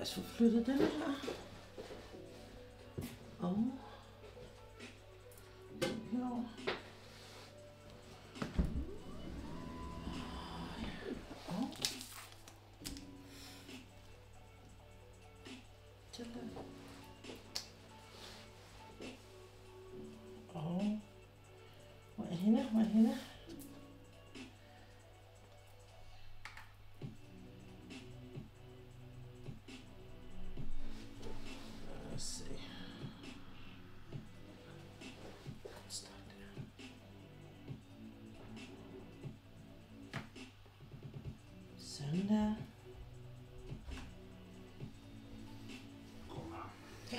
Så flytter den her. Og herovre. Og sådan. Og hvor er hende? Hvor er hende? Sådan der. Ja.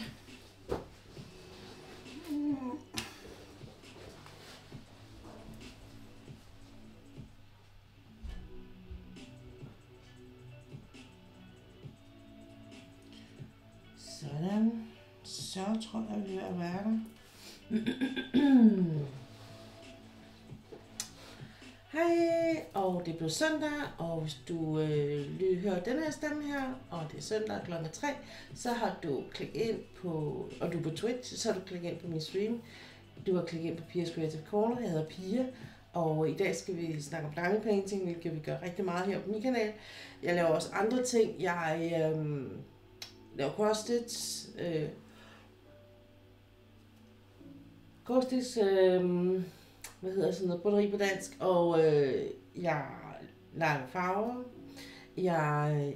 Sådan. Så tror jeg, vi er ved at være der. Hej, og det blev søndag, og hvis du lige hører den her stemme her, og det er søndag kl. 3, så har du klikket ind på, og du er på Twitch, så har du klikket ind på min stream. Du har klikket ind på Pia's Creative Corner, jeg hedder Pia, og i dag skal vi snakke om diamond painting, hvilket vi gør rigtig meget her på min kanal. Jeg laver også andre ting, jeg laver cross-stitch, hvad hedder sådan noget, broderi på dansk, og jeg laver farver. Jeg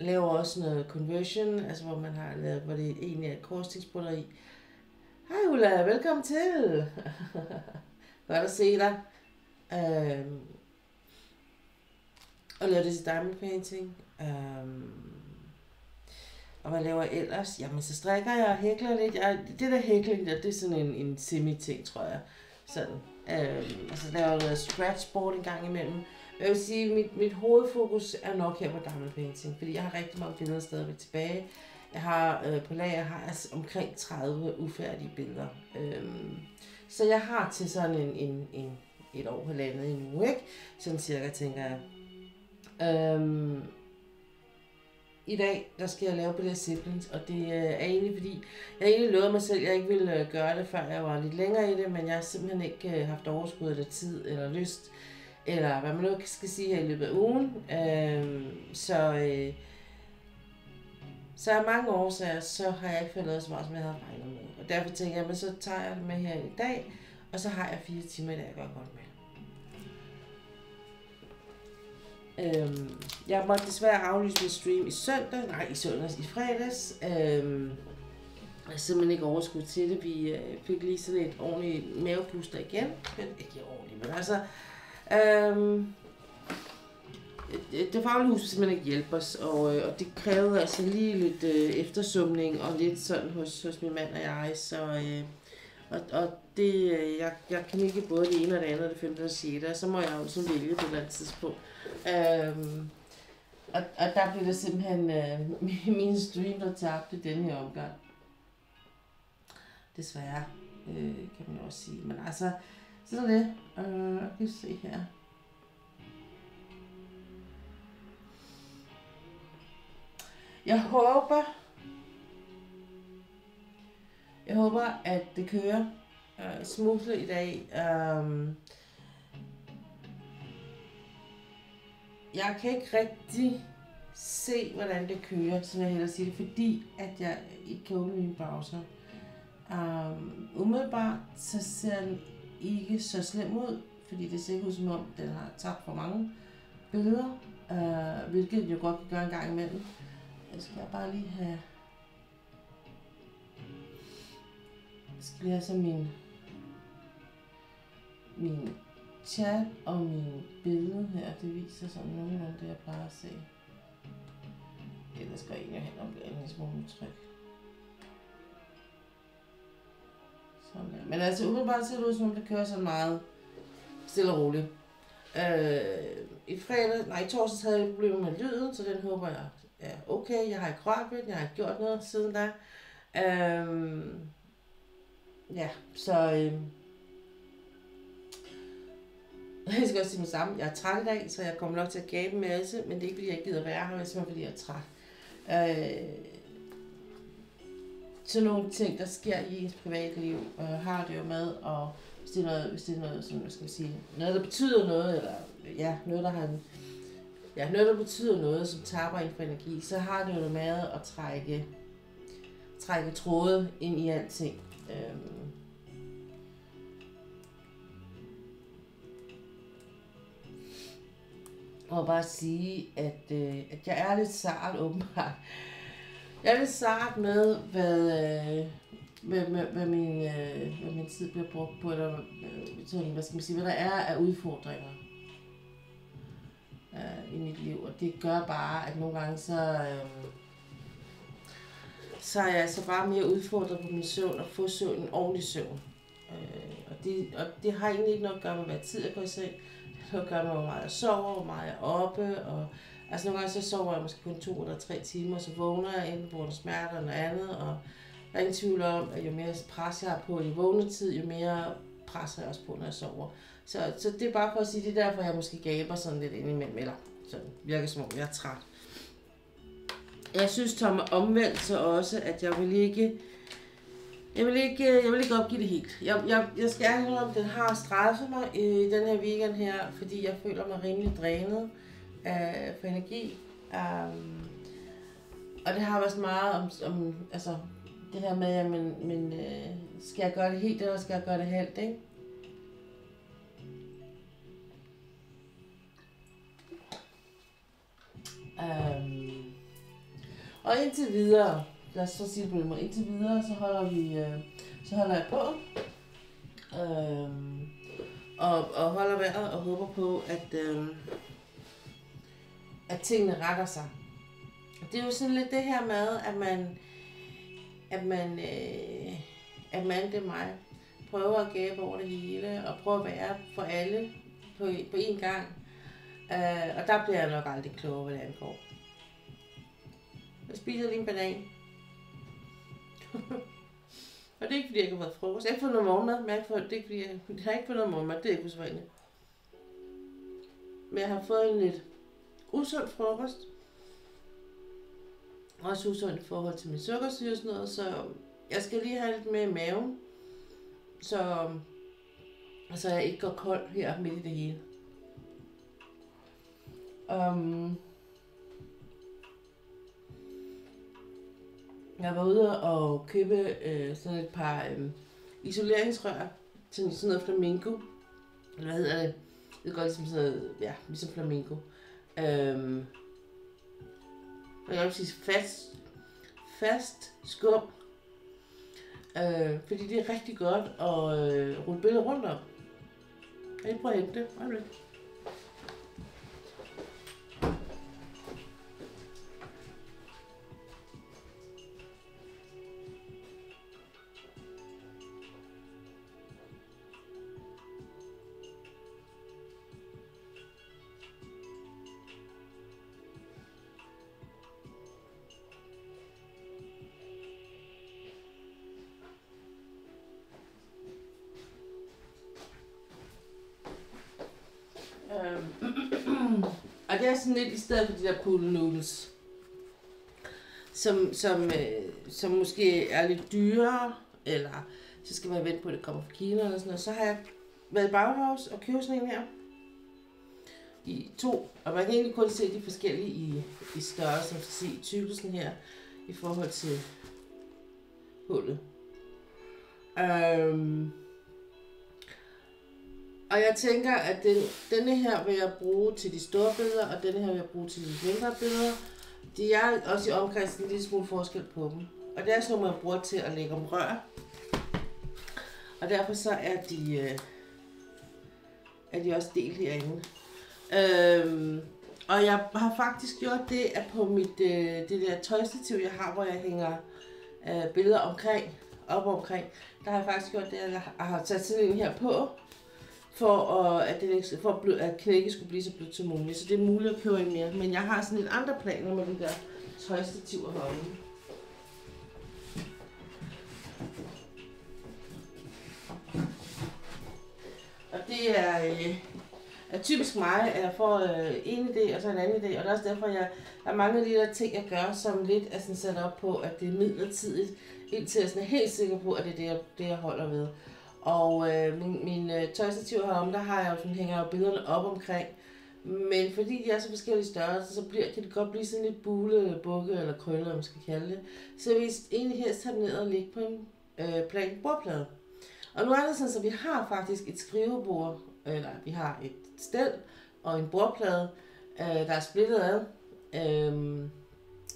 laver også noget conversion, altså hvor man har lavet, hvor det egentlig er et korsstiksbroderi. Hej Ulla, velkommen til. Godt at se dig. Og laver det til diamond painting. Og hvad laver jeg ellers? Jamen, så strikker jeg og hækler lidt. Det der hækling der, det er sådan en semi-ting, tror jeg. Sådan. Og så laver jeg noget scratchboard en gang imellem. Jeg vil sige, mit hovedfokus er nok her på diamond painting, fordi jeg har rigtig mange billeder stadigvæk tilbage. Jeg har på lager har jeg omkring 30 ufærdige billeder. Så jeg har til sådan et år halvandet endnu, ikke? Sådan cirka, tænker jeg. I dag, der skal jeg lave på det her Siblings, og det er egentlig fordi, jeg egentlig lovede mig selv, at jeg ikke ville gøre det, før jeg var lidt længere i det, men jeg har simpelthen ikke haft overskud eller tid eller lyst, eller hvad man nu skal sige her i løbet af ugen. Så af mange årsager, så har jeg ikke fået lavet så meget, som jeg havde regnet med. Og derfor tænker jeg, at så tager jeg det med her i dag, og så har jeg 4 timer i dag, jeg gør godt med. Jeg måtte desværre aflyse min stream i fredags. Jeg har simpelthen ikke overskud til det. Vi fik lige sådan et ordentligt mavepuster igen. Men ikke ordentligt, men altså... Det faglige hus vil simpelthen ikke hjælpe os, og det krævede altså lige lidt eftersumning og lidt sådan hos min mand og jeg, så... Og det, jeg kan ikke både det ene og det andet, det femte og det sjette, så må jeg jo sådan vælge på et eller andet tidspunkt. Og der blev det simpelthen min stream, der tabte denne her omgang. Desværre, kan man også sige. Men altså, sådan er det. Kan vi se her. Jeg håber, at det kører smooth i dag. Jeg kan ikke rigtig se, hvordan det kører, som jeg hellere siger det, fordi at jeg ikke kan åbne min browser. Umiddelbart så ser den ikke så slem ud, fordi det ser ikke ud som om, den har tabt for mange billeder, hvilket jo godt kan gøre en gang imellem. Jeg skal bare lige have... skal lige have så min chat og min billede her, det viser sådan nogenlunde det, jeg plejer at se. Ellers går jeg egentlig hen og bliver en lille smule tryk. Sådan der. Men altså umiddelbart ser det ud som om det kører så meget stille og roligt. I torsdags havde jeg problemer med lyden, så den håber jeg er okay. Jeg har ikke rørt ved den, jeg har ikke gjort noget siden da. Ja, så jeg skal også sige mig sammen. Jeg er træt i dag, så jeg kommer nok til at gabe en masse, men det er ikke fordi jeg ikke gider være her, men simpelthen fordi jeg er træt. Sådan nogle ting, der sker i ens privatliv, har det jo med, og hvis det er noget, sådan, hvad skal jeg sige, noget der betyder noget, eller ja, noget der betyder noget, som tapper en for energi, så har det jo noget med at trække tråde ind i alting. Og bare sige, at jeg er lidt sart åbenbart. Jeg er lidt sart med, hvad min tid bliver brugt på, eller hvad skal man sige, hvad der er af udfordringer i mit liv. Og det gør bare, at nogle gange så er jeg altså bare mere udfordret på min søvn, og få søvn, en ordentlig søvn. Og det har egentlig ikke noget at gøre med, hvad tid jeg går i seng. Det har noget at gøre med, hvor meget jeg sover, hvor meget jeg er oppe. Og, altså nogle gange så sover jeg måske kun 2 eller 3 timer, så vågner jeg enten på grund af smerter eller andet. Og der er ingen tvivl om, at jo mere pres jeg har på i vågnetid, jo mere presser jeg også på, når jeg sover. Så det er bare for at sige, det er derfor, jeg måske gaber sådan lidt indimellem, eller sådan virker som om jeg er træt. Jeg synes Tom omvendt så også, at jeg vil ikke opgive det helt. Jeg skal ærligt om, den har straffet mig i den her weekend her, fordi jeg føler mig rimelig drænet for energi. Og det har været så meget om altså det her med, men skal jeg gøre det helt, eller skal jeg gøre det halvt, ikke? Og indtil videre, lad os så sige det på den måde, indtil videre, så holder jeg på, og holder vejret og håber på, at tingene retter sig. Det er jo sådan lidt det her med, at man, det er mig, prøver at gabe over det hele, og prøver at være for alle på én gang. Og der bliver jeg nok aldrig klogere, hvad det angår. Jeg spiser lige en banan. Og det er ikke fordi, jeg ikke har været frokost. Jeg har ikke fået noget morgenmad, men jeg har ikke fået noget morgenmad. Det er ikke usædvanligt. Men jeg har fået en lidt usund frokost. Også usund i forhold til min sukkersyre og sådan noget, så jeg skal lige have lidt mere i maven. Så jeg ikke går kold her midt i det hele. Jeg var ude og købe sådan et par isoleringsrør til sådan noget flamingo. Hvad hedder det? Det går ligesom sådan noget, ja, ligesom flamingo. jeg vil sige fast skum. Fordi det er rigtig godt at rulle billedet rundt om. Jeg vil prøve at hente det. Og det er sådan lidt i stedet for de der pool noodles, som måske er lidt dyrere, eller så skal man vente på, at det kommer fra Kina eller sådan noget. Så har jeg været i Bauhaus og købt sådan en her. I 2, og man kan egentlig kun se de forskellige i størrelse, som se tykkelsen her, i forhold til hullet. Og jeg tænker, at denne her vil jeg bruge til de store billeder, og denne her vil jeg bruge til de mindre billeder. De er også i omkredsen en lille smule forskel på dem. Og det er sådan noget, man bruger til at lægge om rør. Og derfor så er de også delt herinde. Og jeg har faktisk gjort det, at på det der tøjstativ, jeg har, hvor jeg hænger billeder omkring, der har jeg faktisk gjort det, at jeg har sat sådan en her på, at knækket skulle blive så blødt som muligt. Så det er muligt at købe en mere. Men jeg har sådan lidt andre planer med de der tøjstativer heroppe. Og det er typisk mig, at jeg får en idé og så en anden idé. Og det er også derfor, der er mange af de der ting, jeg gør, som lidt er sådan sat op på, at det er midlertidigt, indtil jeg sådan er helt sikker på, at det er det, jeg holder ved. Og min tøjstativ herom, der har jeg jo sådan, hænger jo billederne op omkring. Men fordi de er så forskellige størrelser, så kan det godt blive sådan lidt bule, bukke eller krølle, eller man skal kalde det. Så jeg vil egentlig helst tage den ned og lægge på en plan bordplade. Og nu er det sådan, så vi har faktisk et skrivebord, eller vi har et stel og en bordplade, der er splittet ad.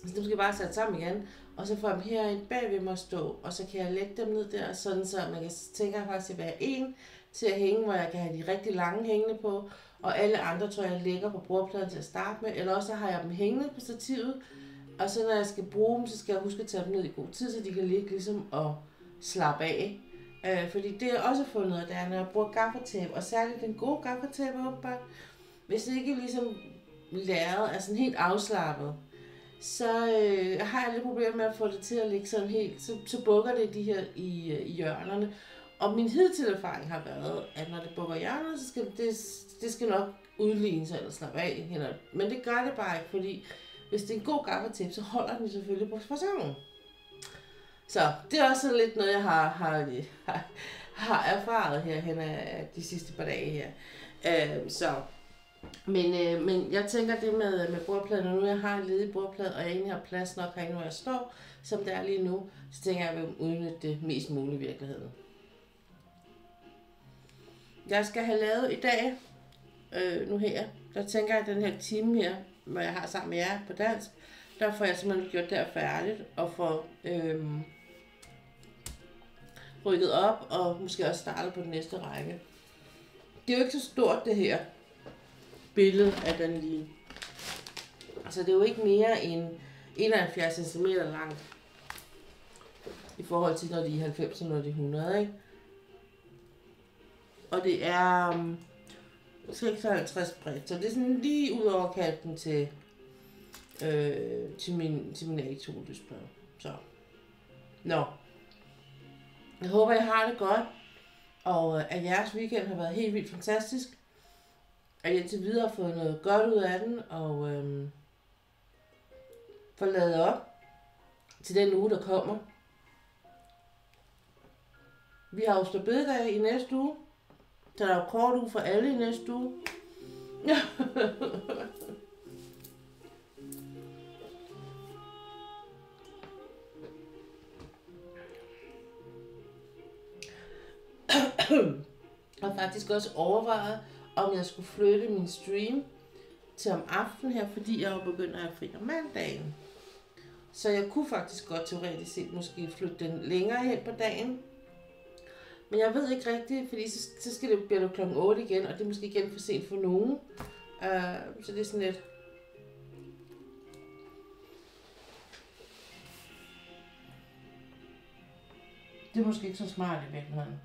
Så dem skal jeg bare sætte sammen igen. Og så får jeg dem herinde bag ved mig at stå, og så kan jeg lægge dem ned der, sådan så man kan tænke faktisk, at jeg vil have en til at hænge, hvor jeg kan have de rigtig lange hængende på, og alle andre tror jeg lægger på bordpladen til at starte med, eller også har jeg dem hængende på stativet, og så når jeg skal bruge dem, så skal jeg huske at tage dem ned i god tid, så de kan ligge ligesom og slappe af. Fordi det er også fundet, at det er, når jeg bruger gaffatape, og særligt den gode gaffatape åbenbart, hvis det ikke ligesom lærret er sådan helt afslappet, så har jeg lidt problemer med at få det til at ligge sådan helt, så bukker det de her i hjørnerne. Og min hidtidige erfaring har været, at når det bukker hjørnerne, så skal det skal nok udligne sig eller slappe af. Men det gør det bare ikke, fordi hvis det er en god gaffatape, så holder den selvfølgelig på fasongen. Så det er også lidt noget, jeg har erfaret herhen af de sidste par dage her. Men jeg tænker det med bordpladen, og nu jeg har en ledig bordplade, og jeg egentlig har plads nok herinde, hvor jeg står, som det er lige nu, så tænker jeg, at jeg vil udnytte det mest muligt i virkeligheden. Jeg skal have lavet i dag, nu her, der tænker jeg, at den her time her, hvor jeg har sammen med jer på dansk, der får jeg simpelthen gjort det her færdigt, og får rykket op, og måske også startet på den næste række. Det er jo ikke så stort det her billede af den lige. Altså det er jo ikke mere end 71 cm langt i forhold til når de er 90 og når de er 100, ikke? Og det er 56 bredt, så det er sådan lige ud over kanten til min A2 lysplade. Så. Nå. Jeg håber, I har det godt, og at jeres weekend har været helt vildt fantastisk. At jeg indtil videre har fået noget godt ud af den, og får lavet op til den uge, der kommer. Vi har jo store bededag i næste uge, så der er jo kort uge for alle i næste uge. Og faktisk også overvejet, om jeg skulle flytte min stream til om aftenen her, fordi jeg jo begynder at have fri om mandagen. Så jeg kunne faktisk godt teoretisk set måske flytte den længere hen på dagen. Men jeg ved ikke rigtigt, fordi så skal det blive klokken 8 igen, og det er måske igen for sent for nogen. Så det er sådan lidt... Det er måske ikke så smart i virkeligheden.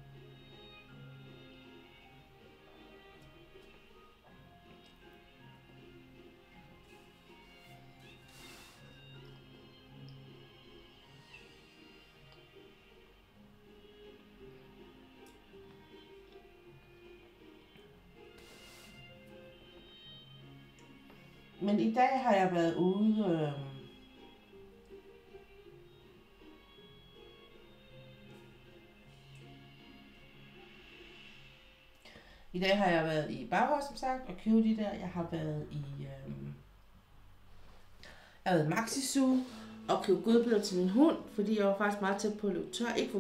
Men i dag har jeg været ude... I dag har jeg været i Bauhaus, som sagt, og købt de der. Jeg har været i... Jeg har været i Maxi-Zoo og købt godbidder til min hund, fordi jeg var faktisk meget tæt på at løbe tør. Ikke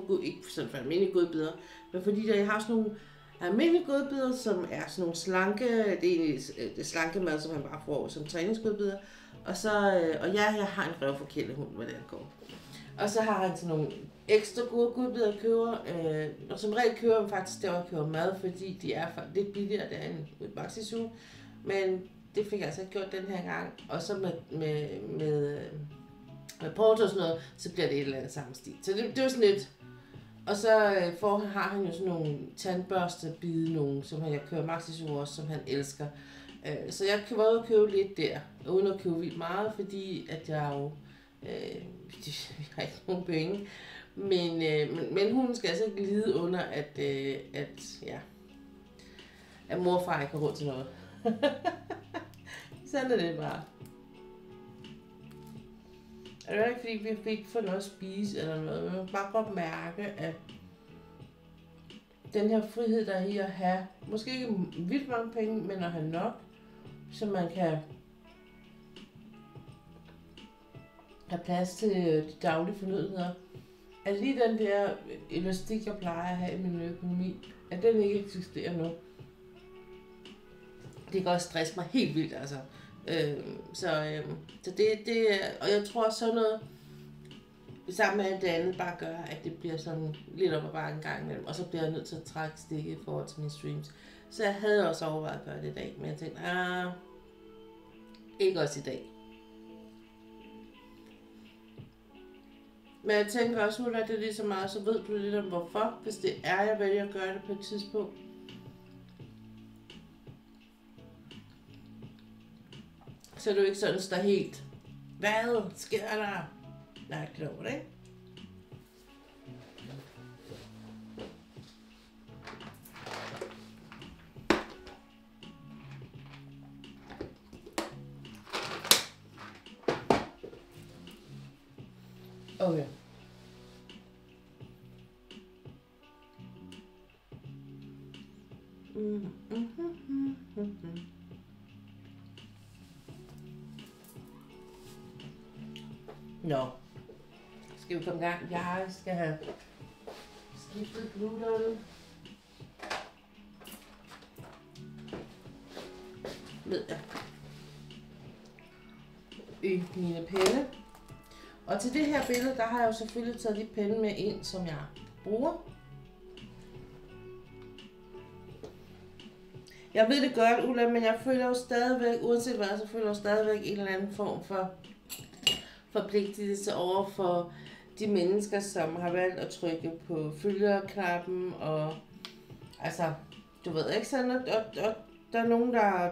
for sådan for almindelige godbidder, men fordi jeg har sådan nogle almindelige godbidder, som er sådan nogle slanke, det er slanke mad, som man bare får som træningsgodbidder. Og så, jeg har en røvforkælet hund, hvad det går. Og så har han sådan nogle ekstra gode godbidder at købe, og som regel køber man faktisk der, hvor jeg køber mad, fordi de er lidt billigere der end Maxi-Zoo. Men det fik jeg altså ikke gjort den her gang. Og så med porto og sådan noget, så bliver det et eller andet samme stil. Så det var sådan lidt. Og så har han jo sådan nogle tandbørstebide, nogle, som jeg køber Maxi-Zoo også, som han elsker. Så jeg kan både købe lidt der, uden at købe vildt meget, fordi at jeg jo vi har ikke nogen penge. Men hun skal altså ikke lide under, at mor og far ikke har råd til noget. Sådan er det bare. Og det er ikke fordi, vi fik for noget at spise eller noget. Men man bare godt mærke, at den her frihed, der er i at have, måske ikke vildt mange penge, men at have nok, så man kan have plads til de daglige fornødenheder. At lige den der elastik, jeg plejer at have i min økonomi, at den ikke eksisterer nu. Det kan også stresse mig helt vildt, altså. Så det og jeg tror også sådan noget, sammen med alt det andet, bare gør, at det bliver sådan lidt op ad bakken en gang imellem, og så bliver jeg nødt til at trække stikket i forhold til mine streams. Så jeg havde også overvejet at gøre det i dag, men jeg tænkte, ikke også i dag. Men jeg tænker også, nu er det lige så meget, så ved du lidt om hvorfor, hvis det er, jeg vælger at gøre det på et tidspunkt. Så er du ikke sådan, der helt, hvad sker der? Nej, det over det, ikke? Okay. Nå. Skal vi komme i gang? Jeg skal have skiftet gluterne. Ved jeg. I mine penne. Og til det her billede, der har jeg jo selvfølgelig taget de penne med ind, som jeg bruger. Jeg ved det godt, Ulla, men jeg føler jo stadigvæk, uanset hvad, så føler jeg jo stadigvæk en eller anden form for forpligtelse over for de mennesker, som har valgt at trykke på følgerknappen, og altså, du ved ikke sådan, og der er nogen, der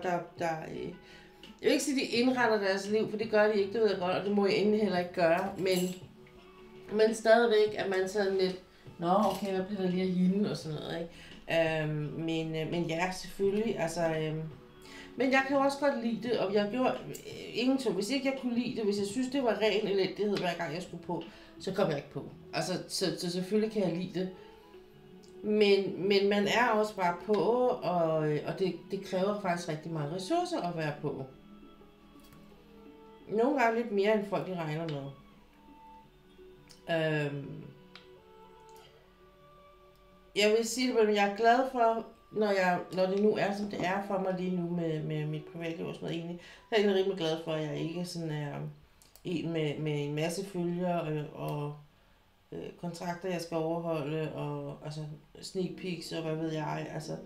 jeg vil ikke sige, at de indretter deres liv, for det gør de ikke, det ved jeg godt, og det må jeg egentlig heller ikke gøre, men stadigvæk er man sådan lidt, nå okay, hvad bliver der lige af hende, og sådan noget, ikke? Men ja, selvfølgelig, altså, men jeg kan jo også godt lide det, og jeg gjorde ingenting, hvis ikke jeg kunne lide det, hvis jeg synes, det var ren elendighed, hver gang jeg skulle på, så kom jeg ikke på, altså, så selvfølgelig kan jeg lide det. Men man er også bare på, og det kræver faktisk rigtig mange ressourcer at være på. Nogle gange lidt mere, end folk de regner med. Jeg vil sige det, men jeg er glad for, når det nu er, som det er for mig lige nu med mit privatliv og sådan noget egentlig, så er jeg egentlig rimelig glad for, at jeg ikke sådan er en med en masse følger og kontrakter, jeg skal overholde, og altså sneak peeks og hvad ved jeg, altså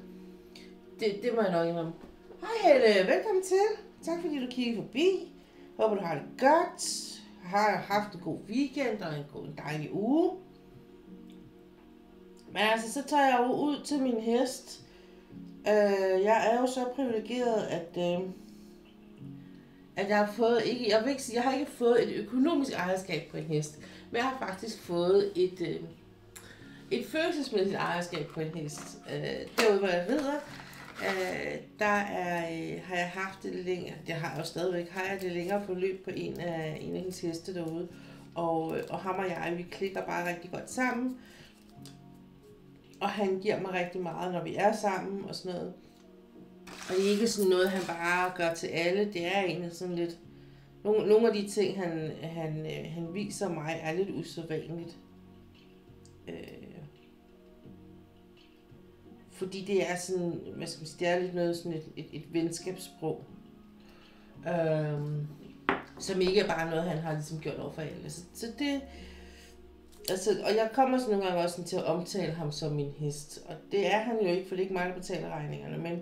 det må jeg nok indrømme. Hej Helle, velkommen til. Tak fordi du kiggede forbi. Håber du har det godt. Har haft en god weekend og en dejlig uge. Men altså, så tager jeg jo ud til min hest. Jeg er jo så privilegeret, at jeg har fået, jeg har ikke fået et økonomisk ejerskab på en hest, men jeg har faktisk fået et følelsesmæssigt ejerskab på en hest. Derude hvor jeg rider, har jeg haft det længere, det har jeg jo stadigvæk, har jeg det længere forløb på en af hendes heste derude, og ham og jeg, vi klikker bare rigtig godt sammen, og han giver mig rigtig meget, når vi er sammen og sådan noget. Og det er ikke sådan noget, han bare gør til alle, det er egentlig sådan lidt, nogle af de ting, han viser mig, er lidt usædvanligt. Fordi det er sådan, hvad skal man sige, det er lidt noget sådan et venskabssprog. Som ikke er bare noget, han har ligesom gjort over for alle. Så det, altså, og jeg kommer sådan nogle gange også til at omtale ham som min hest. Og det er han jo ikke, for det er ikke mig, der betaler regningerne.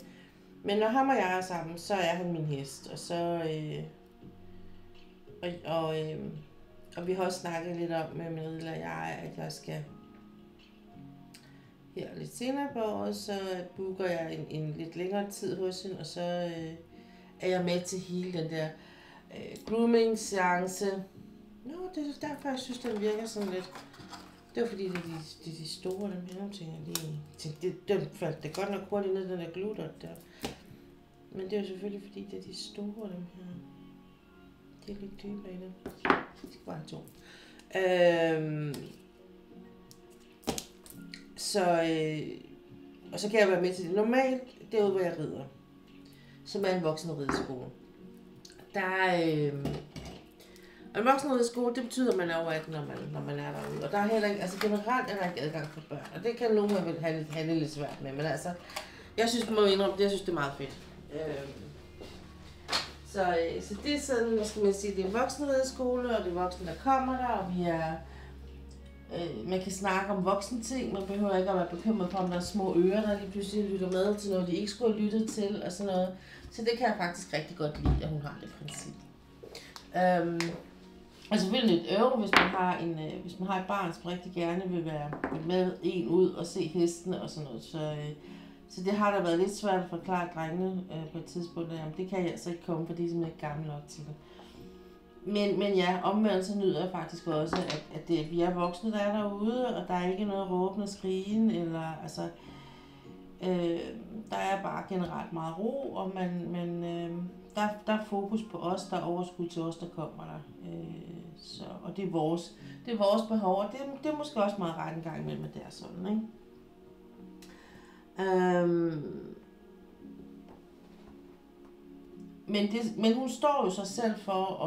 Men når ham og jeg er sammen, så er han min hest. Og så, og vi har også snakket lidt om med Marie og jeg, at jeg skal her lidt senere på året, så booker jeg en lidt længere tid hos hende, og så er jeg med til hele den der grooming-seance. Nå, det er derfor, jeg synes, den virker sådan lidt. Det var fordi, det er de store, dem her, tænker jeg lige. Den faldt det godt nok hurtigt ned, den der gludot der. Men det er jo selvfølgelig fordi, det er de store, dem her. De er lidt dybere i dem. De skal bare have 2. Og så kan jeg være med til det. Normalt, derude hvor jeg rider, som er en voksenrideskole. Og en voksenrideskole, det betyder, at man er over 18, når man er derude. Og der er heller ikke, altså generelt er der ikke adgang for børn. Og det kan nogen have det lidt svært med. Men altså, jeg synes, jeg synes, det er meget fedt. Så det er sådan, hvad skal man sige, det er en voksenrideskole, og det er voksne, der kommer der, og vi er... man kan snakke om voksne ting, man behøver ikke at være bekymret for, om der er små ører, der lige pludselig lytter med til noget, de ikke skulle have lyttet til, og sådan noget. Så det kan jeg faktisk rigtig godt lide, at hun har det princip. Og selvfølgelig lidt hvis man har et barn, som rigtig gerne vil være med en ud og se hestene og sådan noget. Så det har da været lidt svært at forklare drengene på et tidspunkt, at jamen, det kan jeg altså ikke komme, for de er simpelthen ikke gamle nok til det. Men ja, omvendt så nyder jeg faktisk også, at vi er voksne, der er derude, og der er ikke noget råben og skrigen, eller altså, der er bare generelt meget ro, og der er fokus på os, der er overskud til os, der kommer der. Og det er vores behov, og det er måske også meget ret en gang imellem, at det er sådan, ikke? Men hun står jo sig selv for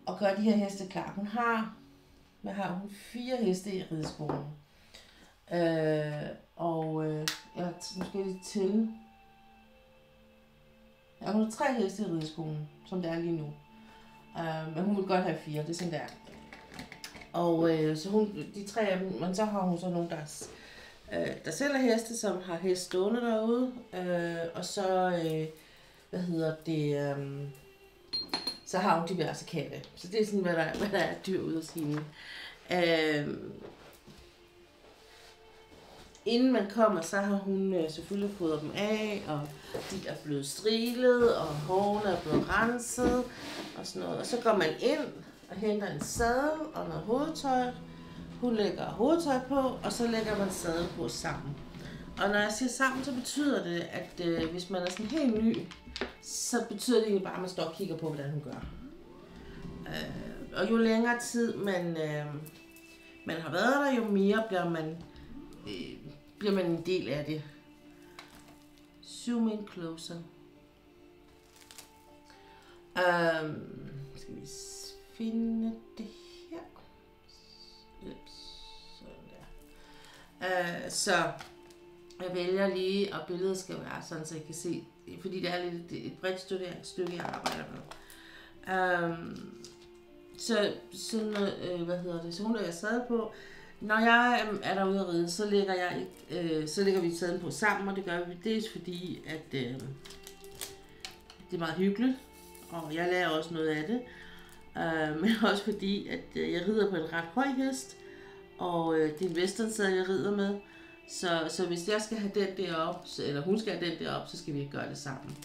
at gøre de her heste klar. Hun har 4 heste i rideskolen. Jeg måske lige til. Ja, hun har 3 heste i rideskolen, som det er lige nu. Men hun vil godt have 4, det er sådan der. Og så de 3 af dem, men så har hun så nogle, der sælger heste, som har heste stående derude. Og så... så har hun diverse katte. Så det er sådan, hvad der er dyr ude hos hende. Inden man kommer, så har hun selvfølgelig fået dem af, og de er blevet strilet, og hårene er blevet renset, og sådan noget. Og så går man ind og henter en sadel og noget hovedtøj. Hun lægger hovedtøj på, og så lægger man sadel på sammen. Og når jeg siger sammen, så betyder det, at hvis man er sådan helt ny, så betyder det egentlig bare, at man står og kigger på, hvordan hun gør. Og jo længere tid man har været der, jo mere bliver man en del af det. Zoom in closer. Skal vi finde det her? Sådan der. Jeg vælger lige, og billedet skal være sådan, så jeg kan se, fordi det er lidt et bredt stykke, jeg arbejder med. Så hun lægger sadel på. Når jeg er derude at ride, så lægger vi sadlen på sammen, og det gør vi dels fordi, at det er meget hyggeligt, og jeg lærer også noget af det. Men også fordi, at jeg rider på en ret høj hest, og det er en westernsadel, jeg rider med. Så hvis jeg skal have den derop, eller hun skal have den derop, så skal vi ikke gøre det sammen.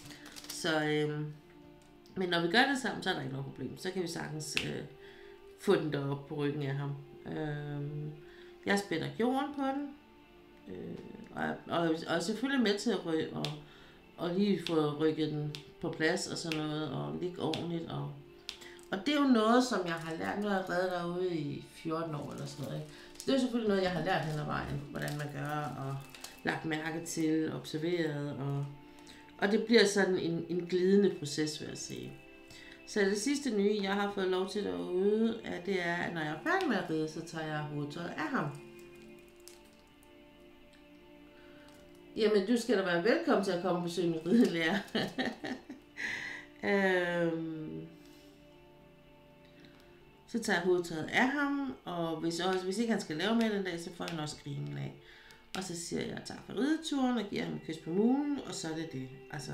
Men når vi gør det sammen, så er der ikke noget problem. Så kan vi sagtens få den derop på ryggen af ham. Jeg spænder jorden på den. Og selvfølgelig med til at lige få rykket den på plads og sådan noget, og ligge ordentligt. Og det er jo noget, som jeg har lært, når jeg har reddet derude i 14 år eller sådan noget. Så det er jo selvfølgelig noget, jeg har lært hen ad vejen, hvordan man gør, og lagt mærke til, observeret, og det bliver sådan en glidende proces, vil jeg sige. Så det sidste nye, jeg har fået lov til derude, det er, at når jeg er færdig med at ride, så tager jeg hovedtøjet af ham. Jamen, du skal da være velkommen til at komme og besøge min ridelærer. Så tager jeg hovedtøjet af ham, og hvis ikke han skal lave med den dag, så får han også grinen af. Og så siger jeg tak for rideturen, og giver ham et kys på mulen, og så er det det. Altså,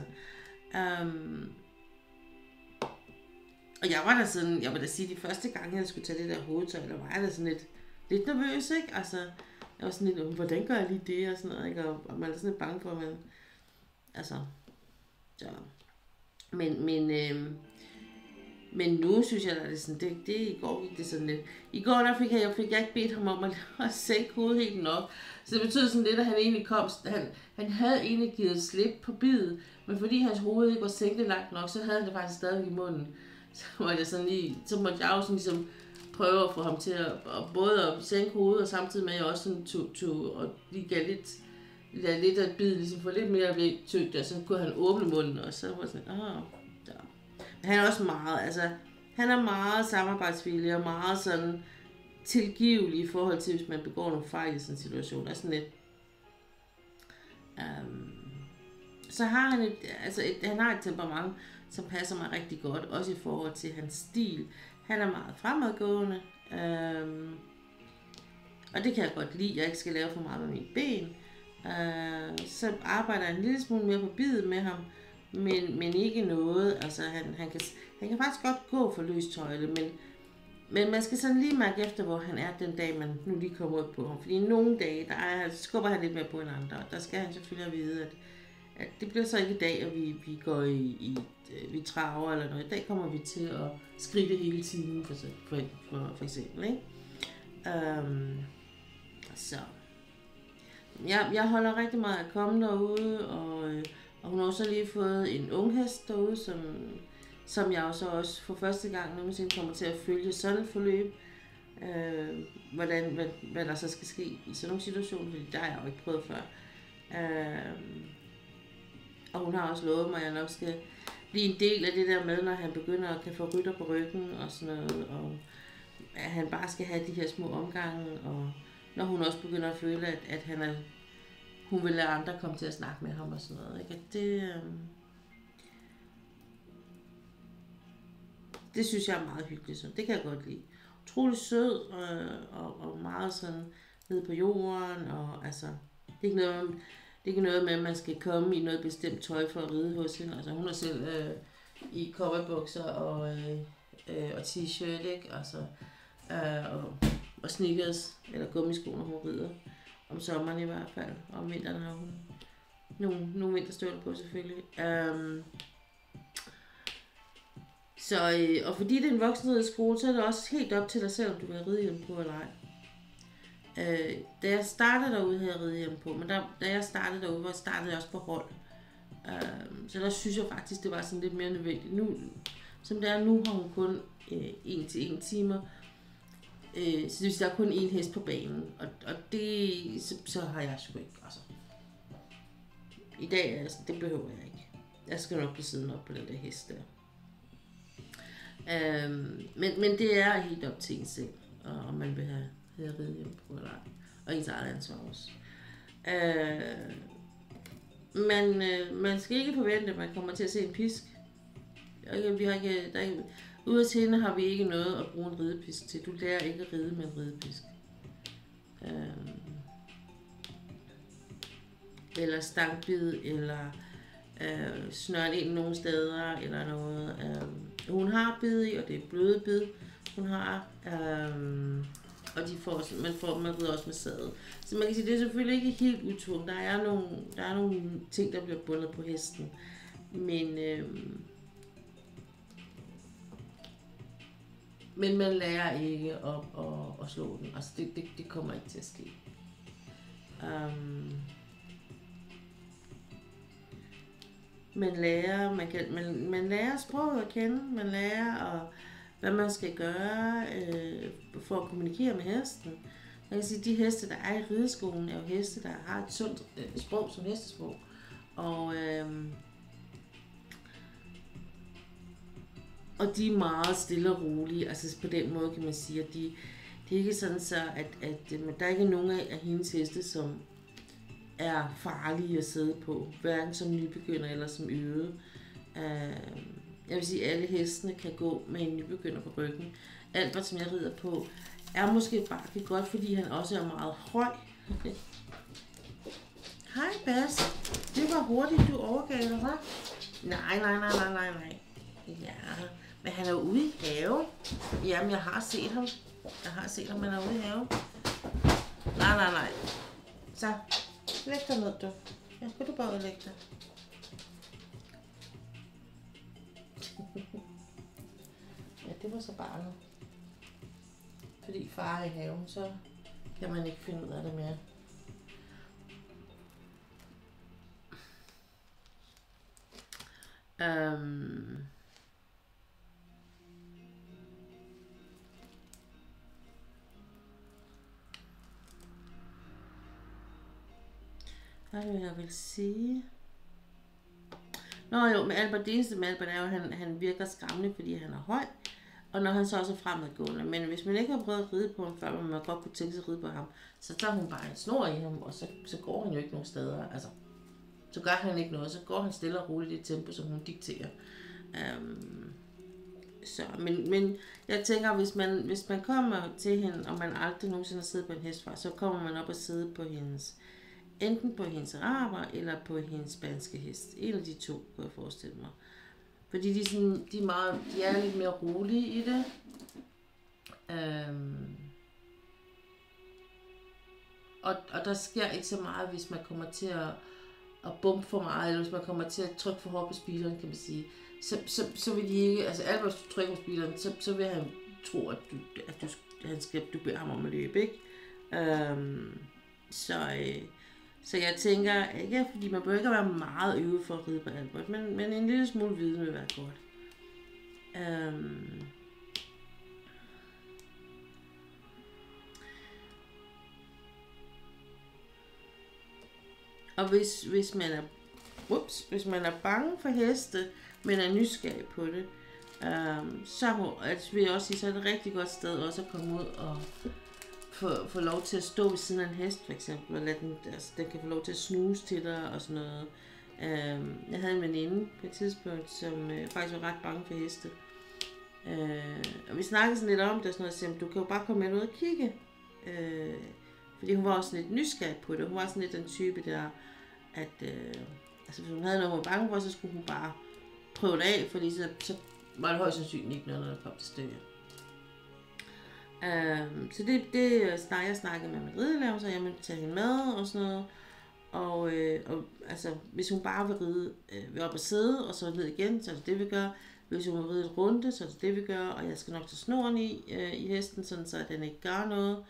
og jeg vil da sige, de første gange, jeg skulle tage det der hovedtøj, der var jeg da sådan lidt nervøs, ikke? Altså, jeg var sådan lidt, hvordan gør jeg lige det, og sådan noget, ikke? Og man er sådan lidt bange for, at man, altså, så. Men nu synes jeg, at det er sådan, det i går gik det sådan lidt. I går der fik jeg ikke bedt ham om at sænke hovedet helt nok. Så det betød sådan lidt, at han egentlig kom, han havde egentlig givet slip på bidet, men fordi hans hoved ikke var sænket langt nok, så havde han det faktisk stadig i munden. Så måtte jeg også sådan ligesom prøve at få ham til at både at sænke hovedet, og samtidig med at jeg også sådan og lige gav lidt af bid, ligesom få lidt mere vægt, og så kunne han åbne munden, og så var sådan, ja. Han er også meget, altså, han er meget samarbejdsvillig og meget sådan tilgivelig i forhold til, hvis man begår nogle fejl i sådan en situation. Altså lidt. Så har han han har et temperament, som passer mig rigtig godt, også i forhold til hans stil. Han er meget fremadgående, og det kan jeg godt lide, jeg ikke skal lave for meget med mine ben. Så arbejder jeg en lille smule mere på bidet med ham, men ikke noget, altså han kan faktisk godt gå for løstøjle, men man skal sådan lige mærke efter, hvor han er den dag, man nu lige kommer ud på ham. Fordi nogle dage, skubber han lidt mere på en andre, og der skal han selvfølgelig vide, at det bliver så ikke i dag, at vi går vi traver eller noget. I dag kommer vi til at skride hele tiden, for eksempel, ikke? Så jeg holder rigtig meget at komme derude, og hun har også lige fået en unghest derude, som jeg også for første gang nogensinde kommer til at følge sådan et forløb. Hvad der så skal ske i sådan nogle situationer, fordi der har jeg jo ikke prøvet før. Og hun har også lovet mig, at jeg nok skal blive en del af det der med, når han begynder at kan få rytter på ryggen og sådan noget, og at han bare skal have de her små omgange, og når hun også begynder at føle, at hun vil lade andre komme til at snakke med ham og sådan noget, ikke? Det synes jeg er meget hyggeligt, så det kan jeg godt lide. Utrolig sød og meget sådan nede på jorden, og altså, det er ikke noget med, at man skal komme i noget bestemt tøj for at ride hos hende. Altså, hun er selv i cowboybukser og t-shirt, ikke? Altså, og sneakers, eller gummisko, når hun rider. Om sommeren i hvert fald, og om vinteren har hun nogle vinterstøvler på selvfølgelig. Og fordi det er en voksenrideskole, så er det også helt op til dig selv, om du vil ride hjem på eller ej. Da jeg startede derude, havde jeg ride hjem på, men da jeg startede derude, startede jeg også på hold. Så der synes jeg faktisk, det var sådan lidt mere nødvendigt. Nu, som det er nu, har hun kun 1 timer. Så hvis der er kun én hest på banen, og det, så har jeg sgu ikke, altså. I dag, altså, det behøver jeg ikke. Jeg skal nok blive siddende op på den der hest der. Men det er helt op til en selv, om man vil have ride hjem på eller ej. Og ens eget ansvar også. man skal ikke forvente, at man kommer til at se en pisk. Vi har ikke, ude af hende har vi ikke noget at bruge en ridepisk til. Du lærer ikke at ride med en ridepisk. Eller stangbid, eller snørt ind nogle steder, eller noget. Hun har bid i, og det er bløde bid, hun har. Og man rider også med sadel. Så man kan sige, det er selvfølgelig ikke helt utvunget. Der er nogle ting, der bliver bundet på hesten. Men man lærer ikke at slå den. Altså det kommer ikke til at ske. Man lærer sproget at kende. Man lærer hvad man skal gøre for at kommunikere med hesten. Jeg kan sige, de heste, der er i rideskolen, er jo heste, der har et sundt sprog som hestesprog. Og de er meget stille og rolige. Altså på den måde kan man sige, at det er ikke sådan så, at der er ikke nogen af hendes heste, som er farlige at sidde på. Hverken som nybegynder eller som øvet. Jeg vil sige, at alle hestene kan gå med en nybegynder på ryggen. Albert, som jeg rider på, er måske bare godt, fordi han også er meget høj. Hej Bas, det var hurtigt, du overgav dig, hva'? Nej. Ja, men han er ude i have. Jamen, jeg har set ham. Han er ude i have. Nej. Så, læg dig ned, du. Ja, skal du bare lægge dig. Ja, det var så barnet. Fordi far er i haven, så kan man ikke finde ud af det mere. Hvad vil jeg vil sige? Nå jo, med Albert, det eneste med Albert er jo, at han virker skræmmende, fordi han er høj. Og når han så også er fremadgående. Men hvis man ikke har prøvet at ride på ham før, man godt kunne tænke sig at ride på ham, så tager hun bare en snor i ham, og så går han jo ikke nogen steder. Altså, så gør han ikke noget, så går han stille og roligt i det tempo, som hun dikterer. Men jeg tænker, hvis man kommer til hende, og man aldrig nogensinde har siddet på en hestfar, så kommer man op og sidde på enten på hendes araber, eller på hendes spanske hest. En af de to, kunne jeg forestille mig. Fordi de er lidt mere rolige i det. Og der sker ikke så meget, hvis man kommer til at bumpe for meget, eller hvis man kommer til at trykke for hårdt på speederen, kan man sige. Så vil de ikke, altså alt, hvis du trykker på speederen, så vil han tro, at du beder ham om at løbe, ikke? Så jeg tænker, ikke fordi man bør ikke være meget øvet for at ride på Albert, men en lille smule viden vil være godt. Og hvis man er bange for heste, men er nysgerrig på det, så vil jeg også sige, så er det et rigtig godt sted også at komme ud og få lov til at stå ved siden af en hest, for eksempel, og lade den kan få lov til at snuse til dig og sådan noget. Jeg havde en veninde på et tidspunkt, som faktisk var ret bange for heste. Og vi snakkede sådan lidt om det, og sådan noget, og sagde, du kan jo bare komme med ud og kigge. Fordi hun var også lidt nysgerrig på det. Hun var sådan lidt den type der, at hvis hun havde noget, hun var bange for, så skulle hun bare prøve det af, fordi så var det højst sandsynligt ikke noget, når der kom til stykket. Så jeg snakkede med min ridelærer, så jeg ville tage hende med og sådan noget. Og altså, hvis hun bare vil ride op og sidde, og så ned igen, så er det vi gør. Hvis hun vil ride et runde, så er det vi gør. Og jeg skal nok tage snoren i hesten, sådan så den ikke gør noget.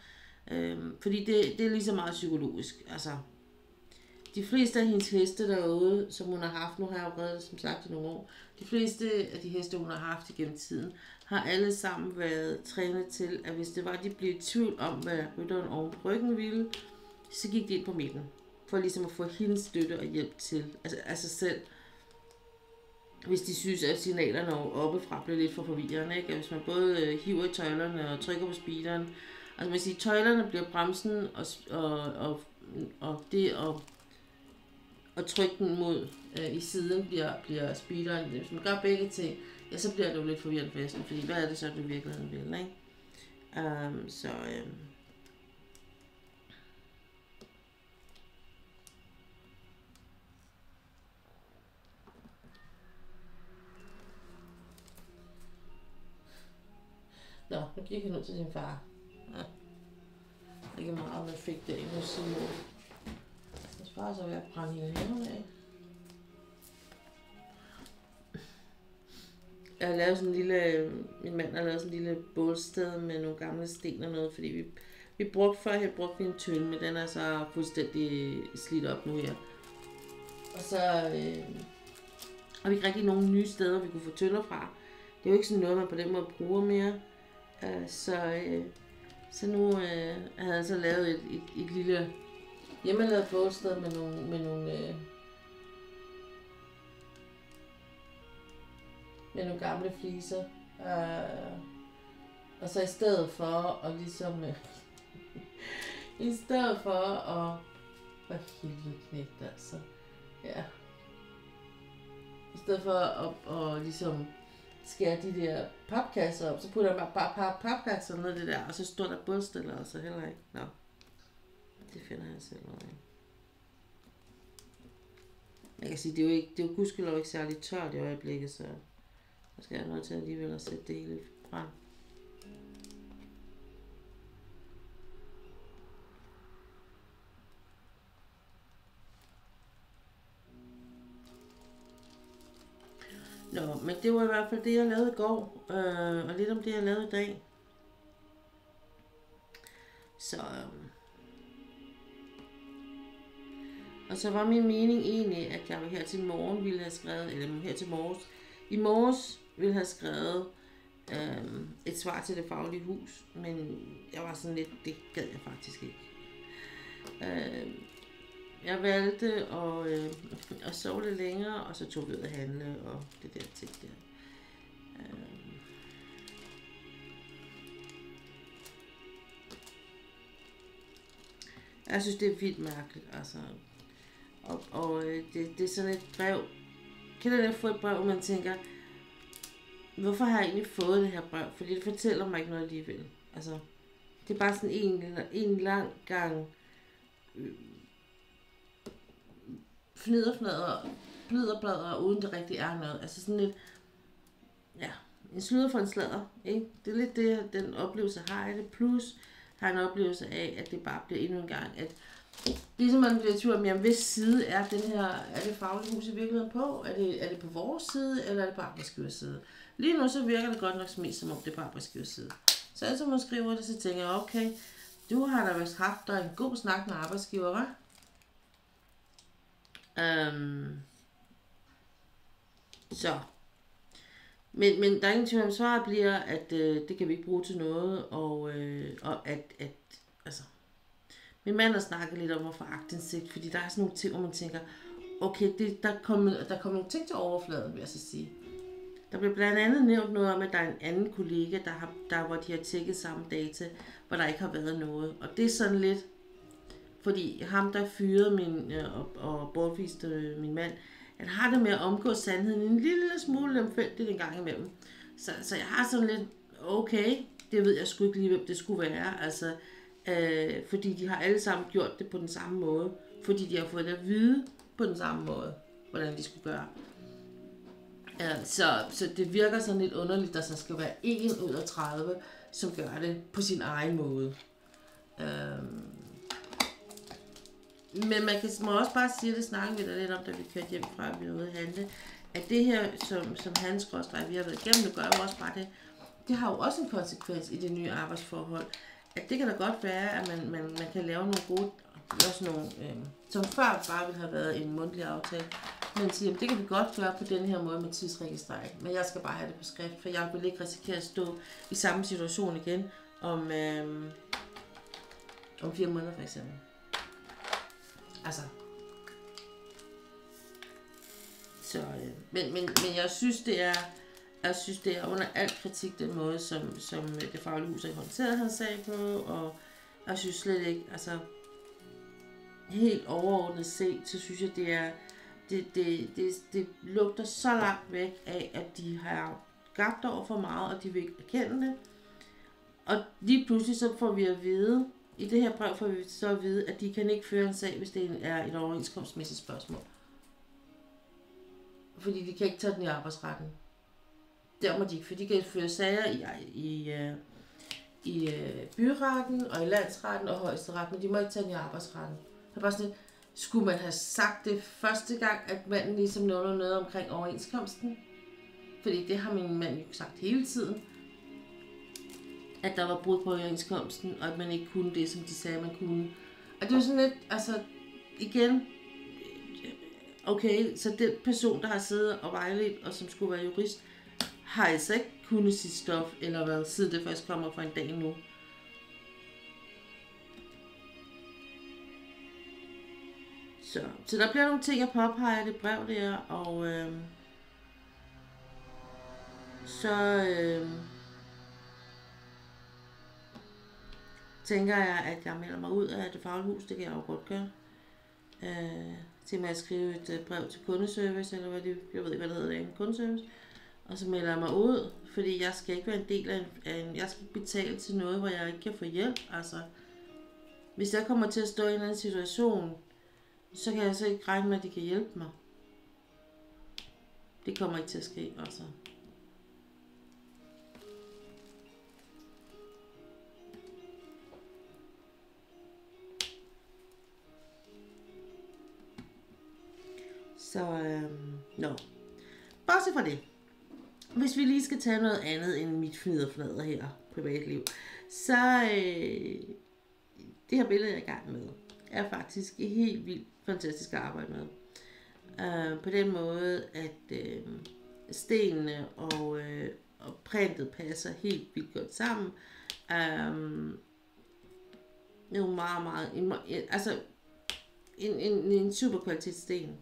Fordi det er lige så meget psykologisk. Altså, de fleste af hendes heste derude, som hun har haft, nu har jeg jo reddet som sagt i nogle år, de fleste af de heste, hun har haft igennem tiden, har alle sammen været trænet til, at hvis det var, de blev i tvivl om, hvad rytteren oven på ryggen ville, så gik de ind på midten, for ligesom at få hendes støtte og hjælp til, altså selv, hvis de synes, at signalerne oppefra bliver lidt for forvirrende, ikke? Hvis man både hiver i tøjlerne og trykker på speederen, altså man siger, tøjlerne bliver bremsen, og det og trykke den mod i siden bliver speederen. Hvis man gør begge ting, ja, så bliver det jo lidt forvirrende for hesten, fordi hvad er det så, du virkelig vil, ikke? Nå, nu gik han ud til sin far. Ja. Ikke meget, om jeg fik det endnu siden. Hans far så ved at brænde hele haven af. Jeg har lavet sådan en lille, min mand har lavet sådan en lille bålsted med nogle gamle sten og noget, fordi vi brugte en tønde, men den er så fuldstændig slidt op nu her. Og så har vi ikke rigtig nogen nye steder, vi kunne få tønder fra. Det er jo ikke sådan noget, man på den måde bruger mere. Så nu havde jeg så lavet et lille hjemmelavet bålsted med nogle gamle fliser. Og så i stedet for at ligesom i stedet for at helvede knægt altså. Ja. I stedet for at ligesom skære de der papkasser op, så putter jeg bare papkasser ned i det der, og så står der bådstiller, og så heller ikke. Nå. Det finder jeg selv noget af. Jeg kan sige, det er jo gudskelov ikke særlig tørt i øjeblikket, så skal jeg nødt til alligevel at sætte det hele frem. Nå, men det var i hvert fald det, jeg lavede i går, og lidt om det, jeg lavede i dag. Så, og så var min mening egentlig, at jeg her til morgen ville have skrevet, eller her til morges, i morges ville have skrevet et svar til det faglige hus, men jeg var sådan lidt, det gad jeg faktisk ikke. Jeg valgte at sove lidt længere, og så tog vi ud at handle, og det der ting der. Jeg synes, det er vildt mærkeligt, altså. Og det er sådan et brev. Kan du da få et brev, hvor man tænker, hvorfor har jeg egentlig fået det her brev? Fordi det fortæller mig ikke noget alligevel. Altså, det er bare sådan en lang gang fniderbladder, uden det rigtig er noget. Altså sådan lidt, ja, en sludder for en sladder, ikke? Det er lidt det, den oplevelse har jeg det. Plus har en oplevelse af, at det bare bliver endnu en gang, at ligesom man bliver i tvivl om, hvis side er den her, er det faglige hus i virkeligheden på? Er det på vores side, eller er det på arbejdsgivers side? Lige nu så virker det godt nok mest som om det er på arbejdsgivers side. Så altså man skriver det, så tænker jeg, okay, du har da vist haft dig en god snak med arbejdsgiver, hva'? Så. Men der er ingen tvivl om, svaret bliver, at det kan vi ikke bruge til noget, og at altså, min mand har snakket lidt om at få aktindsigt, fordi der er sådan nogle ting, hvor man tænker, okay, der kommer nogle ting til overfladen, vil jeg så sige. Der bliver blandt andet nævnt noget om, at der er en anden kollega, hvor de har tjekket samme data, hvor der ikke har været noget. Og det er sådan lidt, fordi ham, der fyrede og bortviste min mand, han har det med at omgå sandheden en lille smule lemfældigt en gang imellem. Så jeg har sådan lidt, okay, det ved jeg sgu ikke lige, hvem det skulle være. Altså, fordi de har alle sammen gjort det på den samme måde. Fordi de har fået det at vide på den samme måde, hvordan de skulle gøre. Så det virker sådan lidt underligt, at der skal være 1 ud af 30, som gør det på sin egen måde. Men man må også bare sige, det snakker vi da lidt om, da vi kørte hjem fra, at vi var ude at handle, at det her, som hans skråstreg, vi har været igennem, det gør jo også bare det har jo også en konsekvens i det nye arbejdsforhold. At det kan da godt være, at man kan lave nogle gode, også nogle, som før bare ville have været en mundtlig aftale, men siger, det kan vi godt gøre på den her måde med tidsregistrering, men jeg skal bare have det på skrift, for jeg vil ikke risikere at stå i samme situation igen om 4 måneder for eksempel. Altså. Så, men jeg synes, det er under al kritik den måde, som det faglige hus har håndteret hans sag på, og jeg synes slet ikke, altså, helt overordnet set, så synes jeg, det lugter så langt væk af, at de har gabt over for meget, og de vil ikke erkende det. Og lige pludselig så får vi at vide, i det her brev får vi så at vide, at de kan ikke føre en sag, hvis det er et overenskomstmæssigt spørgsmål. Fordi de kan ikke tage den i arbejdsretten. Der må de ikke, for de kan føre sager i byretten og i landsretten og højesteret, men de må ikke tage den i arbejdsretten. Det er bare sådan, skulle man have sagt det første gang, at manden ligesom nævner noget omkring overenskomsten? Fordi det har min mand jo sagt hele tiden. At der var brud på overenskomsten, og at man ikke kunne det, som de sagde, man kunne. Og det er jo sådan lidt, altså, igen, okay, så den person, der har siddet og vejledt, og som skulle være jurist, har altså ikke kunnet sit stof, eller hvad, siden det først kommer fra en dag nu. Så der bliver nogle ting, jeg påpeger i det brev der, og tænker jeg, at jeg melder mig ud af det faglige hus, det kan jeg jo godt gøre. Til med at skrive et brev til kundeservice, eller hvad det, jeg ved ikke, hvad det hedder, en kundeservice. Og så melder jeg mig ud, fordi jeg skal ikke være en del af jeg skal betale til noget, hvor jeg ikke kan få hjælp. Altså, hvis jeg kommer til at stå i en eller anden situation, så kan jeg så ikke regne med, at de kan hjælpe mig. Det kommer ikke til at ske, altså. Så, bortset fra det. Hvis vi lige skal tage noget andet end mit fniderflader her, privatliv, så det her billede, jeg er i gang med, er faktisk helt vildt fantastisk at arbejde med. På den måde, at stenene og printet passer helt vildt godt sammen. Det er jo meget, en super kvalitetssten.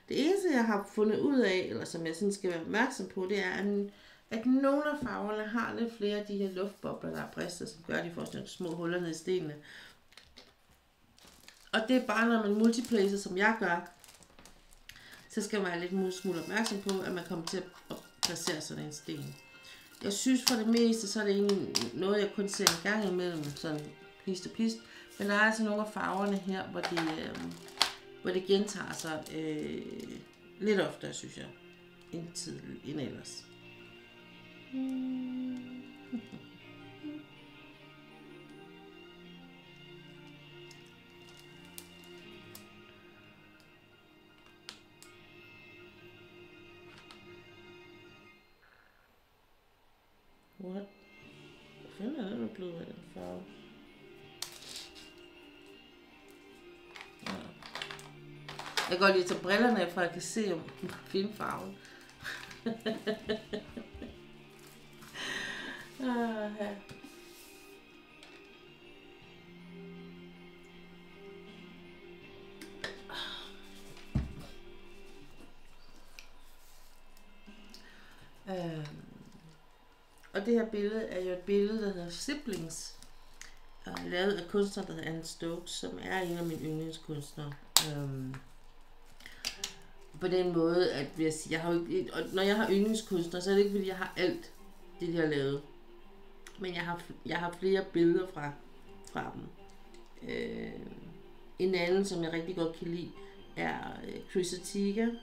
Det eneste, jeg har fundet ud af, eller som jeg sådan skal være opmærksom på, det er, at nogle af farverne har lidt flere af de her luftbobler, der er bristet, som gør, at de får sådan nogle små huller ned i stenene. Og det er bare, når man multiplacer, som jeg gør, så skal man være lidt smule opmærksom på, at man kommer til at placere sådan en sten. Jeg synes for det meste, så er det egentlig noget, jeg kun ser en gang imellem, sådan pist og pist. Men der er altså nogle af farverne her, hvor det gentager sig lidt oftere, synes jeg, end ellers. What? Hvad fanden er det nu blevet af den farve? Jeg kan godt lide at tage brillerne af, for jeg kan se om finde farven. Ja. Og det her billede er jo et billede, der hedder Siblings. Lavet af kunstneren, der hedder Anne Stokes, som er en af mine yndlingskunstnere. På den måde, at jeg har ikke, og når jeg har yndlingskunstnere, så er det ikke, fordi jeg har alt det, de har lavet. Men jeg har flere billeder fra dem. En anden, som jeg rigtig godt kan lide, er CET.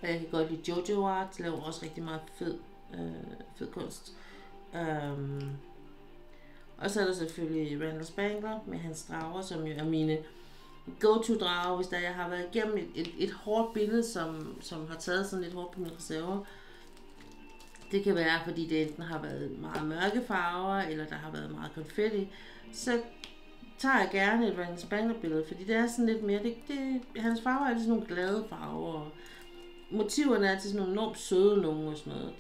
Og jeg kan godt lide Jojo Art, de laver også rigtig meget fed kunst. Og så er der selvfølgelig Randall Spangler med hans drager, som jo er mine go-to-drager, hvis jeg har været igennem et hårdt billede, som har taget sådan lidt hårdt på mine reserver. Det kan være, fordi det enten har været meget mørke farver, eller der har været meget konfetti. Så tager jeg gerne et Randall Spangler billede, fordi det er sådan lidt mere, hans farver er sådan nogle glade farver, og motiverne er altid sådan nogle enormt søde nogle og sådan noget.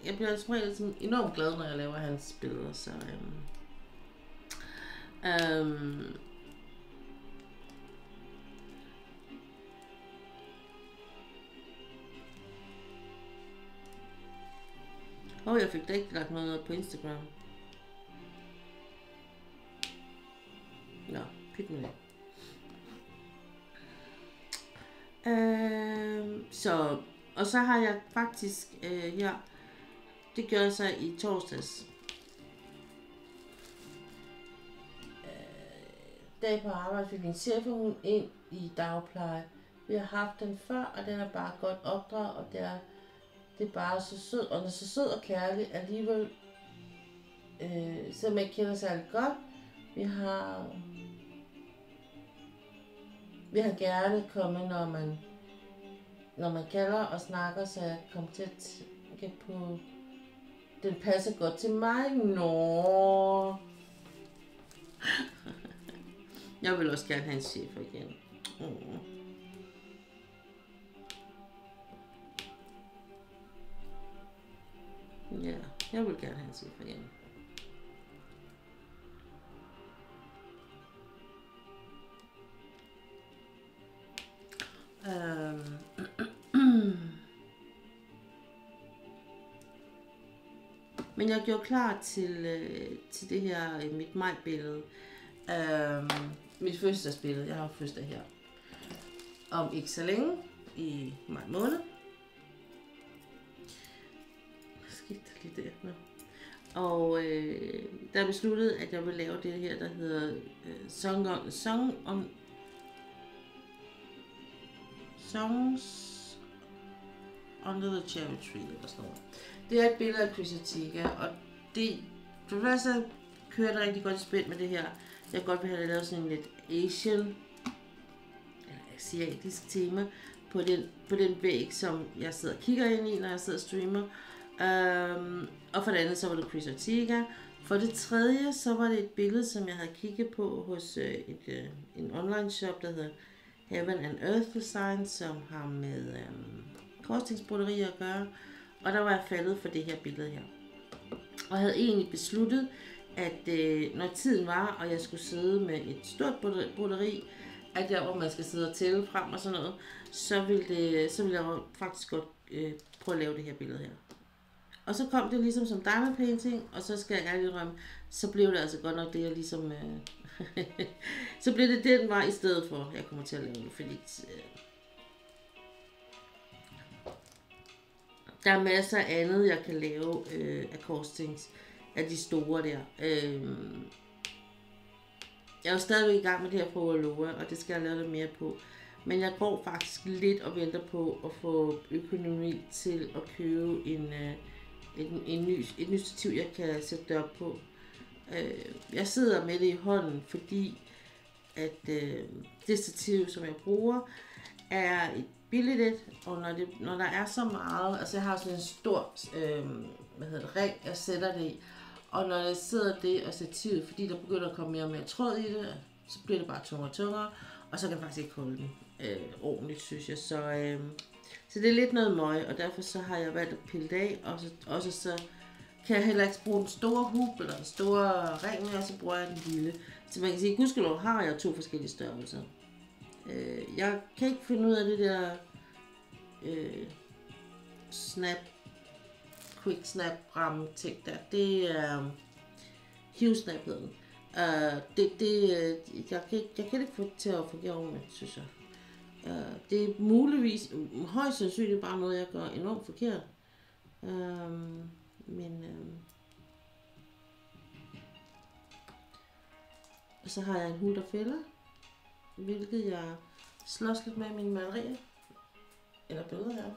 Jeg bliver som regel sådan enormt glad, når jeg laver hans billeder, så jeg fik da ikke lagt noget på Instagram. Nå, pyt med det. Og så har jeg faktisk her, det gør sig i torsdags, dag på arbejde fik min chefhund ind i dagpleje. Vi har haft den før, og den er bare godt opdraget, og det er bare så sød, og den er så sød og kærlig alligevel, selvom jeg ikke kender særlig godt. Vi har gerne kommet, når man kalder og snakker, så jeg kommer til at tænke på, den passer godt til mig. Nå. Jeg vil også gerne have en chef igen. Ja, jeg vil gerne have en chef igen. Men jeg gjorde klar til det her mit maj-billede. Mit fødselsdagsbillede. Jeg har fødselsdag her om ikke så længe i maj måned. Hvad skete der lige der? Nå. Og der besluttede, at jeg vil lave det her, der hedder Songs Under the Cherry Tree eller sådan noget. Det er et billede af Chrisatica, og det for det første kører det rigtig godt i spil med det her. Jeg kan godt vil have lavet sådan en lidt asiatisk tema på den væg, som jeg sidder og kigger ind i, når jeg sidder og streamer. Og for det andet, så var det Chrisatica. For det tredje, så var det et billede, som jeg havde kigget på hos en online shop, der hedder Heaven and Earth Design, som har med korsstingsbroderier at gøre. Og der var jeg faldet for det her billede her. Og havde egentlig besluttet, at når tiden var, og jeg skulle sidde med et stort broderi, at der, hvor man skal sidde og tælle frem og sådan noget, så ville jeg faktisk godt prøve at lave det her billede her. Og så kom det ligesom som diamond painting, og så skal jeg ærligt rømme, så blev det altså godt nok det, jeg ligesom... så blev det den vej i stedet for, jeg kommer til at lave det, fordi... der er masser af andet, jeg kan lave af korsstings, af de store der. Jeg er jo stadigvæk i gang med det her på Aloha, og det skal jeg lave lidt mere på. Men jeg går faktisk lidt og venter på at få økonomi til at købe et nyt stativ, jeg kan sætte det op på. Jeg sidder med det i hånden, fordi at det stativ, som jeg bruger, er et billigt et, og når der er så meget, altså jeg har sådan en stor ring, jeg sætter det i, og når jeg sidder det og stativet, fordi der begynder at komme mere og mere tråd i det, så bliver det bare tungere og tungere, og så kan jeg faktisk ikke holde den ordentligt, synes jeg. Så det er lidt noget møg, og derfor så har jeg valgt at pille det af, og så kan jeg heller ikke bruge den store hub eller den store ring mere, så bruger jeg den lille. Så man kan sige, gudskelov har jeg 2 forskellige størrelser. Jeg kan ikke finde ud af det der quick snap ramme ting der. Det er Hue snap hedder den. Jeg kan ikke få det til at fungere ordentligt, synes jeg. Det er muligvis, højst sandsynligt bare noget, jeg gør enormt forkert. Og så har jeg en hund, der fælder, hvilket jeg slås lidt med mine malerier. Eller billeder her.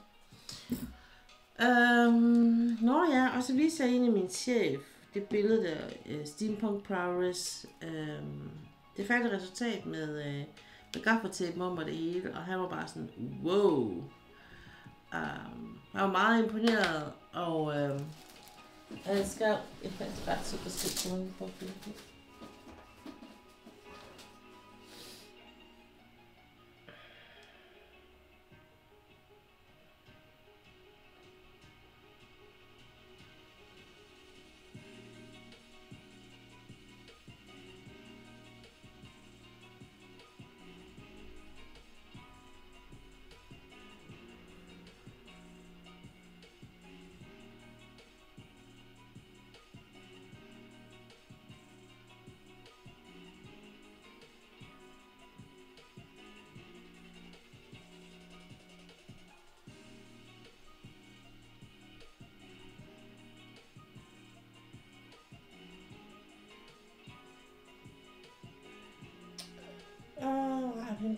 Og så viser jeg egentlig min chef det billede der, Steampunk Progress. Det færdige resultat med gaffertape om og det hele, og han var bare sådan, wow. Jeg var meget imponeret, og han skrev, jeg fandt ret super skidt på mig på filmen.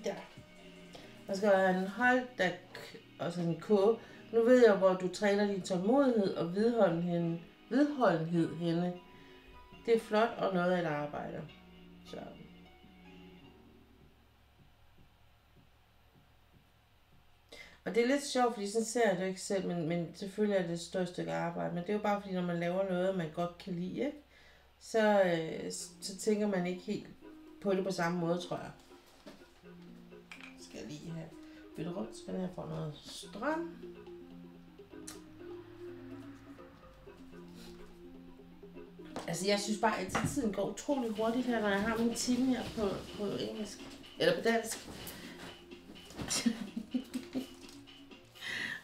der. Der skal være en hold, der og sådan en K. Nu ved jeg, hvor du træner din tålmodighed og vedholdenhed henne. Det er flot og noget af et arbejde. Så. Og det er lidt sjovt, fordi sådan ser jeg det ikke selv, men selvfølgelig er det et stort stykke arbejde. Men det er jo bare fordi, når man laver noget, man godt kan lide, ikke? Så tænker man ikke helt på det på samme måde, tror jeg. Skal jeg lige have bytte rundt, så kan jeg få noget strøm. Altså jeg synes bare, at tiden går utrolig hurtigt her, når jeg har min time her på engelsk. Eller på dansk.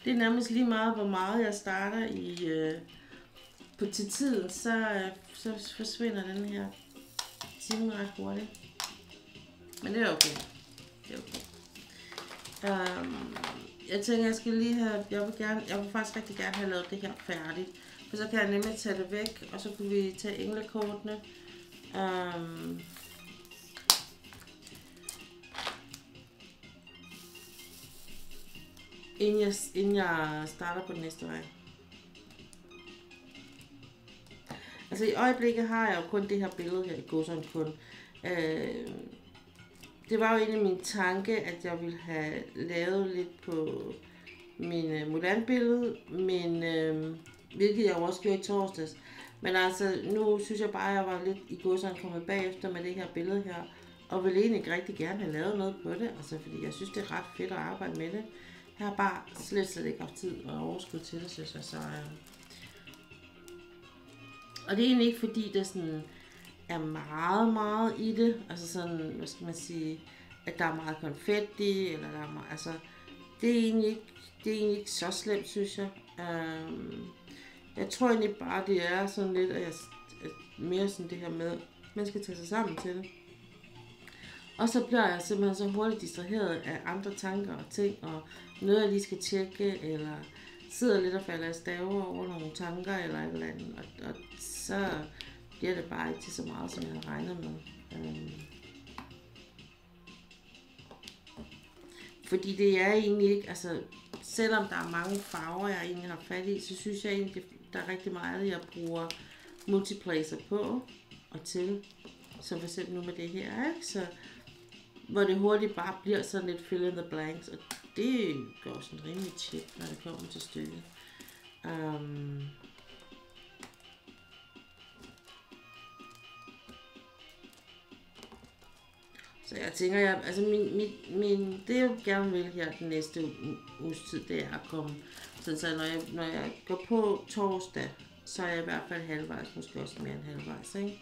Det er nærmest lige meget, hvor meget jeg starter til tiden, så forsvinder den her time ret hurtigt. Men det er okay. Det er okay. Jeg tænker, jeg skal lige have, jeg vil faktisk rigtig gerne have lavet det her færdigt. For så kan jeg nemlig tage det væk, og så kan vi tage englekortene. Inden jeg starter på den næste vej. Altså i øjeblikket har jeg jo kun det her billede her, det går sådan kun. Det var jo egentlig min tanke, at jeg ville have lavet lidt på min Mulan-billede, men hvilket jeg også gjorde i torsdags. Men altså, nu synes jeg bare, at jeg var lidt i godsøjne kommet bagefter med det her billede her, og ville egentlig rigtig gerne have lavet noget på det, altså fordi jeg synes, det er ret fedt at arbejde med det. Jeg har bare slet ikke haft tid og overskud til det, synes jeg. Så, og det er egentlig ikke fordi, det sådan er meget i det. Altså sådan, hvad skal man sige, at der er meget konfetti, eller der er meget, altså, det er egentlig ikke så slemt, synes jeg. Jeg tror egentlig bare, det er sådan lidt, at mere sådan det her med, at man skal tage sig sammen til det. Og så bliver jeg simpelthen så hurtigt distraheret af andre tanker og ting, og noget jeg lige skal tjekke, eller sidder lidt og falder af staver over nogle tanker eller et eller andet, og så bliver det bare ikke til så meget, som jeg havde regnet med. Fordi det er egentlig ikke, altså selvom der er mange farver, jeg egentlig har fat i, så synes jeg egentlig, der er rigtig meget, jeg bruger multiplacer på og til, som for eksempel nu med det her, ikke? Så hvor det hurtigt bare bliver sådan lidt fill in the blanks, og det går sådan rimelig tjept, når det kommer til stykket. Så jeg tænker, altså det jeg gerne vil her den næste uges tid, det er at komme, så når jeg går på torsdag, så er jeg i hvert fald halvvejs, måske også mere end halvvejs, ikke?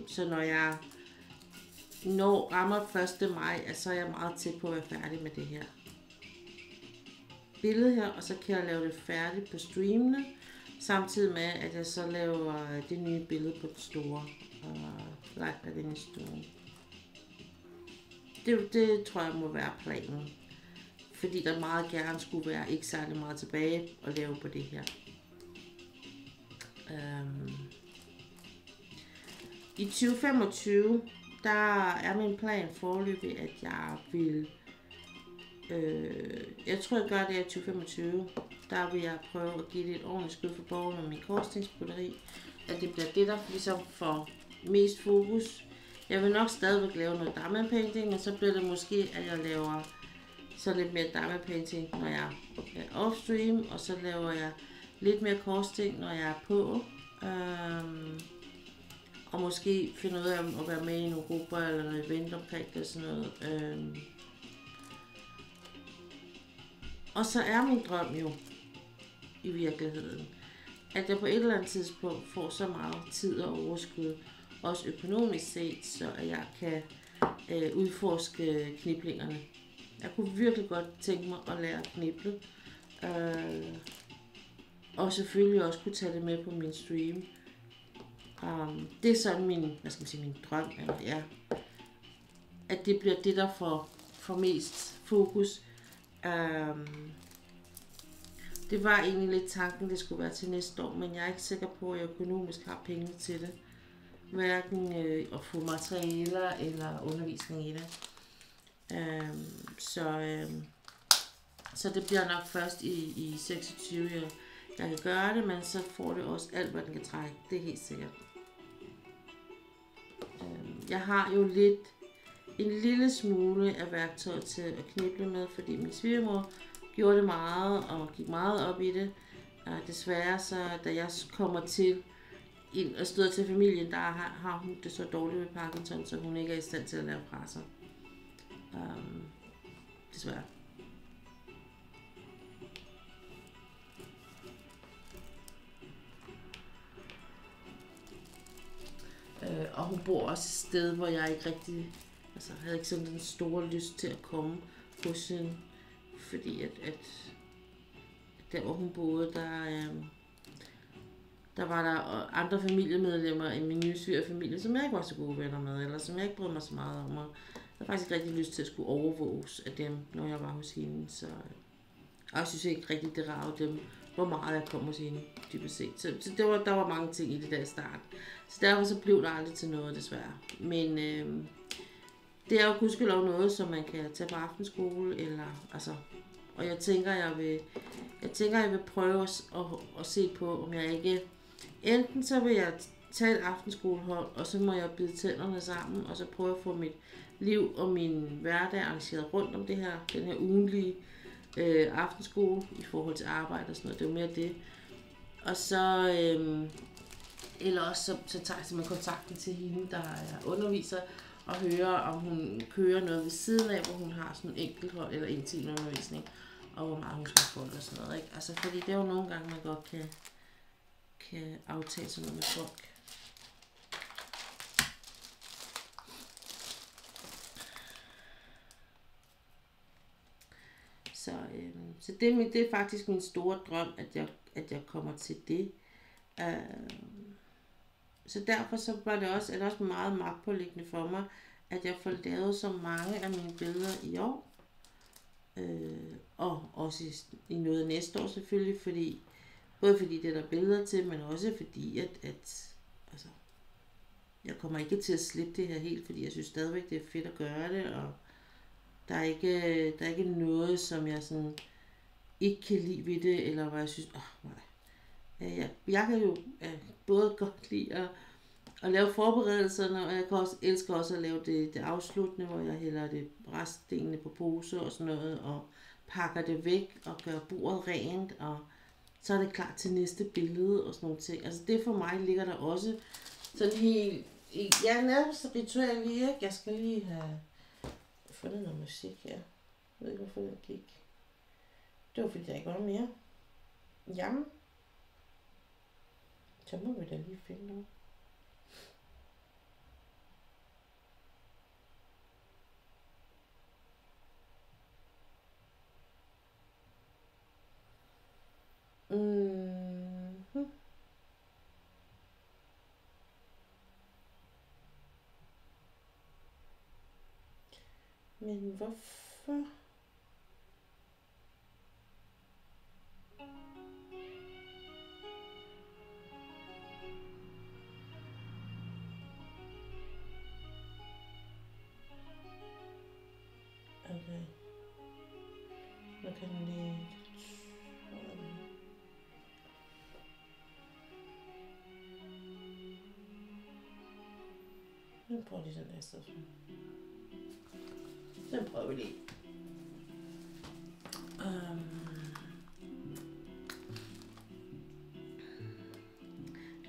Så når jeg rammer 1. maj, så er jeg meget tæt på at være færdig med det her billede her, og så kan jeg lave det færdigt på streamene, samtidig med at jeg så laver det nye billede på det store live af den store. Det tror jeg må være planen, fordi der meget gerne skulle være ikke særlig meget tilbage at lave på det her. I 2025, der er min plan foreløbig, at jeg vil, jeg tror jeg gør det i 2025, der vil jeg prøve at give det et ordentligt skud for borgen med min korsningsbroderi, at det bliver det, der ligesom får mest fokus. Jeg vil nok stadigvæk lave noget diamond painting, men så bliver det måske, at jeg laver så lidt mere diamond painting, når jeg er off-stream, og så laver jeg lidt mere korsting, når jeg er på. Og måske finde ud af at være med i nogle grupper eller noget event omkring det og sådan noget. Og så er min drøm jo i virkeligheden, at jeg på et eller andet tidspunkt får så meget tid og overskud, også økonomisk set, så at jeg kan udforske kniplingerne. Jeg kunne virkelig godt tænke mig at lære at kniple. Og selvfølgelig også kunne tage det med på min stream. Det er sådan min drøm, ja. At det bliver det, der får mest fokus. Det var egentlig lidt tanken, det skulle være til næste år, men jeg er ikke sikker på, at jeg økonomisk har penge til det. hverken at få materialer eller undervisning i det. Så det bliver nok først i 26, jeg kan gøre det, men så får det også alt, hvad den kan trække. Det er helt sikkert. Jeg har jo en lille smule af værktøj til at kniple med, fordi min svigermor gjorde det meget og gik meget op i det. Desværre så, da jeg kommer til ind og støder til familien, der har hun det så dårligt med Parkinson, så hun ikke er i stand til at lave presser. Desværre. Og hun bor også et sted, hvor jeg ikke rigtig, altså havde ikke sådan den store lyst til at komme hos hende, fordi at der hvor hun boede, der var der andre familiemedlemmer i min nye svigerfamilie, som jeg ikke var så gode venner med, eller som jeg ikke brød mig så meget om, og jeg havde faktisk ikke rigtig lyst til at skulle overvåges af dem, når jeg var hos hende, så og jeg synes ikke rigtig, det ragede dem, hvor meget jeg kom hos hende, dybest set. Så der var mange ting i det der i starten. Så derfor så blev der aldrig til noget, desværre. Men det er jo gudskelov noget, som man kan tage på aftenskole, eller, altså, og jeg tænker, jeg vil prøve at se på, om jeg ikke, enten så vil jeg tage et aftenskolehold, og så må jeg bide tænderne sammen, og så prøve at få mit liv og min hverdag arrangeret rundt om den her ugenlige aftenskole i forhold til arbejde og sådan noget. Det er jo mere det. Og så, eller også så tager jeg simpelthen kontakten til hende, der er underviser, og hører, om hun kører noget ved siden af, hvor hun har sådan en enkelthold eller en time undervisning, og hvor meget hun skal få og sådan noget. Ikke? Altså, fordi det er jo nogle gange, man godt kan aftale sådan noget med folk. Så det er faktisk min store drøm, at jeg kommer til det. Så derfor så er det også meget magtpåliggende for mig, at jeg får lavet så mange af mine billeder i år. Og også i noget næste år selvfølgelig, både fordi det er der billeder til, men også fordi, at altså, jeg kommer ikke til at slippe det her helt, fordi jeg synes stadigvæk, det er fedt at gøre det, og der er ikke noget, som jeg sådan ikke kan lide ved det, eller hvor jeg synes, nej. Jeg kan jo både godt lide at lave forberedelserne, og jeg kan elsker også at lave det afsluttende, hvor jeg hælder det restdelene på poser og sådan noget, og pakker det væk og gør bordet rent, og så er det klar til næste billede og sådan nogle ting. Altså det for mig ligger der også sådan helt, nærmest ritual lige, ikke? Jeg skal lige have fundet noget musik her. Jeg ved ikke, hvorfor den gik. Det var fordi, der ikke var mere. Jamen. Så må vi da lige finde noget. Men hvorfor? Okay. Man kan lige... Nu prøver vi den her sted. Den prøver vi lige.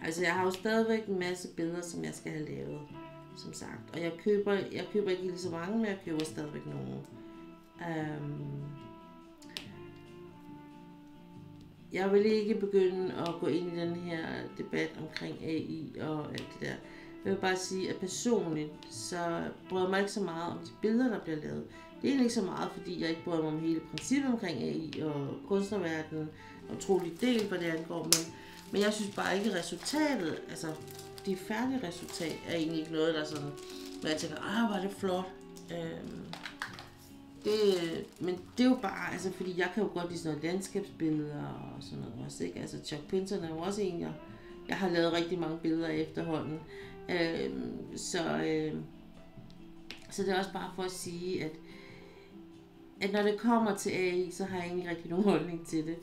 Altså jeg har jo stadigvæk en masse billeder, som jeg skal have lavet, som sagt. Og jeg køber ikke lige så mange, men jeg køber stadigvæk nogle. Jeg vil ikke begynde at gå ind i den her debat omkring AI og alt det der. Jeg vil bare sige, at personligt, så bryder jeg mig ikke så meget om de billeder, der bliver lavet. Det er egentlig ikke så meget, fordi jeg ikke bryder mig om hele princippet omkring AI og kunstnerverdenen og utrolig del, hvad det angår. Men jeg synes bare ikke, resultatet, altså det færdige resultat, er egentlig ikke noget, der sådan, hvor jeg tænker, hvor er det flot. Men det er jo bare, altså fordi jeg kan jo godt lide sådan noget landskabsbilleder og sådan noget også, ikke? Altså Chuck Pinson er jo også en, jeg har lavet rigtig mange billeder af efterhånden. Så det er også bare for at sige, at når det kommer til AI, så har jeg egentlig rigtig nogen holdning til det.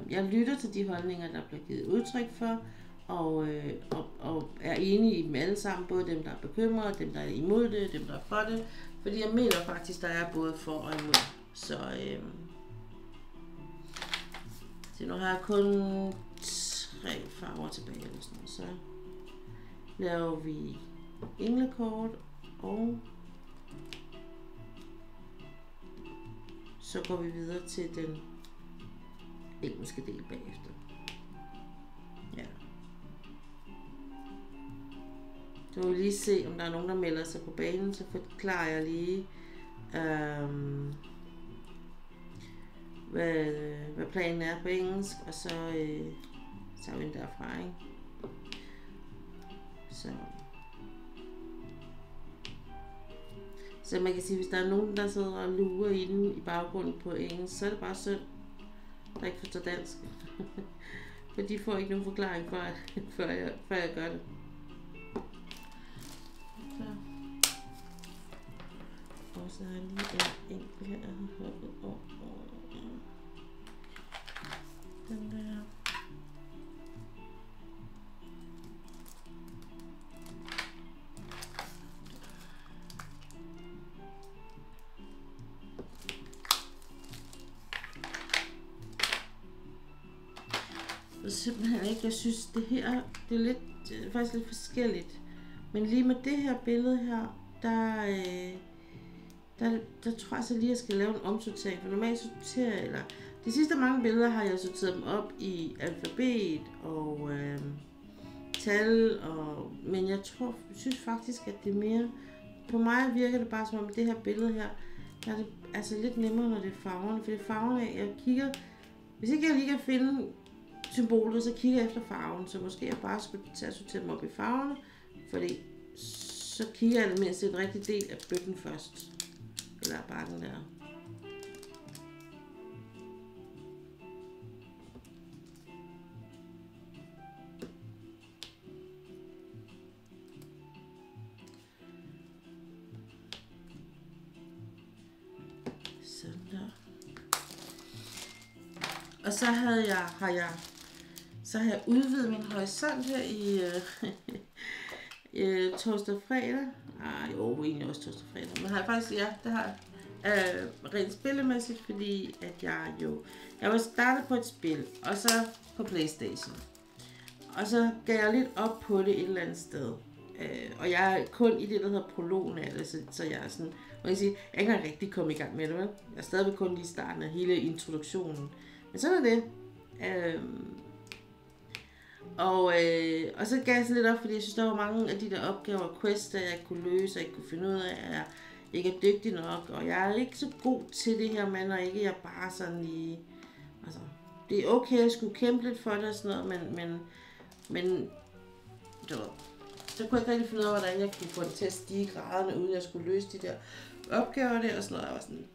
Jeg lytter til de holdninger, der bliver givet udtryk for, og er enig i dem alle sammen, både dem, der er bekymrede, dem, der er imod det, dem, der er for det, fordi jeg mener faktisk, der er både for og imod. Så nu har jeg kun 3 farver tilbage, eller sådan noget. Så laver vi englekort, og så går vi videre til den engelske del bagefter. Ja. Så vil vi lige se, om der er nogen, der melder sig på banen, så forklarer jeg lige, hvad planen er på engelsk, og så tager vi den derfra, ikke? Så man kan sige, hvis der er nogen, der sidder og lurer inde i baggrunden på engelsk, så er det bare synd, der ikke forstår dansk. For de får ikke nogen forklaring før jeg gør det. Så. Og så er jeg lige en enkelt her. Den der. Simpelthen ikke. Jeg synes, det her, det er faktisk lidt forskelligt. Men lige med det her billede her, der tror jeg så lige, at jeg skal lave en omsortering. For normalt sorterer jeg, eller de sidste mange billeder har jeg sorteret dem op i alfabet og tal. Men jeg synes faktisk, at det er mere, på mig virker det bare som om det her billede her, der er det altså lidt nemmere, når det er farverne. For det er farverne, jeg kigger, hvis ikke jeg lige kan finde symbolet, så kigger jeg efter farven, så måske jeg bare skulle tage at sortere dem op i farverne, fordi så kigger jeg mindst en rigtig del af bøtten først, eller bare den der. Sådan der. Og så har jeg udvidet min horisont her i torsdag og fredag. Jo, egentlig også torsdag og fredag. Men har jeg faktisk, ja, det har jeg. Rent spillemæssigt, fordi at jeg var startet på et spil, og så på PlayStation. Og så gav jeg lidt op på det et eller andet sted. Og jeg er kun i det, der hedder prologen af det, så jeg er sådan, må jeg sige, jeg er ikke engang rigtig kommet i gang med det, vel? Jeg er stadigvæk kun lige i starten af hele introduktionen. Men sådan er det. Og så gav jeg sådan lidt op, fordi jeg synes, der var mange af de der opgaver og quests, jeg ikke kunne løse, og ikke kunne finde ud af, at jeg ikke er dygtig nok. Og jeg er ikke så god til det her, men og ikke jeg bare sådan lige. Altså, det er okay, at jeg skulle kæmpe lidt for det og sådan noget, men så kunne jeg ikke rigtig finde ud af, hvordan jeg kunne få det til at stige graderne, uden at jeg skulle løse de der opgaver der og sådan noget. Jeg var sådan,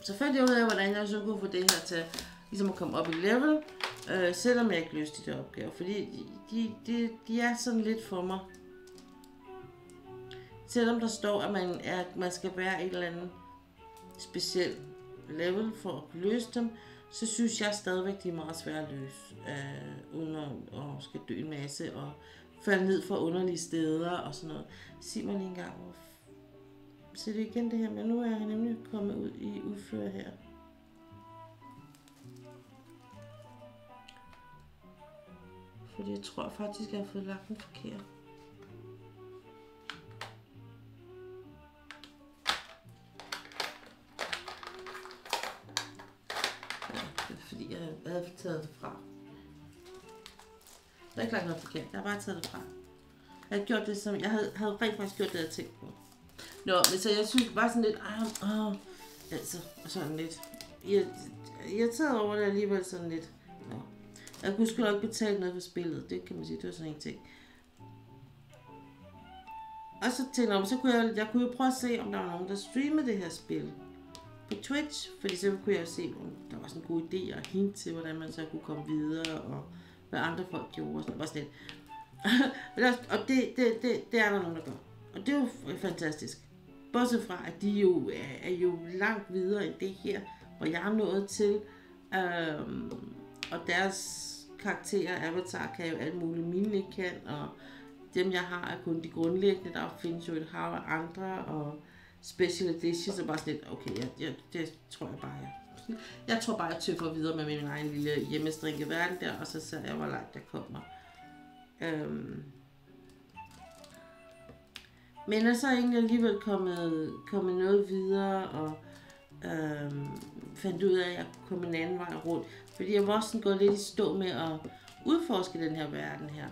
så fandt jeg ud af, hvordan jeg så kunne få det her til ligesom at komme op i level, selvom jeg ikke løste de der opgaver, fordi de er sådan lidt for mig. Selvom der står, at man skal være et eller andet specielt level for at kunne løse dem, så synes jeg stadigvæk, de er meget svære at løse, uden at skal dø en masse og falde ned fra underlige steder og sådan noget. Sig mig lige en gang, så det igen det her, men nu er jeg nemlig kommet ud i udføre her. Fordi jeg tror faktisk, jeg har fået lagt den forkert. Ja, det er fordi, jeg havde taget det fra. Jeg har ikke lagt noget forkert, jeg har bare taget det fra. Jeg havde gjort det, som jeg havde rent faktisk gjort det, jeg tænkte på. Nå, men så jeg synes bare sådan lidt, altså, sådan lidt irriteret over det alligevel sådan lidt. Nå. Jeg kunne sgu nok betale noget for spillet, det kan man sige, det var sådan en ting. Og så tænkte jeg, så kunne jeg kunne jo prøve at se, om der var nogen, der streamede det her spil på Twitch, fordi så kunne jeg jo se, om der var sådan en god idé og hint til, hvordan man så kunne komme videre, og hvad andre folk gjorde, og sådan lidt. Og det er der nogen, der gør. Og det er jo fantastisk. Bortset fra, at de jo er jo langt videre end det her, hvor jeg er nået til. Og deres karakterer, avatar, kan jo alt muligt, mine ikke kan, og dem jeg har er kun de grundlæggende. Der findes jo et hav af andre, og special editions, og bare sådan lidt, okay, det tror jeg bare, jeg tror bare, jeg tøffer videre med min egen lille hjemmestrikket verden der, og så ser jeg, hvor langt jeg kommer. Men er så egentlig alligevel kommet noget videre, og fandt ud af, at jeg kunne komme en anden vej rundt. Fordi jeg var også sådan gået lidt i stå med at udforske den her verden her.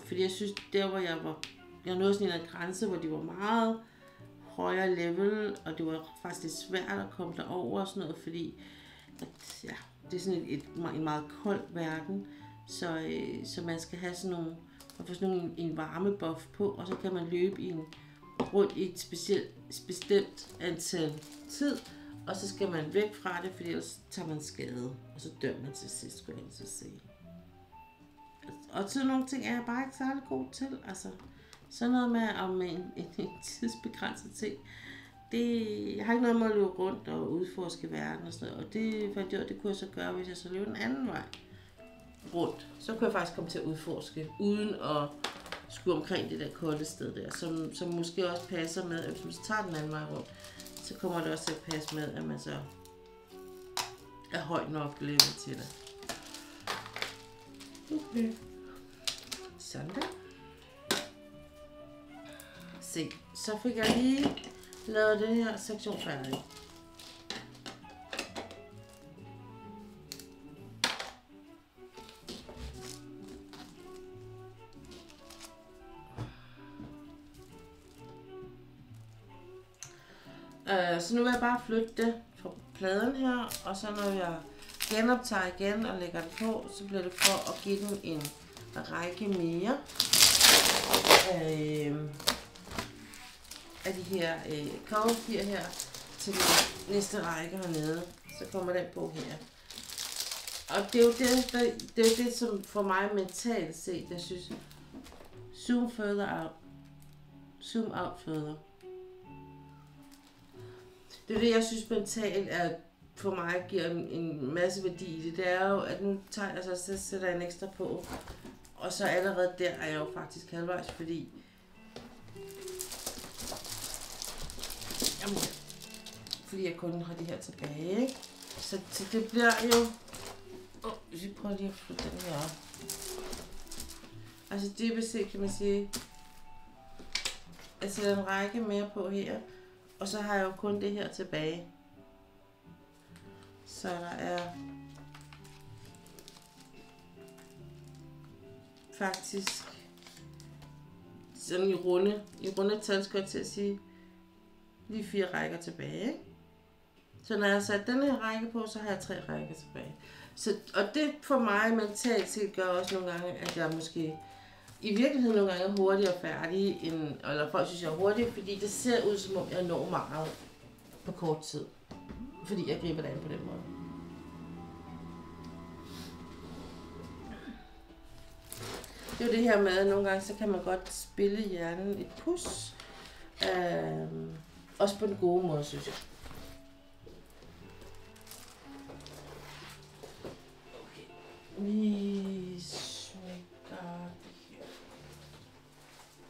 Fordi jeg synes, der hvor jeg nåede sådan en grænse, hvor de var meget højere level, og det var faktisk lidt svært at komme derover og sådan noget, fordi at, ja, det er sådan en meget kold verden, så man skal have sådan nogle, en varmebuff på, og så kan man løbe rundt i et bestemt antal tid, og så skal man væk fra det, fordi ellers tager man skade, og så dør man til sidst, skulle jeg så sige. Og sådan nogle ting er jeg bare ikke særlig god til, altså sådan noget med en tidsbegrænset ting. Jeg har ikke noget med at løbe rundt og udforske verden og sådan noget, og det fandt jeg, det kunne jeg så gøre, hvis jeg så løb en anden vej rundt. Så kunne jeg faktisk komme til at udforske, uden at skulle omkring det der kolde sted der, som måske også passer med, at hvis man tager den anden vej rundt, så kommer det også til at passe med, at man så er højt nok level til det. Okay. Sådan der. Se, så fik jeg lige lavet den her sektion færdig. Så nu vil jeg bare flytte det fra pladen her, og så når jeg genoptager igen og lægger det på, så bliver det for at give den en række mere af de her coverfir her til den næste række hernede. Så kommer den på her. Og det er jo det, som for mig mentalt set, jeg synes, zoom further out. Zoom out further. Det er det, jeg synes mentalt er for mig giver en masse værdi i det. Det er jo, at nu tager jeg så sætter en ekstra på, og så allerede der er jeg jo faktisk halvvejs, fordi jeg kun har de her tilbage, ikke? Så det bliver jo... Hvis vi prøver lige at flytte den her op. Altså dybest set kan man sige, jeg sætter en række mere på her, og så har jeg jo kun det her tilbage. Så der er faktisk sådan i runde tal, skal jeg til at sige, lige 4 rækker tilbage, ikke? Så når jeg har sat den her række på, så har jeg 3 rækker tilbage. Så, og det for mig mentalt set gør også nogle gange, at jeg måske i virkeligheden nogle gange er hurtigere færdig, eller folk synes jeg er hurtig, fordi det ser ud som om jeg når meget på kort tid. Fordi jeg griber det an på den måde. Det er jo det her med, at nogle gange så kan man godt spille hjernen et pus. Også på den gode måde, synes jeg. Okay. Vi smækker det her.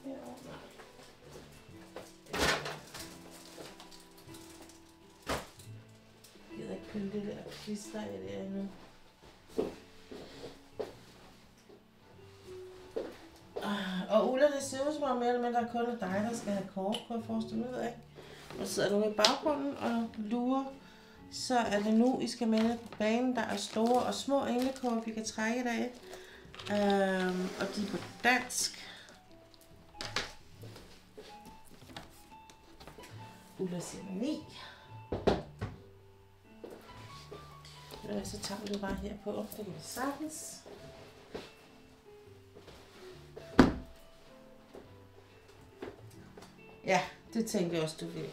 Herovre. Jeg gider ikke pille det der klister i det andet. Og Ulla, det ser ud som om mere eller mindre kun er dig, der skal have kort, kunne jeg forestille mig, ikke? Og så sidder nogen i baggrunden og lurer. Så er det nu, I skal med på banen. Der er store og små englekort, vi kan trække i dag. Og de er på dansk. Ulla siger 9. Så tager vi det bare her på. Det kan vi sagtens. Ja, det tænkte jeg også, du vil.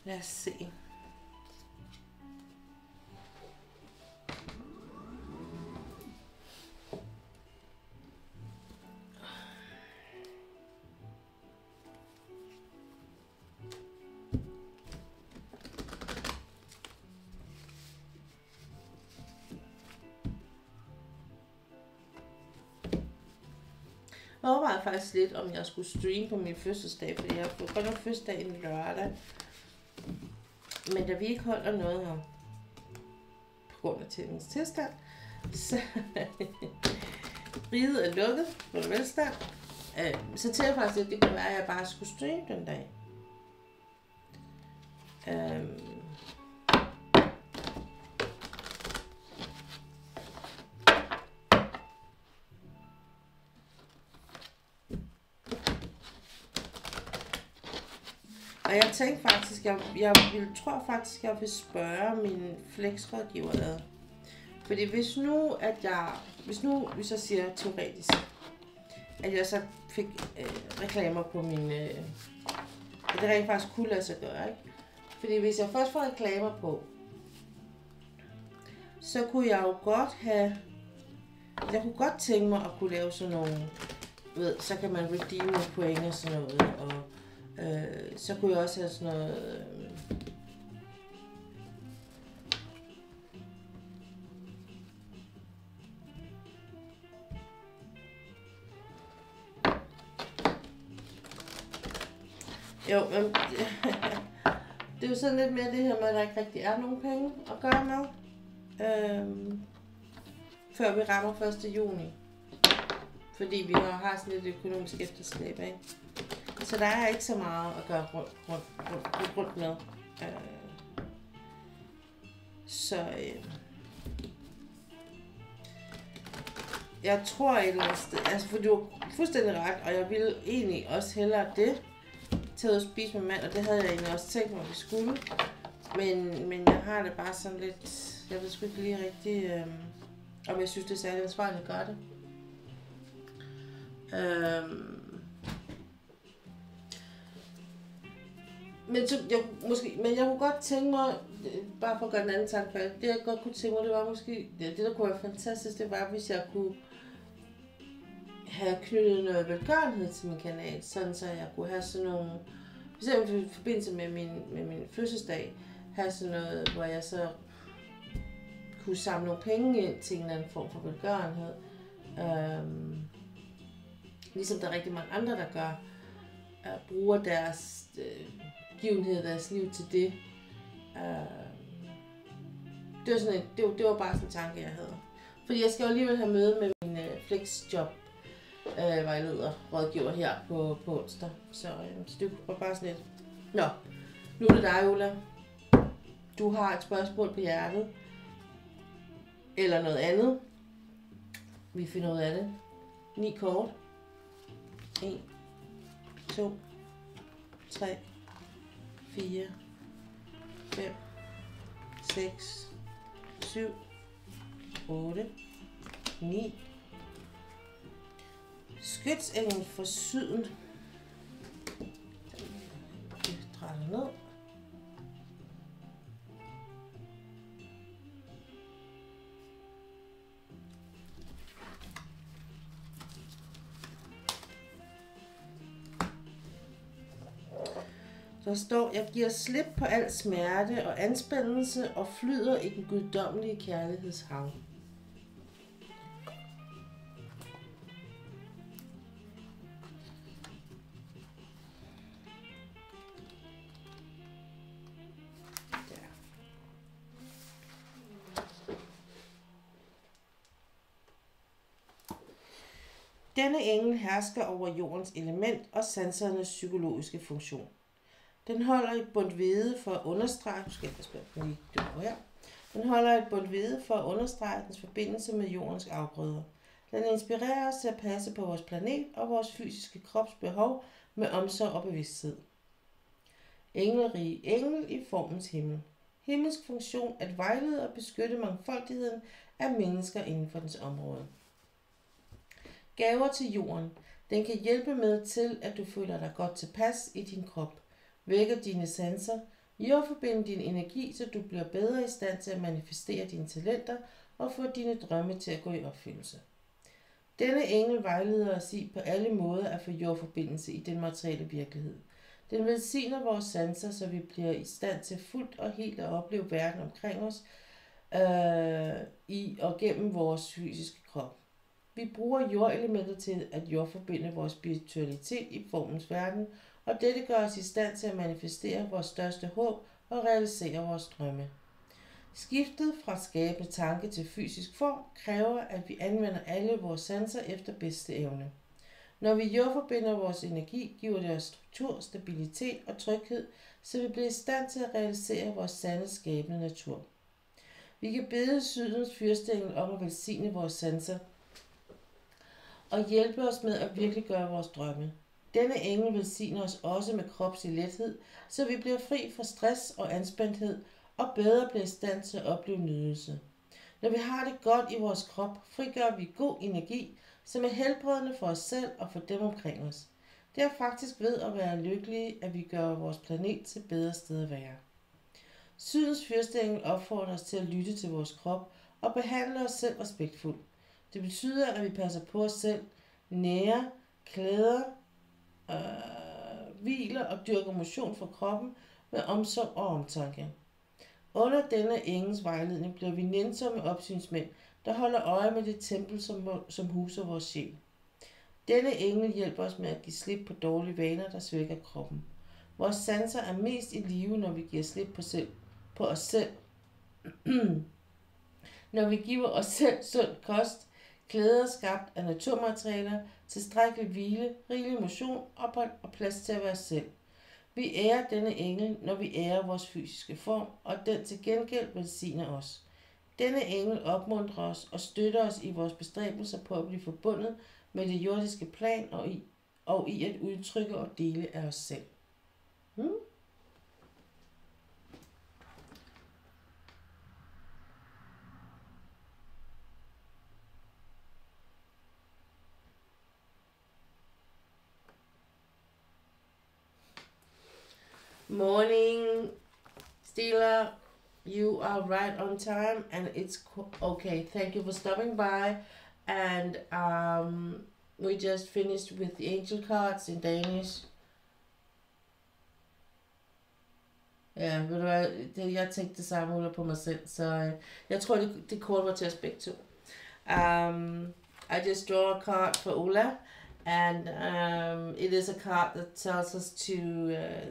Lad os se. Jeg overvejede faktisk lidt, om jeg skulle streame på min fødselsdag, fordi jeg har godt nok fødselsdag en lørdag. Men da vi ikke holder noget her, på grund af tændens tilstand, så riget er lukket på den velstand. Så tænker jeg faktisk, at det kunne være, at jeg bare skulle streame den dag. Og jeg tænkte faktisk, tror faktisk, jeg vil spørge min flexrådgiver ad. Fordi hvis nu vi så siger teoretisk, at jeg så fik reklamer på min, at det rent faktisk kunne lade sig gøre, ikke? Fordi hvis jeg først får reklamer på, så kunne jeg jo godt jeg kunne godt tænke mig at kunne lave sådan nogle, så kan man redeem point og sådan noget, og så kunne jeg også have sådan noget, jo, men det er jo sådan lidt mere det her med, at der ikke rigtig er nogen penge at gøre med, før vi rammer 1. juni. Fordi vi har sådan lidt økonomisk efterslæb, ikke? Så der er ikke så meget at gøre rundt med. Jeg tror et eller andet sted, altså for du har fuldstændig ret, og jeg ville egentlig også hellere det, tage ud og spise med mand, og det havde jeg egentlig også tænkt mig, at vi skulle. Men jeg har det bare sådan lidt, jeg ved sgu ikke lige rigtig, om jeg synes, det er særligt ansvarligt at gøre det. Men jeg kunne godt tænke mig, bare for at gøre den anden tanke færdig, det jeg godt kunne tænke mig, det var måske, det der kunne være fantastisk, det var, hvis jeg kunne have knyttet noget velgørenhed til min kanal, sådan så jeg kunne have sådan nogle, for eksempel i forbindelse med min fødselsdag, have sådan noget, hvor jeg så kunne samle nogle penge ind til en eller anden form for velgørenhed. Ligesom der er rigtig mange andre, der gør, bruger deres givenhed, deres liv til det. Det var sådan det var bare sådan en tanke, jeg havde. Fordi jeg skal jo alligevel have møde med min flexjob vejleder, rådgiver her på onsdag. Så det var bare sådan lidt. Nå, nu er det dig, Ulla. Du har et spørgsmål på hjertet. Eller noget andet. Vi finder ud af det. 9 kort. 1, 2, 3, 4, 5, 6, 7, 8, 9. Skytsenglen fra syden. Jeg drejer ned. Der står, jeg giver slip på al smerte og anspændelse og flyder i den guddommelige kærlighedshav. Denne engel hersker over jordens element og sansernes psykologiske funktion. Den holder et bundt hvede for at understrege, Den holder et bundt hvede for at understrege dens forbindelse med jordens afgrøder. Den inspirerer os til at passe på vores planet og vores fysiske krops behov med omsorg og bevidsthed. Engelrige engel i formens himmel. Himmelsk funktion at vejlede og beskytte mangfoldigheden af mennesker inden for dens område. Gaver til jorden. Den kan hjælpe med til, at du føler dig godt tilpas i din krop, vækker dine sanser Jordforbinde din energi, så du bliver bedre i stand til at manifestere dine talenter og få dine drømme til at gå i opfyldelse. Denne engel vejleder os i på alle måder at få jordforbindelse i den materielle virkelighed. Den velsigner vores sanser, så vi bliver i stand til fuldt og helt at opleve verden omkring os i og gennem vores fysiske krop. Vi bruger jordelementet til at jordforbinde vores spiritualitet i formens verden, og dette gør os i stand til at manifestere vores største håb og realisere vores drømme. Skiftet fra skabende tanke til fysisk form kræver, at vi anvender alle vores sanser efter bedste evne. Når vi jordforbinder vores energi, giver det os struktur, stabilitet og tryghed, så vi bliver i stand til at realisere vores sande skabende natur. Vi kan bede Sydens fyrsteengel om at velsigne vores sanser og hjælpe os med at virkeliggøre vores drømme. Denne engel velsigner os også med kropslig lethed, så vi bliver fri fra stress og anspændthed og bedre bliver i stand til at opleve nydelse. Når vi har det godt i vores krop, frigør vi god energi, som er helbredende for os selv og for dem omkring os. Det er faktisk ved at være lykkelige, at vi gør vores planet til et bedre sted at være. Sydens fyrsteengel opfordrer os til at lytte til vores krop og behandle os selv respektfuldt. Det betyder, at vi passer på os selv, nærer, klæder, hviler og dyrker motion for kroppen med omsorg og omtanke. Under denne engels vejledning bliver vi nænsomme opsynsmænd, der holder øje med det tempel, som huser vores sjæl. Denne engel hjælper os med at give slip på dårlige vaner, der svækker kroppen. Vores sanser er mest i live, når vi giver slip på os selv. Når vi giver os selv sund kost, klæder skabt af naturmaterialer, tilstrækkelig hvile, rigelig motion og plads til at være selv. Vi ærer denne engel, når vi ærer vores fysiske form, og den til gengæld velsigner os. Denne engel opmuntrer os og støtter os i vores bestræbelser på at blive forbundet med det jordiske plan og i at udtrykke og dele af os selv. Morning, Stila. You are right on time, and it's okay. Thank you for stopping by. And we just finished with the angel cards in Danish. Ja, ved du hvad, jeg tænkte det samme ud på mig selv, så jeg tror, det kort var til os begge to. I just draw a card for Ola, and it is a card that tells us to,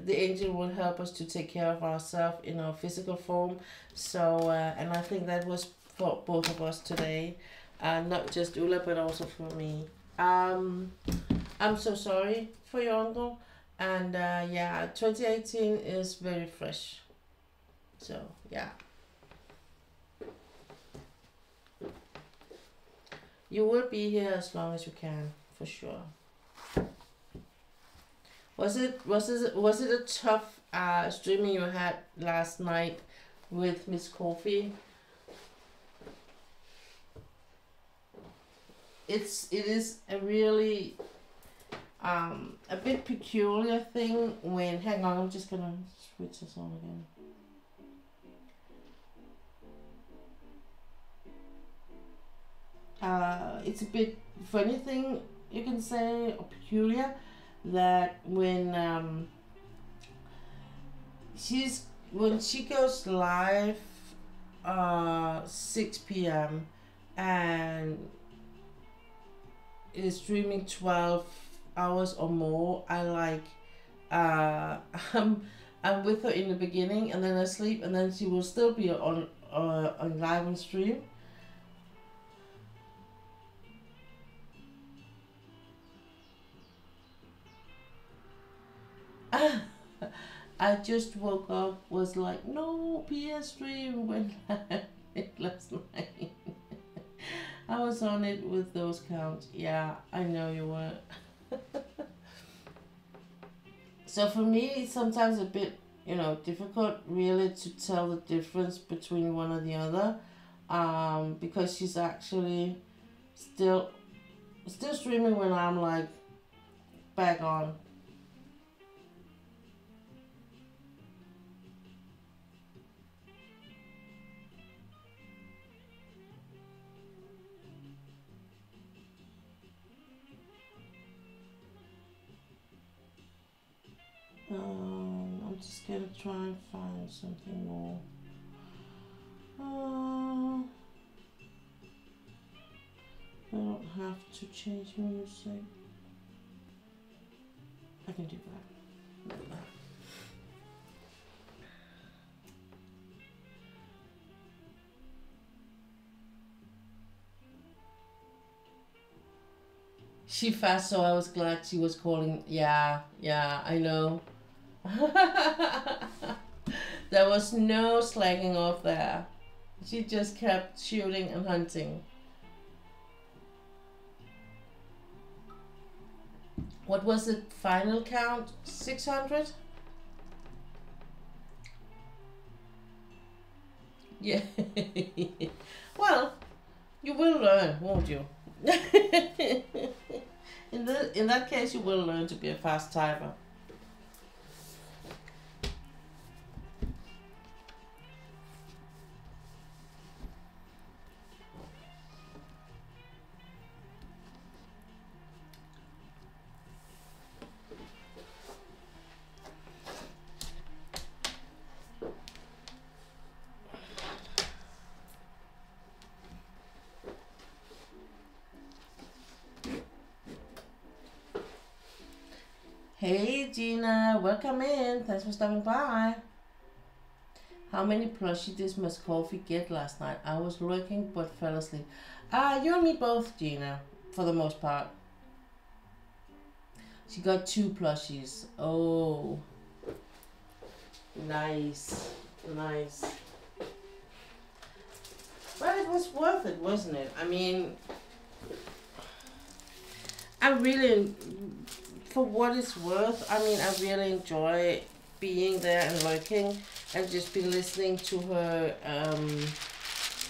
the angel will help us to take care of ourselves in our physical form. So, and I think that was for both of us today, not just Ola, but also for me. I'm so sorry for your uncle. And yeah, 2018 is very fresh. So yeah. You will be here as long as you can, for sure. Was it a tough streaming you had last night with Miss Coffee? It is a really a bit peculiar thing when, hang on, I'm just gonna switch this on again. It's a bit funny thing, you can say, or peculiar, that when she goes live 6 p.m. and is streaming 12 hours or more, I'm with her in the beginning, and then I sleep, and then she will still be on live on stream. I just woke up, was like, no, PS stream went live last night. I was on it with those counts. Yeah, I know you were. So for me, it's sometimes a bit, difficult really to tell the difference between one or the other, because she's actually still streaming when I'm like back on. just gonna try and find something more. I don't have to change music. I can do that. She fast, so I was glad she was calling. Yeah, I know. There was no slacking off there. She just kept shooting and hunting. What was the final count? 600? Yeah. Well, you will learn, won't you? In that case, you will learn to be a fast typer. Hey Gina, welcome in. Thanks for stopping by. How many plushies did Miss Coffee get last night? I was working but fell asleep. You and me both, Gina, for the most part. She got 2 plushies. Oh, nice. But it was worth it, wasn't it? I mean, I really, for what it's worth, I mean, I really enjoy being there and lurking and just be listening to her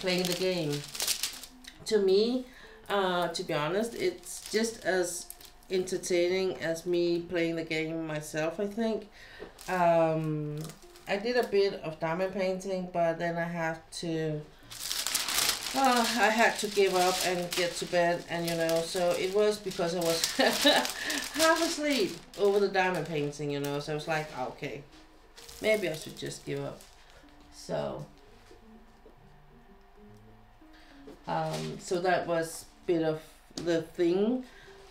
playing the game. To me, to be honest, it's just as entertaining as me playing the game myself, I think. I did a bit of diamond painting, but then I had to give up and get to bed, and you know, so it was because I was half asleep over the diamond painting, you know, so I was like, okay, maybe I should just give up. So so that was a bit of the thing.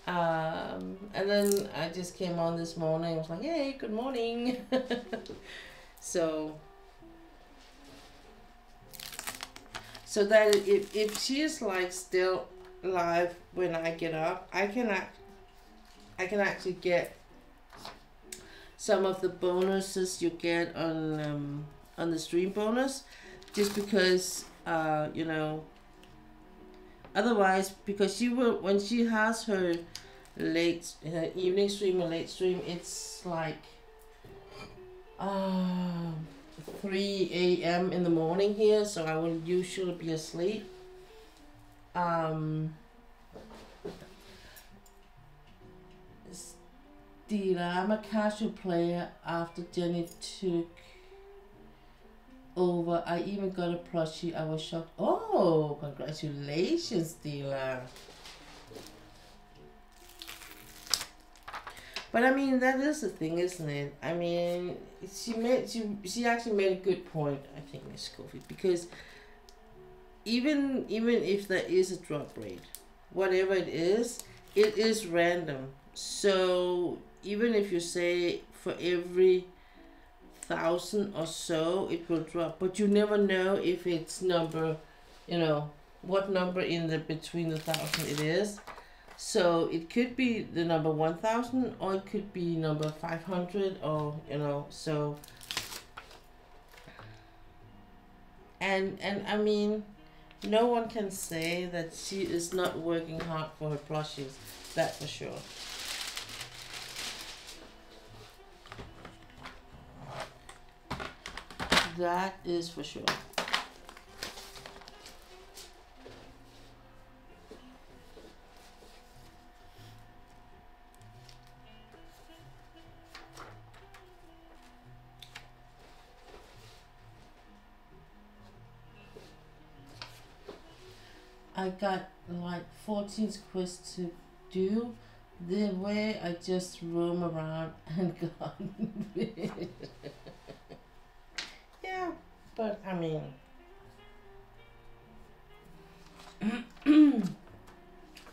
And then I just came on this morning. I was like, hey, good morning. so that if she is like still live when I get up, I can actually get some of the bonuses you get on the stream bonus, just because you know, otherwise, because she will, when she has her evening stream and late stream, it's like 3 a.m. in the morning here, so I will usually be asleep. Stila, I'm a casual player after Jenny took over. I even got a plushie. I was shocked. Oh, congratulations, Stila. But I mean, that is the thing, isn't it? I mean, she actually made a good point, I think, Miss Coffee, because even if there is a drop rate, whatever it is random. So even if you say for every 1,000 or so it will drop, but you never know if it's number, you know, what number in the between the 1,000 it is. So it could be the number 1,000, or it could be number 500, or you know, so and I mean, no one can say that she is not working hard for her plushies, that for sure. That is for sure. I got like 14 quests to do, the way I just roam around and got yeah, but I mean,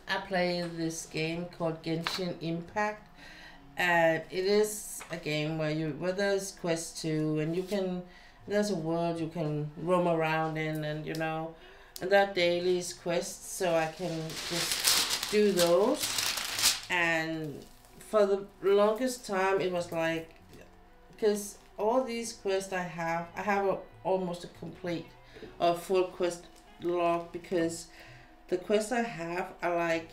I play this game called Genshin Impact, and it is a game where there's quests too, and there's a world you can roam around in, and and there are daily quests, so I can just do those. And for the longest time, it was like, because all these quests I have almost a complete or full quest log, because the quests I have are like,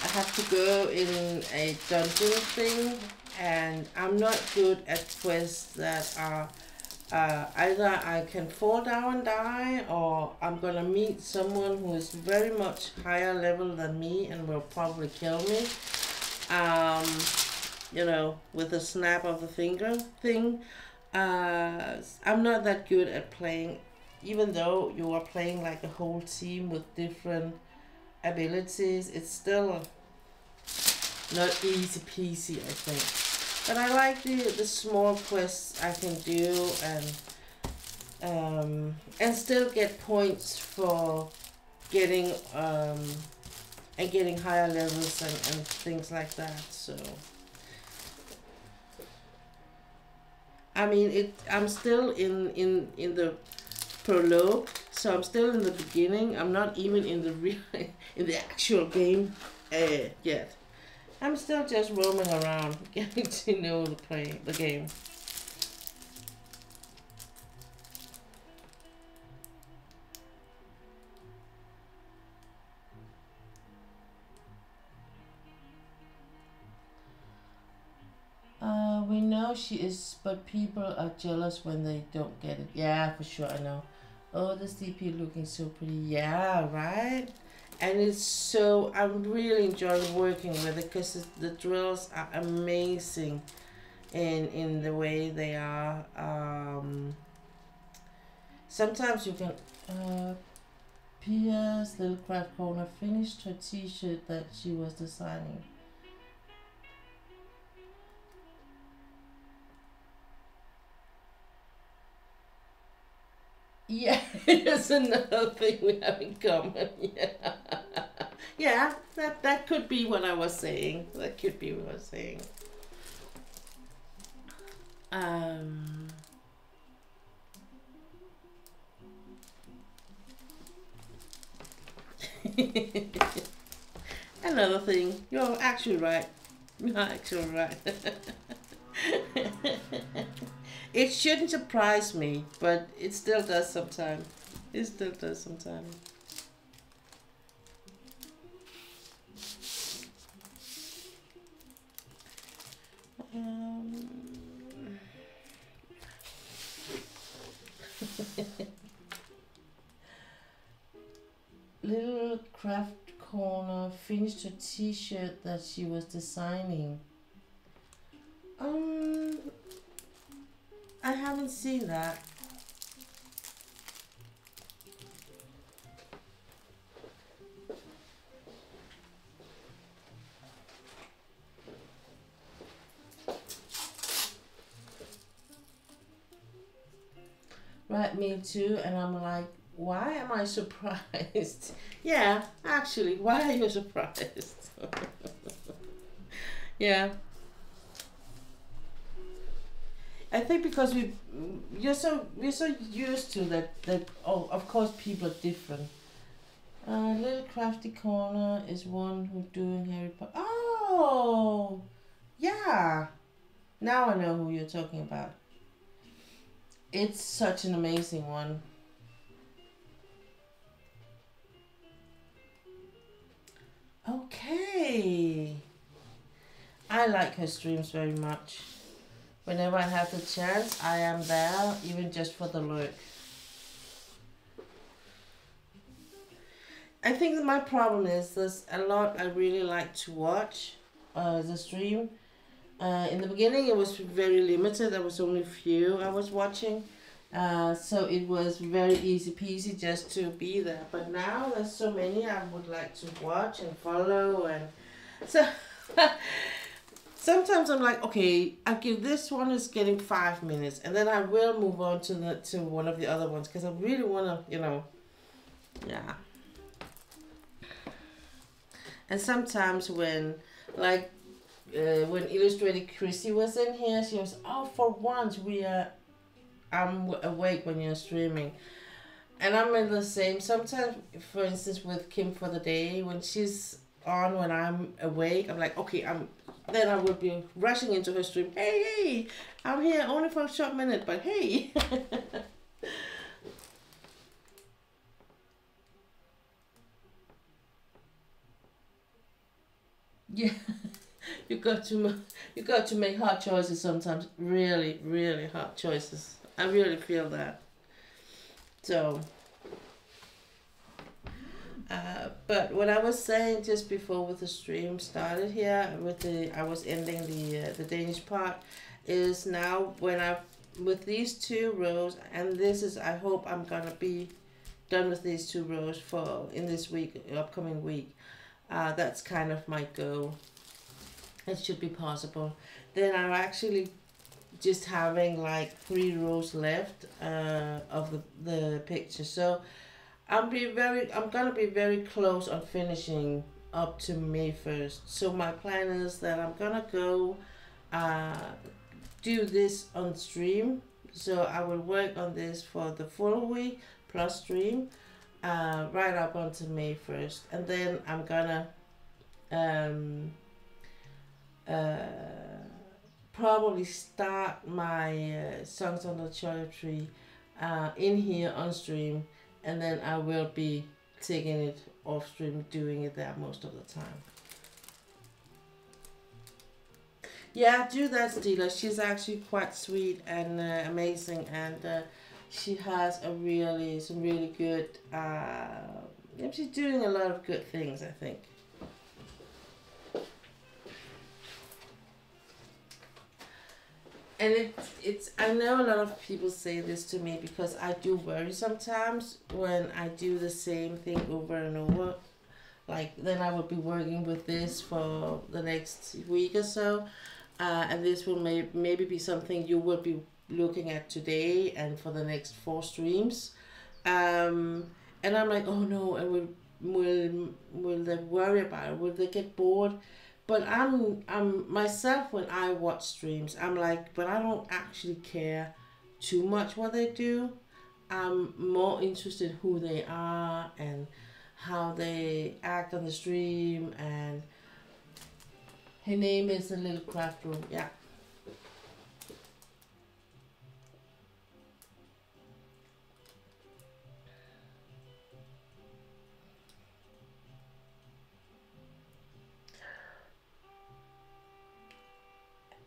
I have to go in a dungeon thing, and I'm not good at quests that are either I can fall down and die, or I'm gonna meet someone who is very much higher level than me and will probably kill me. With a snap of the finger thing. I'm not that good at playing, even though you are playing like a whole team with different abilities. It's still not easy peasy, I think. But I like the small quests I can do, and still get points for getting getting higher levels and things like that. So I mean, I'm still in the prologue, so I'm still in the beginning. I'm not even in the in the actual game yet. I'm still just roaming around, getting to know the game. We know she is, but people are jealous when they don't get it. Yeah, for sure, I know. Oh, the CP looking so pretty. Yeah, right? And it's so, I'm really enjoying working with it, because the drills are amazing in the way they are. Sometimes you can, Pia's little craft corner finished her t-shirt that she was designing. Yeah, it's another thing we have in common. Yeah, yeah, that could be what I was saying. That could be what I was saying. Another thing. You're actually right. You're actually right. It shouldn't surprise me, but it still does sometimes. It still does sometimes. Little craft corner finished her t-shirt that she was designing. I haven't seen that. Right, me too, and I'm like, why am I surprised? Yeah, actually, why are you surprised? Yeah. I think because we're so used to that. Oh, of course, people are different. Little crafty corner is one who doing Harry Potter. Oh, yeah. Now I know who you're talking about. It's such an amazing one. Okay. I like her streams very much. Whenever I have the chance, I am there, even just for the lurk. I think that my problem is there's a lot I really like to watch the stream. In the beginning, it was very limited. There was only a few I was watching. So it was very easy peasy just to be there. But now there's so many I would like to watch and follow. And so Sometimes I'm like, okay, I give this one is getting 5 minutes, and then I will move on to one of the other ones because I really wanna, yeah. And sometimes like, when Illustrated Chrissy was in here, she was, oh, for once I'm awake when you're streaming. And I'm in the same. Sometimes, for instance, with Kim for the Day, when she's on when I'm awake, I'm like, okay, then I would be rushing into her stream. Hey, hey, I'm here only for a short minute, but hey. Yeah, you got to make hard choices sometimes. Really, really hard choices. I really feel that. So, but what I was saying just before with the stream started here, I was ending the Danish part, is now when with these 2 rows, and this is, I hope I'm gonna be done with these 2 rows in this week, upcoming week. That's kind of my goal. It should be possible. Then I'm actually just having like 3 rows left of the picture. So I'm gonna be very close on finishing up to May 1st. So my plan is that I'm gonna go do this on stream. So I will work on this for the full week plus stream right up until May 1st, and then I'm gonna probably start my songs on the cherry tree in here on stream, and then I will be taking it off stream, doing it there most of the time. Yeah, do that, Stila. She's actually quite sweet and amazing, and she has some really good. She's doing a lot of good things, I think. And it's I know a lot of people say this to me because I do worry sometimes when I do the same thing over and over. Like, then I would be working with this for the next week or so, and this will maybe be something you will be looking at today and for the next 4 streams. And I'm like, oh no, and will they worry about it? Will they get bored? But I'm myself, when I watch streams, I'm like, but I don't actually care too much what they do. I'm more interested who they are and how they act on the stream. And her name is the Little Craft Room. Yeah.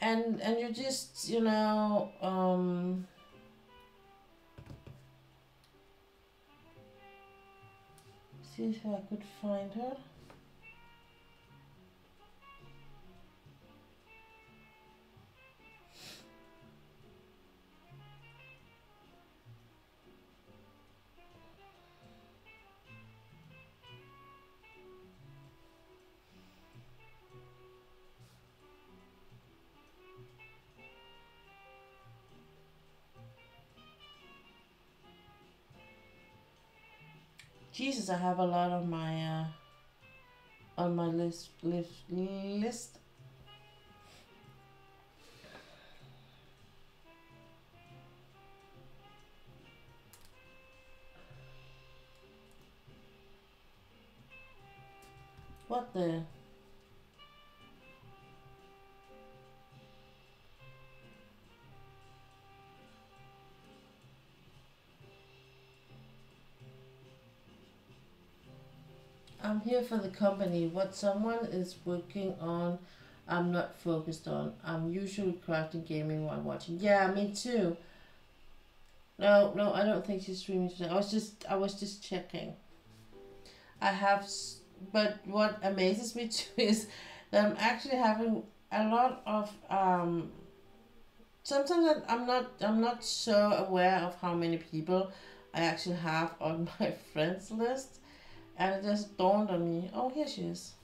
And you just, see if I could find her. Jesus, I have a lot on my list. What the? I'm here for the company. What someone is working on, I'm not focused on. I'm usually crafting gaming while watching. Yeah, me too. No, I don't think she's streaming today. I was just checking. But what amazes me too is that I'm actually having a lot of sometimes I'm not so aware of how many people I actually have on my friends list, and it just dawned on me. Oh, here she is.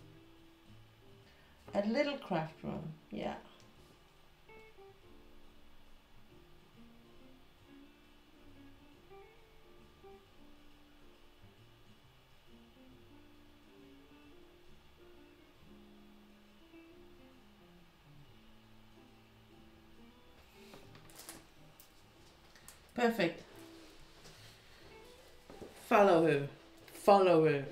A little craft room, yeah. Perfect. Follow her. Follow her.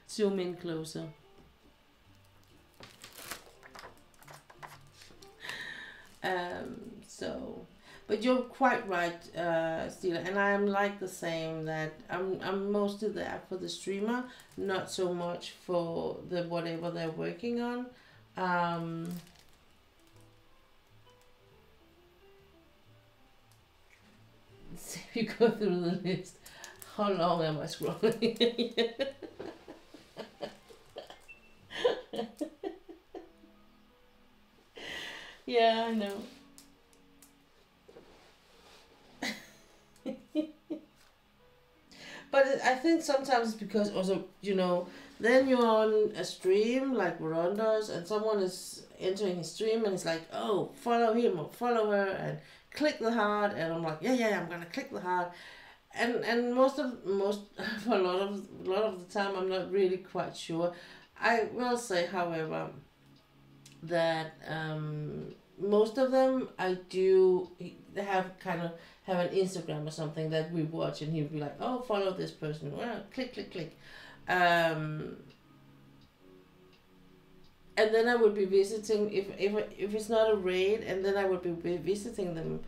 Zoom in closer. So, but you're quite right, Stila, and I'm like the same, that I'm mostly there for the streamer, not so much for the whatever they're working on. So if you go through the list, how long am I scrolling? Yeah, I know. But I think sometimes it's because also, you know, then you're on a stream like Ronda's and someone is entering his stream and it's like, oh, follow him or follow her and click the heart, and I'm like, yeah, I'm gonna click the heart. And most for a lot of the time I'm not really quite sure. I will say, however, that most of them I do have kind of have an Instagram or something that we watch, and he'll be like, oh, follow this person, well, click. And then I would be visiting, if it's not a raid, and then I would be visiting them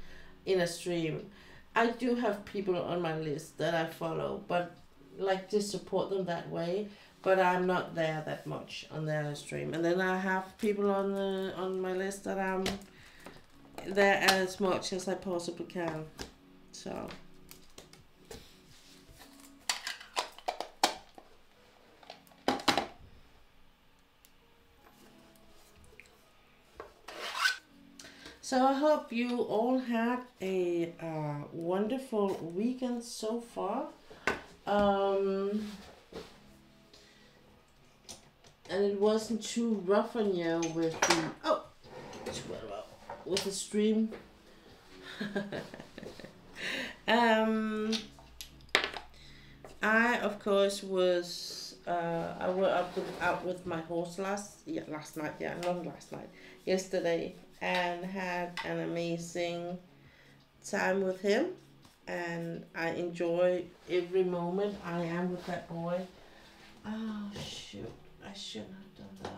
in a stream. I do have people on my list that I follow, but like just support them that way. But I'm not there that much on their stream. And then I have people on my list that I'm there as much as I possibly can. So. So I hope you all had a wonderful weekend so far. And it wasn't too rough on you with the with the stream. I of course was I was out with my horse yesterday, and had an amazing time with him, and I enjoy every moment I am with that boy. Oh shoot, I shouldn't have done that.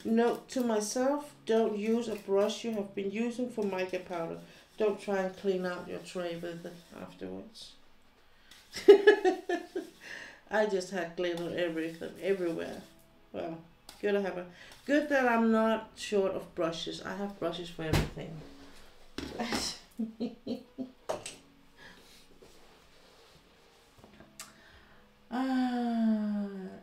Note to myself, don't use a brush you have been using for mica powder. Don't try and clean out your tray with it afterwards. I just had glitter everywhere. Well, good that I'm not short of brushes. I have brushes for everything.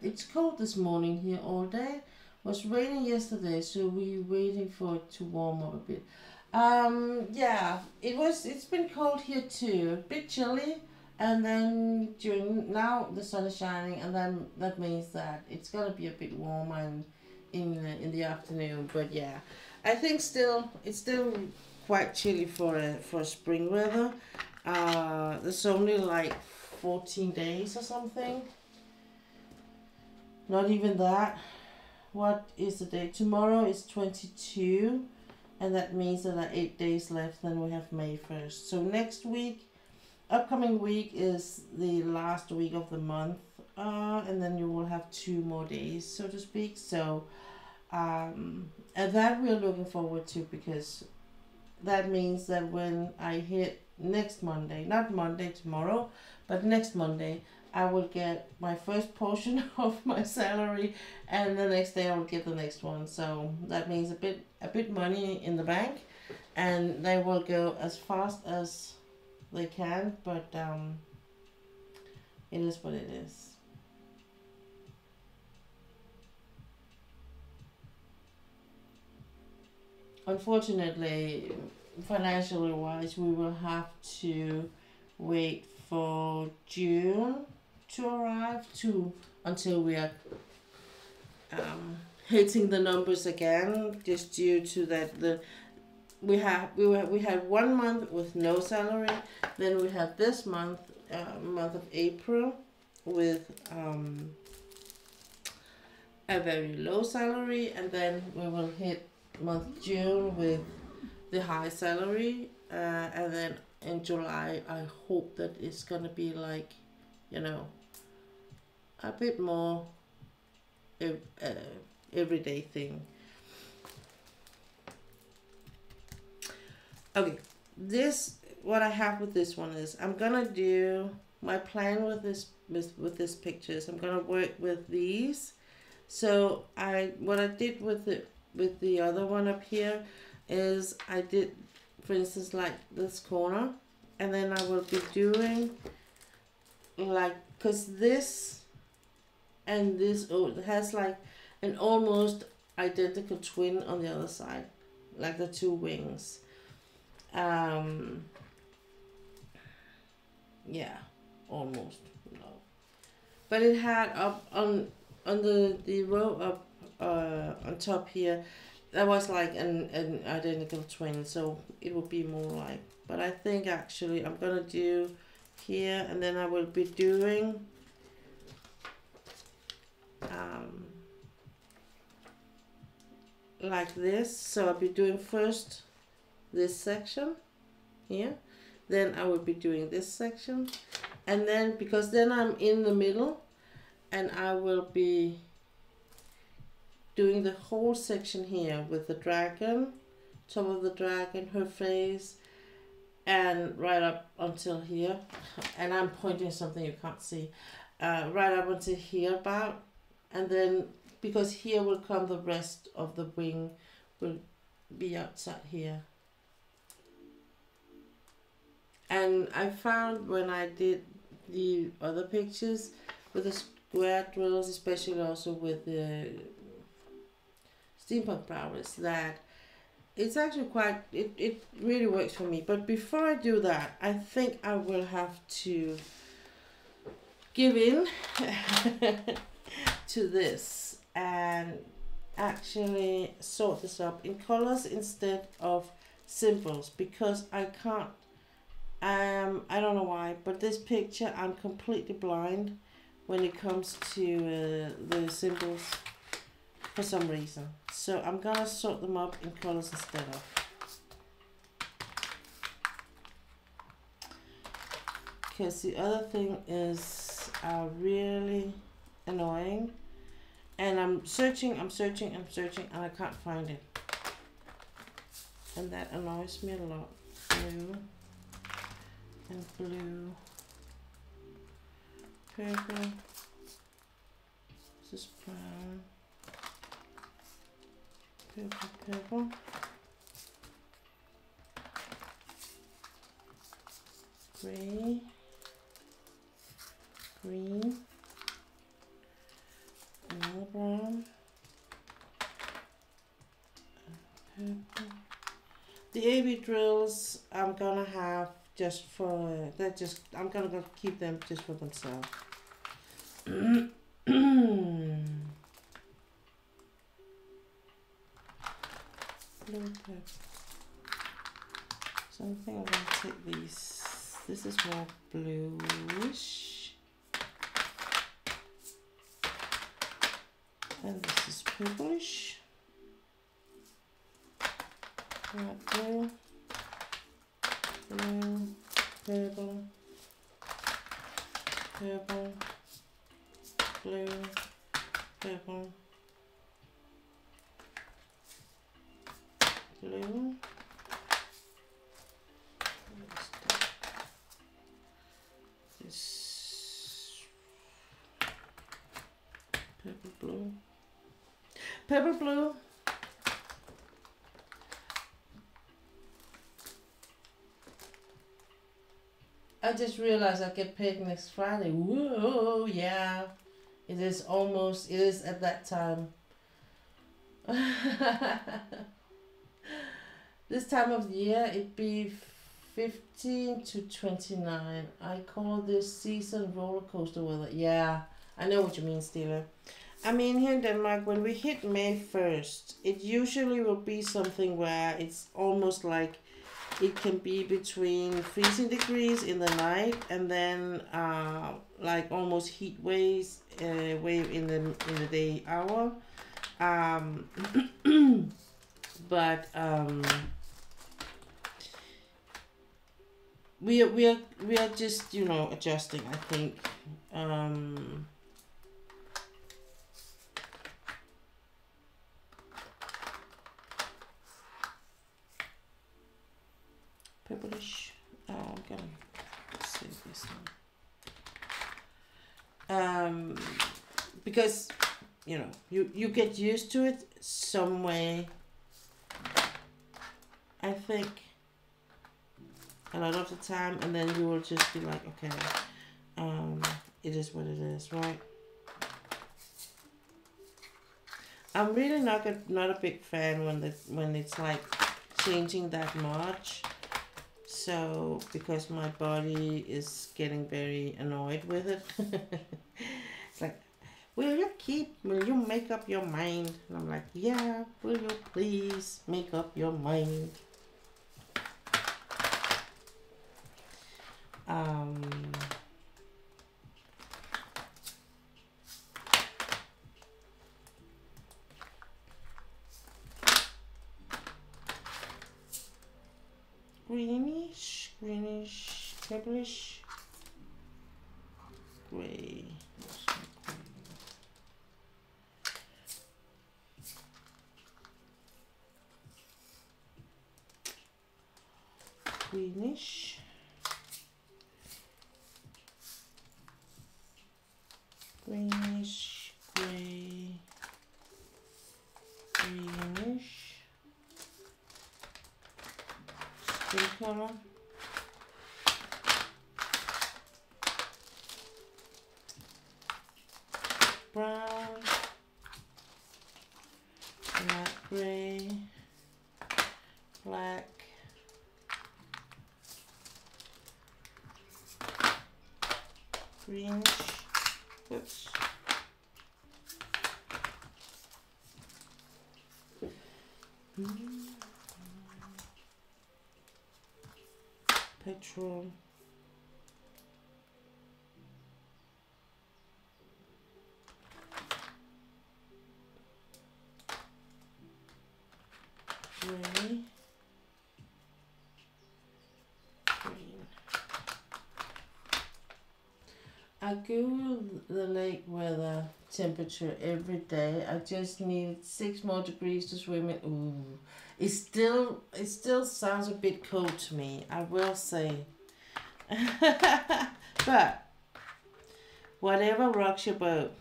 It's cold this morning here all day. Was raining yesterday, so we're waiting for it to warm up a bit. Yeah, it's been cold here too, a bit chilly, and then now the sun is shining, and then that means that it's gonna be a bit warmer in the afternoon. But yeah, I think it's still quite chilly for spring weather. There's only like 14 days or something. Not even that. What is the date? Tomorrow is 22, and that means that there are 8 days left, then we have May 1st. So next week, upcoming week is the last week of the month, and then you will have 2 more days, so to speak. So, and that we're looking forward to, because that means that when I hit next Monday, not Monday tomorrow, but next Monday, I will get my first portion of my salary, and the next day I will get the next one. So that means a bit money in the bank, and they will go as fast as they can, but it is what it is. unfortunately, financially wise, we will have to wait for June to arrive until we are hitting the numbers again, just due to that we had 1 month with no salary, then we had this month, month of April, with a very low salary, and then we will hit month June with the high salary, and then in July I hope that it's gonna be like, you know, a bit more everyday thing. Okay, what I have with this one is I'm gonna do my plan with this pictures. I'm gonna work with these. So what I did with the other one up here is I did, for instance, like this corner, and then I will be doing like, cause this and this it has like an almost identical twin on the other side, like the two wings. Yeah, almost, no. But it had up on the row up on top here, that was like an identical twin, so it would be more like, but I think actually I'm gonna do here, and then I will be doing like this. So I'll be doing first this section here, then I will be doing this section, and then because then I'm in the middle, and I will be doing the whole section here with the dragon, top of the dragon, her face, and right up until here, and I'm pointing something you can't see, right up until here about, and then because here will come the rest of the wing will be outside here. And I found when I did the other pictures with the square drills, especially also with the steampunk flowers, that it's actually quite, it really works for me. But before I do that, I think I will have to give in to this and actually sort this up in colors instead of symbols, because I can't, I don't know why, but this picture I'm completely blind when it comes to the symbols for some reason. So I'm gonna sort them up in colors instead of. Because the other thing is really annoying, and I'm searching, and I can't find it, and that annoys me a lot. Blue and blue, purple, this is brown, purple, gray, green, another brown, purple. The AB drills I'm gonna have just for that. I'm gonna keep them just for themselves. Blue purple. So I think I'm gonna take these. This is more bluish, and this is purplish. Right, blue, purple, purple, blue, purple, blue. This purple, blue, purple, blue. I just realized I get paid next Friday. Whoa, yeah. It is at that time. this time of the year, it'd be 15 to 29. I call this season roller coaster weather. Yeah, I know what you mean, Stila. I mean, here in Denmark, when we hit May 1st, it usually will be something where it's almost like it can be between freezing degrees in the night and then like almost heat waves wave in the day hour. But we are just, you know, adjusting, I think. Purplish. Oh, I'm gonna save this one. Because, you know, you get used to it some way. I think a lot of the time, and then you will just be like, okay, it is what it is, right? I'm really not a big fan when it's like changing that much. So, because my body is getting very annoyed with it. It's like, will you make up your mind? And I'm like, yeah, will you please make up your mind? Greenish, purplish, gray. Greenish, greenish, gray, greenish, skin color, brown, light gray, black, greenish, whoops, petrol, gray, green. I Google the lake weather temperature every day. I just need 6 more degrees to swim in. Ooh, it still sounds a bit cold to me, I will say. But whatever rocks your boat.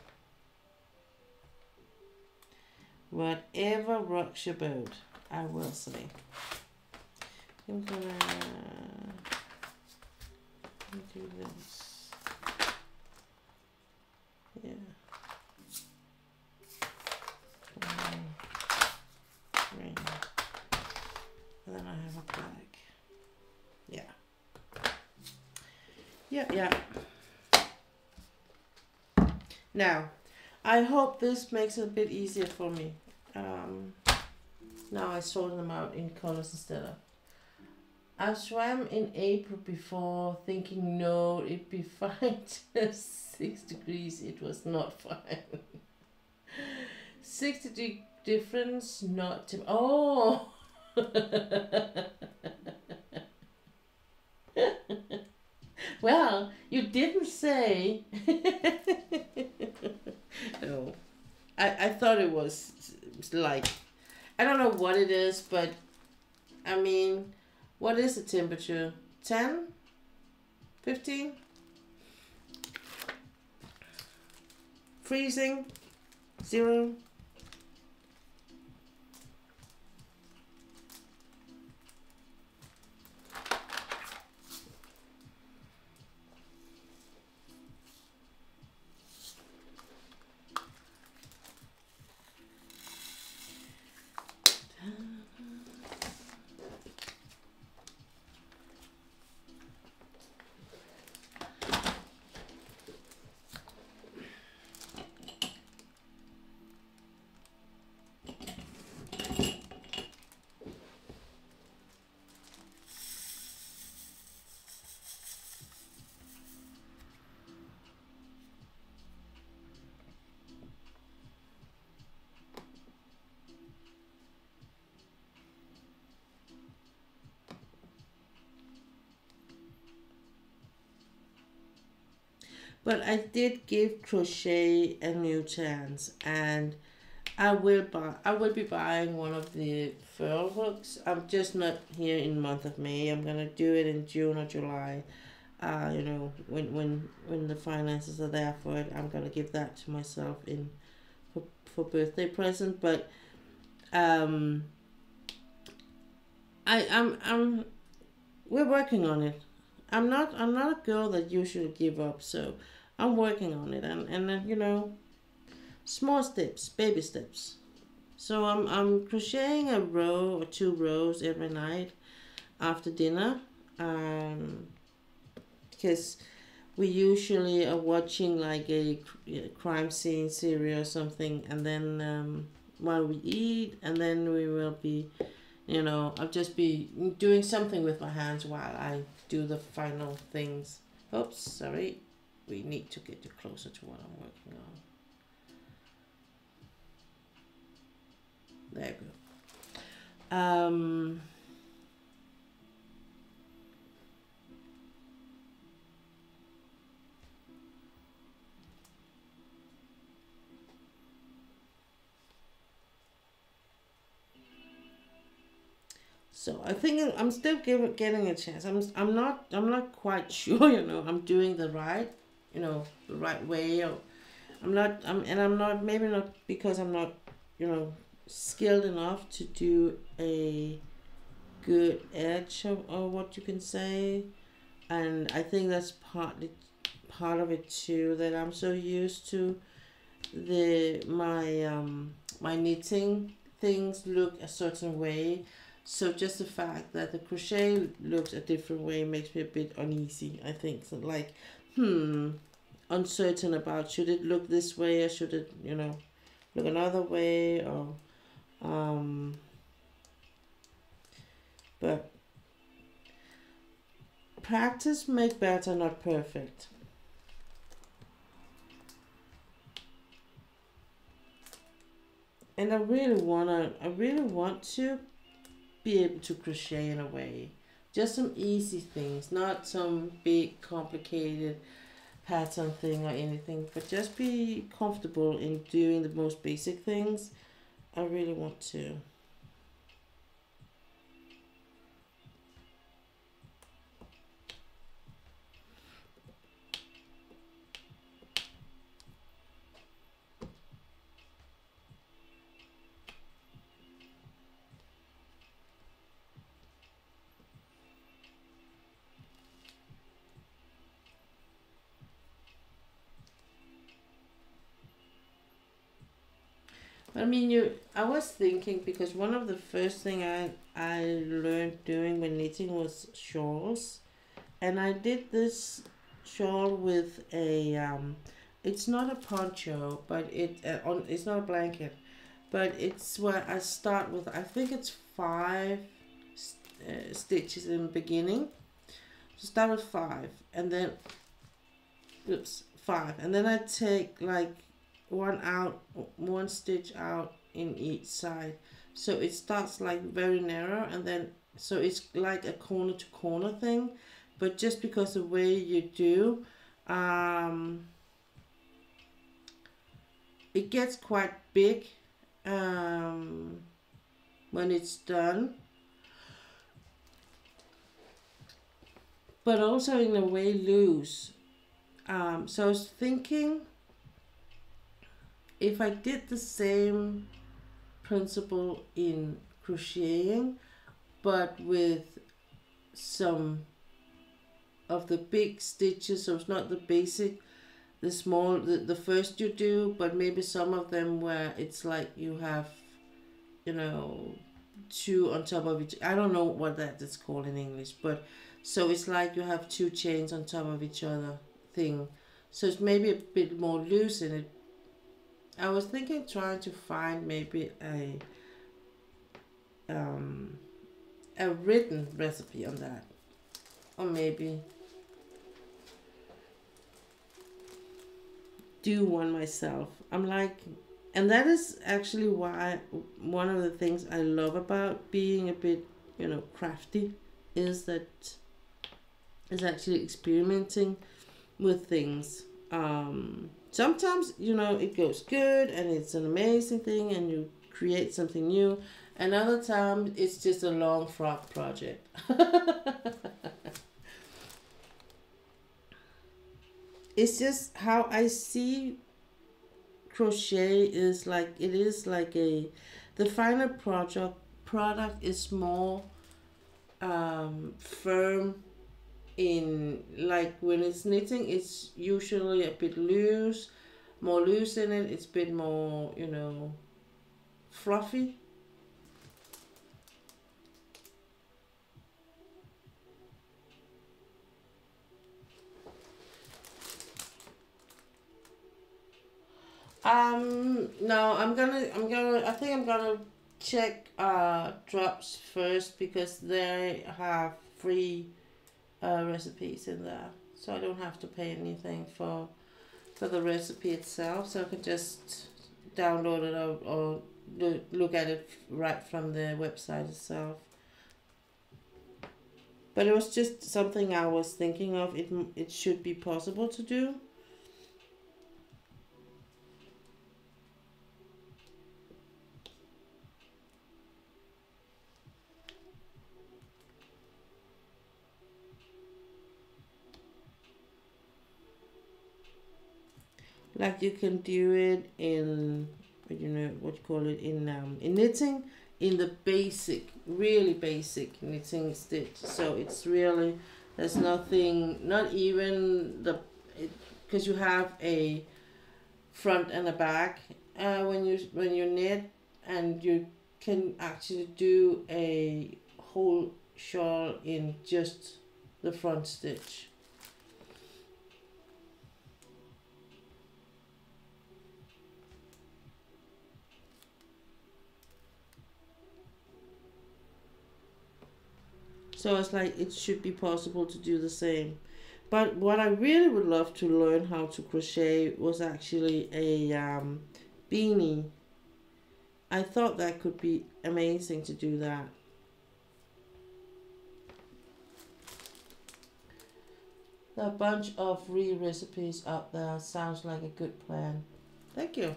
Whatever rocks your boat, I will say. I'm gonna do this. Yeah. Green. And then I have a black. Yeah. Yeah. Now, I hope this makes it a bit easier for me. Now I sort them out in colors instead of. I swam in April before thinking no, it'd be fine. Just 6 degrees, it was not fine. 6 degree difference, not to. Oh! Well, you didn't say. No. I thought it was like, I don't know what it is, but I mean, what is the temperature? 10? 15? Freezing? 0? But I did give crochet a new chance, and I will be buying one of the fur hooks. I'm just not here in the month of May. I'm gonna do it in June or July. When the finances are there for it, I'm gonna give that to myself in for birthday present. But um, I'm we're working on it. I'm not a girl that usually give up, so I'm working on it, and then small steps, baby steps. So I'm crocheting a row or 2 rows every night after dinner, because we usually are watching like a crime scene series or something, and then while we eat, and then we will be, I'll just be doing something with my hands while I do the final things. Oops, sorry. We need to get you closer to what I'm working on. There you go. So I think I'm still getting a chance. I'm not quite sure. I'm doing the right way. Or I'm not, maybe not because I'm not skilled enough to do a good edge, or what you can say. And I think that's part of it too, that I'm so used to my knitting things look a certain way. So just the fact that the crochet looks a different way makes me a bit uneasy, I think. So like, uncertain about, should it look this way, or should it, look another way, or but practice make better, not perfect. And I really want to be able to crochet in a way. Just some easy things, not some big complicated pattern thing or anything, but just be comfortable in doing the most basic things. I really want to. I mean, I was thinking, because one of the first thing I learned doing when knitting was shawls, and I did this shawl with a it's not a poncho, but it's not a blanket, but it's where I start with, I think it's 5 stitches in the beginning. So start with 5, and then 5, and then I take like one stitch out in each side, so it starts like very narrow, and then so it's like a corner to corner thing. But just because the way you do, it gets quite big when it's done, but also in a way loose. So I was thinking, if I did the same principle in crocheting, but with some of the big stitches, so it's not the basic, the small, the first you do, but maybe some of them where it's like you have, 2 on top of each. I don't know what that is called in English, but so it's like you have 2 chains on top of each other thing. So it's maybe a bit more loose in it. I was thinking, trying to find maybe a written recipe on that, or maybe do one myself. I'm like, and that is actually why one of the things I love about being a bit, crafty, is that is actually experimenting with things. Sometimes, you know, it goes good and it's an amazing thing and you create something new. And other times it's just a long frock project. It's just how I see crochet is like, it is like the final product is more firm in, like when it's knitting, it's usually a bit loose, more loose in it, it's a bit more, you know, fluffy. No, I think I'm gonna check drops first because they have free recipes in there, so I don't have to pay anything for the recipe itself, so I can just download it or look at it right from the website itself. But it was just something I was thinking of. It should be possible to do. Like you can do it in, you know, what you call it, in knitting, in the basic, really basic knitting stitch. So it's really, there's nothing, not even the, because you have a front and a back when you knit, and you can actually do a whole shawl in just the front stitch. So it's like it should be possible to do the same. But what I really would love to learn how to crochet was actually a beanie. I thought that could be amazing to do that. There are a bunch of free recipes out there. Sounds like a good plan. Thank you.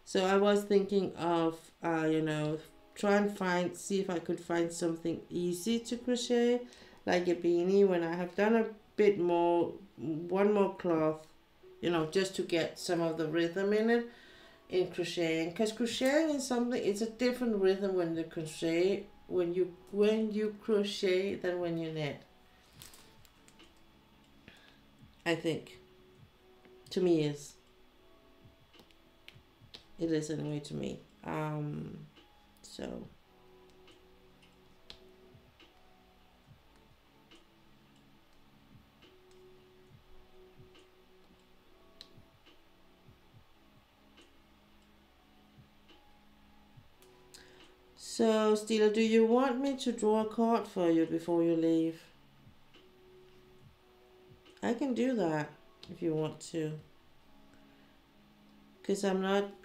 So I was thinking of, you know, try and see if I could find something easy to crochet, like a beanie, when I have done a bit more, one more cloth, you know, just to get some of the rhythm in it, in crocheting. Because crocheting is something, it's a different rhythm when you crochet, when you crochet than when you knit. I think. To me is. It is anyway to me. So Stila, do you want me to draw a card for you before you leave? I can do that if you want to. Because I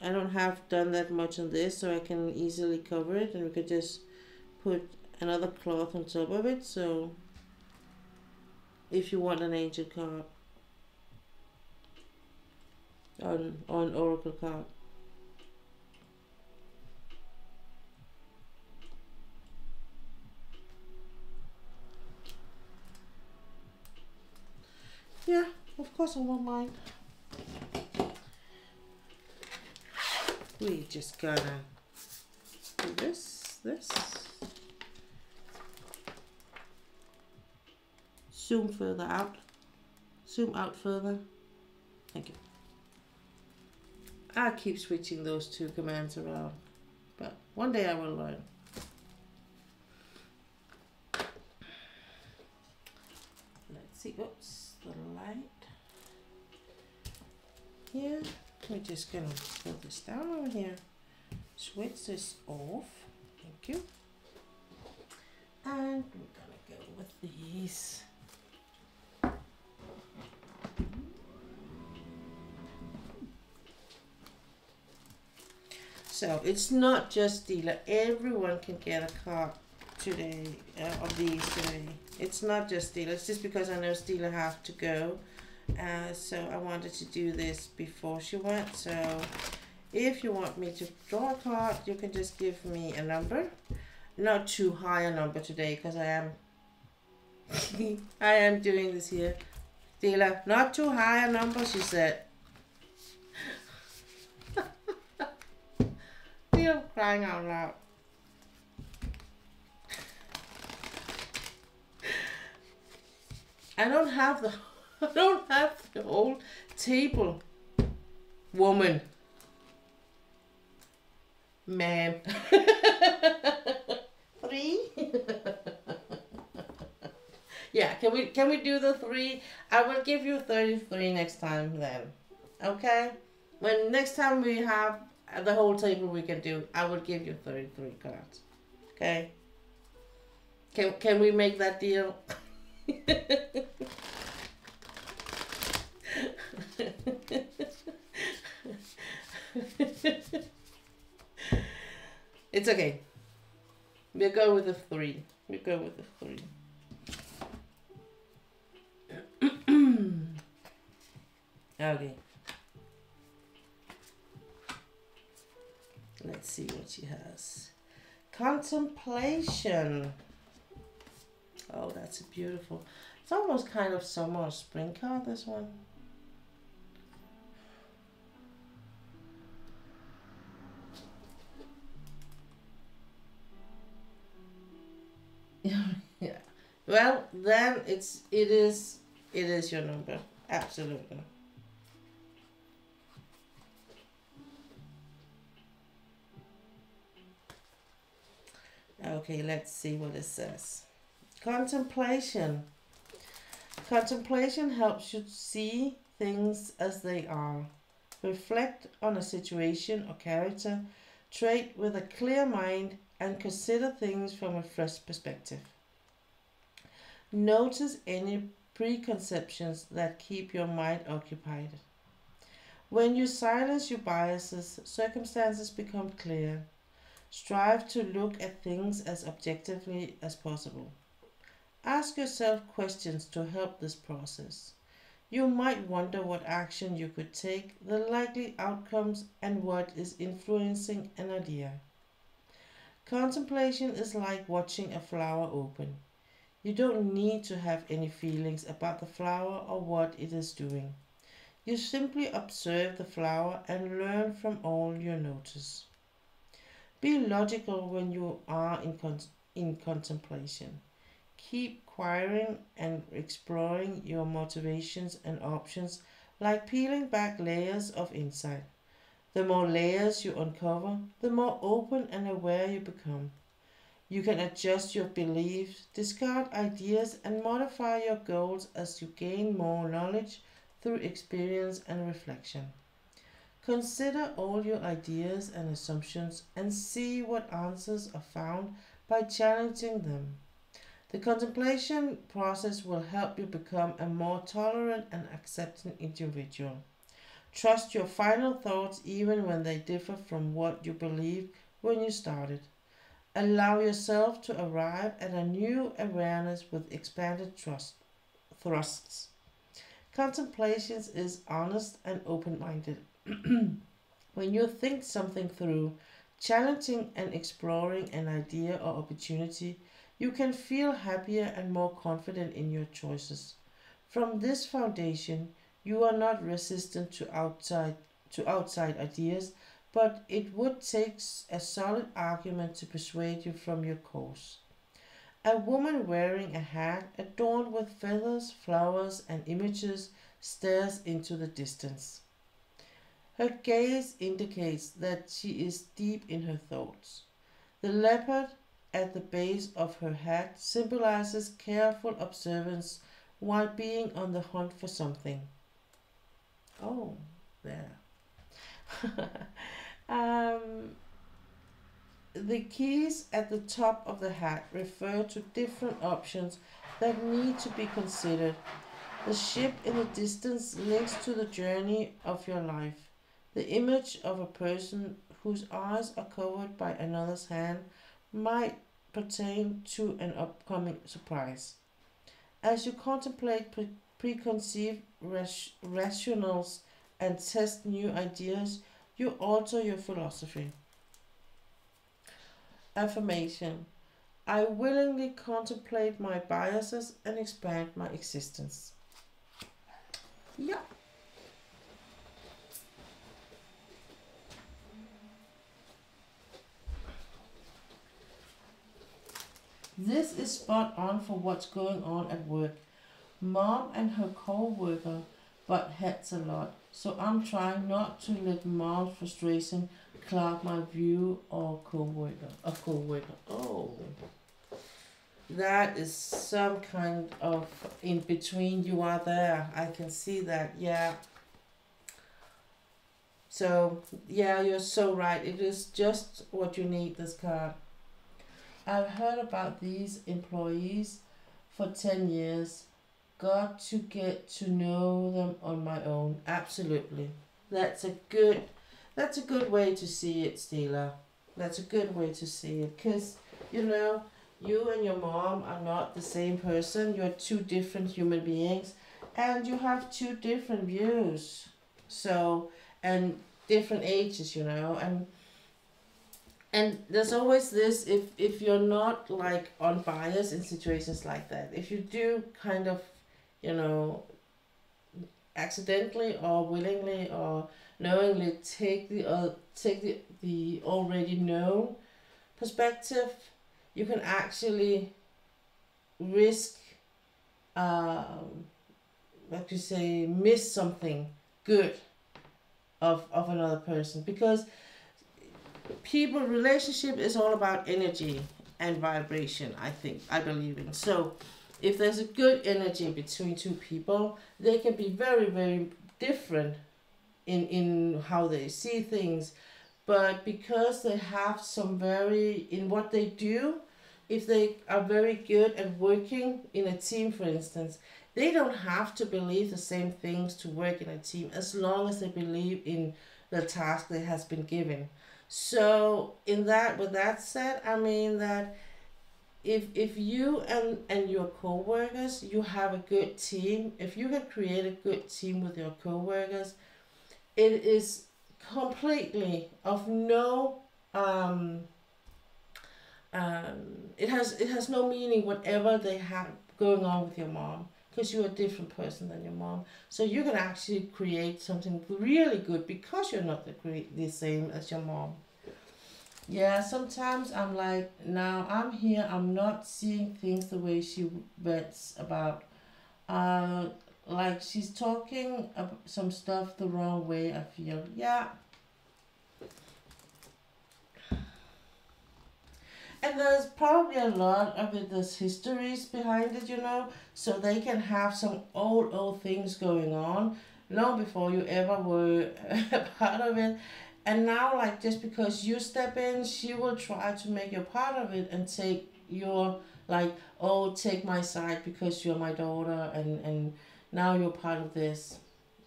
don't have done that much on this, so I can easily cover it, and we could just put another cloth on top of it. So if you want an angel card on oracle card. Yeah, of course I won't mind. We just gotta do this. Zoom further out. Zoom out further. Thank you. I keep switching those two commands around, but one day I will learn. Let's see. Oops, the light. Here. We're just gonna put this down over here, switch this off, thank you, and we're gonna go with these. So it's not just Stila, everyone can get a card today, of these today. It's not just Stila. It's just because I know Stila have to go. So I wanted to do this before she went. So if you want me to draw a card, you can just give me a number. Not too high a number today, because I am I am doing this here. Stila, not too high a number, she said. You're crying out loud. I don't have the whole table, woman, ma'am. 3. Yeah, can we do the 3? I will give you 33 next time then. Okay? When next time we have the whole table we can do, I will give you 33 cards. Okay? Can we make that deal? It's okay. We'll go with the 3. We'll go with the 3. Okay. Let's see what she has. Contemplation. Oh, that's a beautiful. It's almost kind of summer or spring card, this one. Yeah. Well, then it is your number. Absolutely. Okay, let's see what it says. Contemplation. Contemplation helps you see things as they are. Reflect on a situation or character trait with a clear mind and consider things from a fresh perspective. Notice any preconceptions that keep your mind occupied. When you silence your biases, circumstances become clear. Strive to look at things as objectively as possible. Ask yourself questions to help this process. You might wonder what action you could take, the likely outcomes, and what is influencing an idea. Contemplation is like watching a flower open. You don't need to have any feelings about the flower or what it is doing. You simply observe the flower and learn from all you notice. Be logical when you are in contemplation. Keep querying and exploring your motivations and options like peeling back layers of insight. The more layers you uncover, the more open and aware you become. You can adjust your beliefs, discard ideas, and modify your goals as you gain more knowledge through experience and reflection. Consider all your ideas and assumptions and see what answers are found by challenging them. The contemplation process will help you become a more tolerant and accepting individual. Trust your final thoughts even when they differ from what you believed when you started. Allow yourself to arrive at a new awareness with expanded thrusts. Contemplation is honest and open-minded. When you think something through, challenging and exploring an idea or opportunity, you can feel happier and more confident in your choices. From this foundation, you are not resistant to outside ideas, but it would take a solid argument to persuade you from your course. A woman wearing a hat adorned with feathers, flowers, and images stares into the distance. Her gaze indicates that she is deep in her thoughts. The leopard at the base of her hat symbolizes careful observance while being on the hunt for something. Oh, there. The keys at the top of the hat refer to different options that need to be considered. The ship in the distance links to the journey of your life. The image of a person whose eyes are covered by another's hand might pertain to an upcoming surprise. As you contemplate preconceived rationals and test new ideas, you alter your philosophy. Affirmation. I willingly contemplate my biases and expand my existence. Yeah. This is spot on for what's going on at work. Mom and her co-worker butt heads a lot, so I'm trying not to let mom's frustration cloud my view of co-worker. Oh, that is some kind of in between you are there. I can see that, yeah. So, yeah, you're so right. It is just what you need, this card. I've heard about these employees for 10 years. Got to get to know them on my own. Absolutely. That's a good way to see it, Stila. That's a good way to see it. Because, you know, you and your mom are not the same person. You're two different human beings. And you have two different views. So, and different ages, you know. And there's always this, if you're not like unbiased in situations like that, if you do kind of, you know, accidentally or willingly or knowingly take the already known perspective, you can actually risk, like you say, miss something good of another person, because relationship is all about energy and vibration. I believe in. So if there's a good energy between two people, they can be very, very different in how they see things, but because they have some in what they do, if they are very good at working in a team, for instance, they don't have to believe the same things to work in a team, as long as they believe in the task that has been given. So with that said, I mean that if you and your co-workers, you have a good team, if you can create a good team with your co-workers, it is completely of no it has no meaning whatever they have going on with your mom, because you're a different person than your mom. So you can actually create something really good because you're not the same as your mom. Yeah, sometimes I'm like, now I'm here, I'm not seeing things the way she vents about. Uh, like she's talking some stuff the wrong way, I feel. Yeah. And there's probably a lot of it, there's histories behind it, you know, so they can have some old things going on long before you ever were a part of it. And now, like, just because you step in, she will try to make you part of it and take your, like, oh, take my side because you're my daughter, and now you're part of this.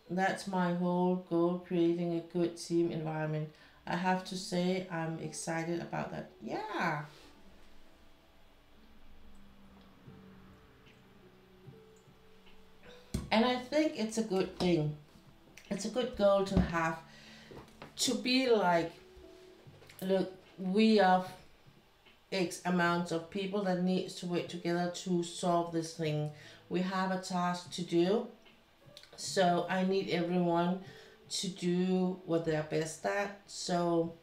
That's my whole goal, creating a good team environment. I have to say, I'm excited about that. Yeah. And I think it's a good thing. It's a good goal to have. To be like, look, we are X amounts of people that needs to work together to solve this thing. We have a task to do. So I need everyone to do what they're best at. So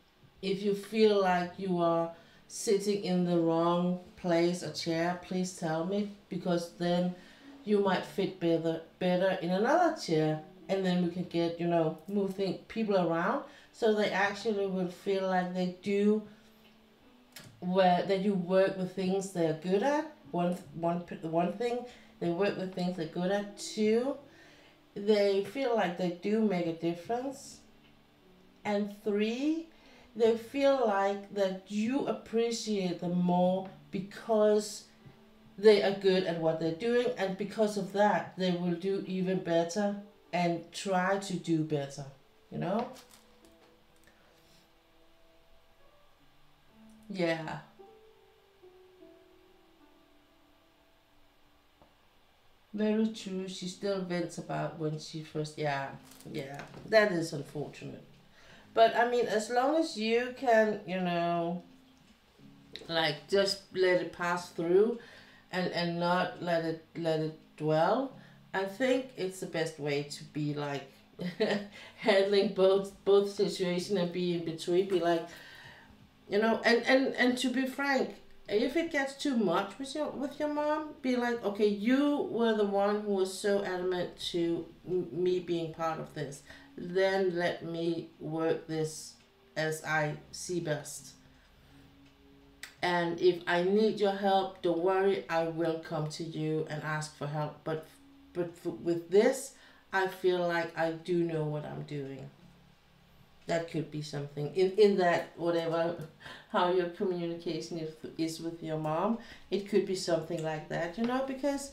if you feel like you are sitting in the wrong place or chair, please tell me, because then you might fit better in another chair, and then we can get, you know, moving people around so they actually will feel like they do, where that you work with things they're good at. One thing, they work with things they're good at. Two, they feel like they do make a difference. And three, they feel like that you appreciate them more because they are good at what they're doing, and because of that they will do even better and try to do better, you know. Yeah. Very true. She still vents about when she first. Yeah, yeah. That is unfortunate. But I mean, as long as you can, like just let it pass through, and not let it dwell. I think it's the best way to be like handling both situation and be in between. Be like, and to be frank, if it gets too much with your mom, be like, okay, you were the one who was so adamant to me being part of this. Then let me work this as I see best. And if I need your help, don't worry, I will come to you and ask for help. With this, I feel like I do know what I'm doing. That could be something in that whatever, how your communication is with your mom. It could be something like that, because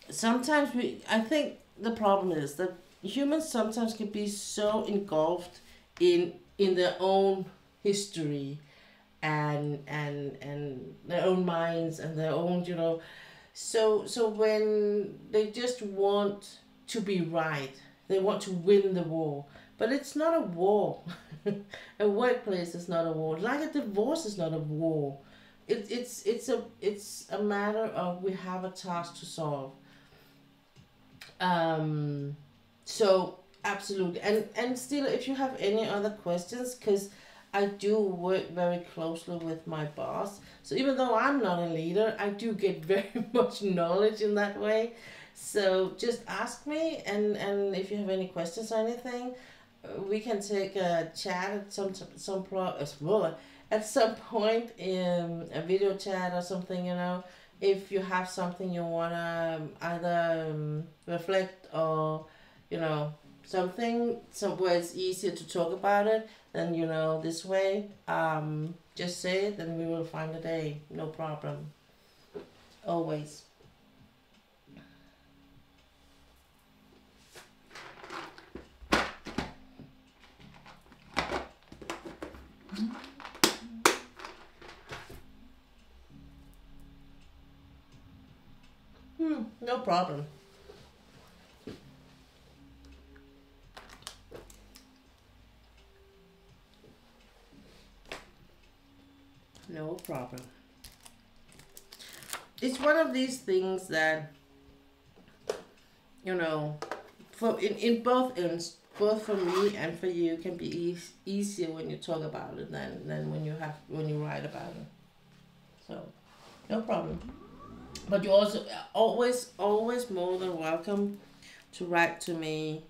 sometimes I think the problem is that humans sometimes can be so engulfed in their own history and their own minds and their own, so when they just want to be right, they want to win the war. But it's not a war. A workplace is not a war. Like a divorce is not a war. It's a matter of we have a task to solve. So absolutely, and still, if you have any other questions, because I do work very closely with my boss. So even though I'm not a leader, I do get very much knowledge in that way. So just ask me, and if you have any questions or anything, we can take a chat at at some point in a video chat or something. If you have something you wanna either reflect or something somewhere it's easier to talk about it, then this way, just say it and we will find a day, no problem, always. No problem. No problem. It's one of these things that, for in both ends, both for me and for you, can be easier when you talk about it than when you write about it. So, no problem. But you also always more than welcome to write to me,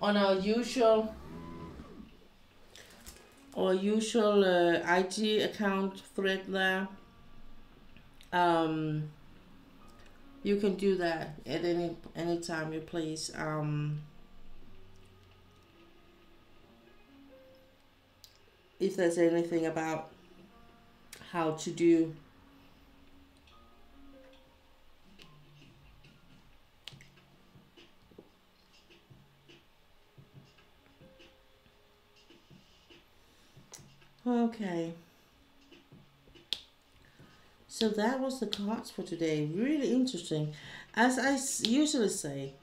on our usual IG account thread there. You can do that at any time you please. If there's anything about how to do. Okay. So that was the cards for today. Really interesting. As I usually say,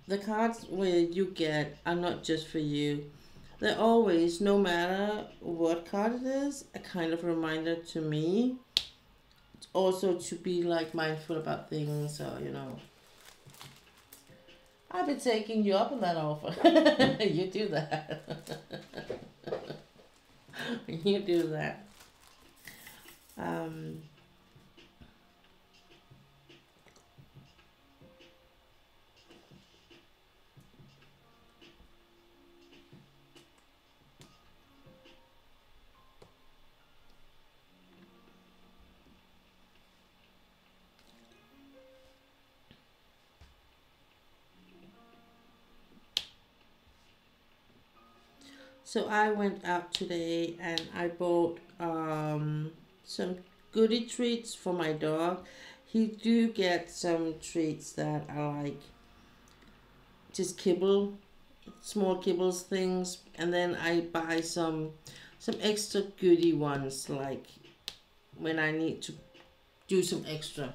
the cards where you get are not just for you. They're always, no matter what card it is, a kind of reminder to me. Also to be like mindful about things, or I've been taking you up on that offer. You do that. You do that. So I went out today and I bought some goodie treats for my dog. He do get some treats that are like just kibble, small kibbles things, and then I buy some extra goodie ones, like when I need to do some extra.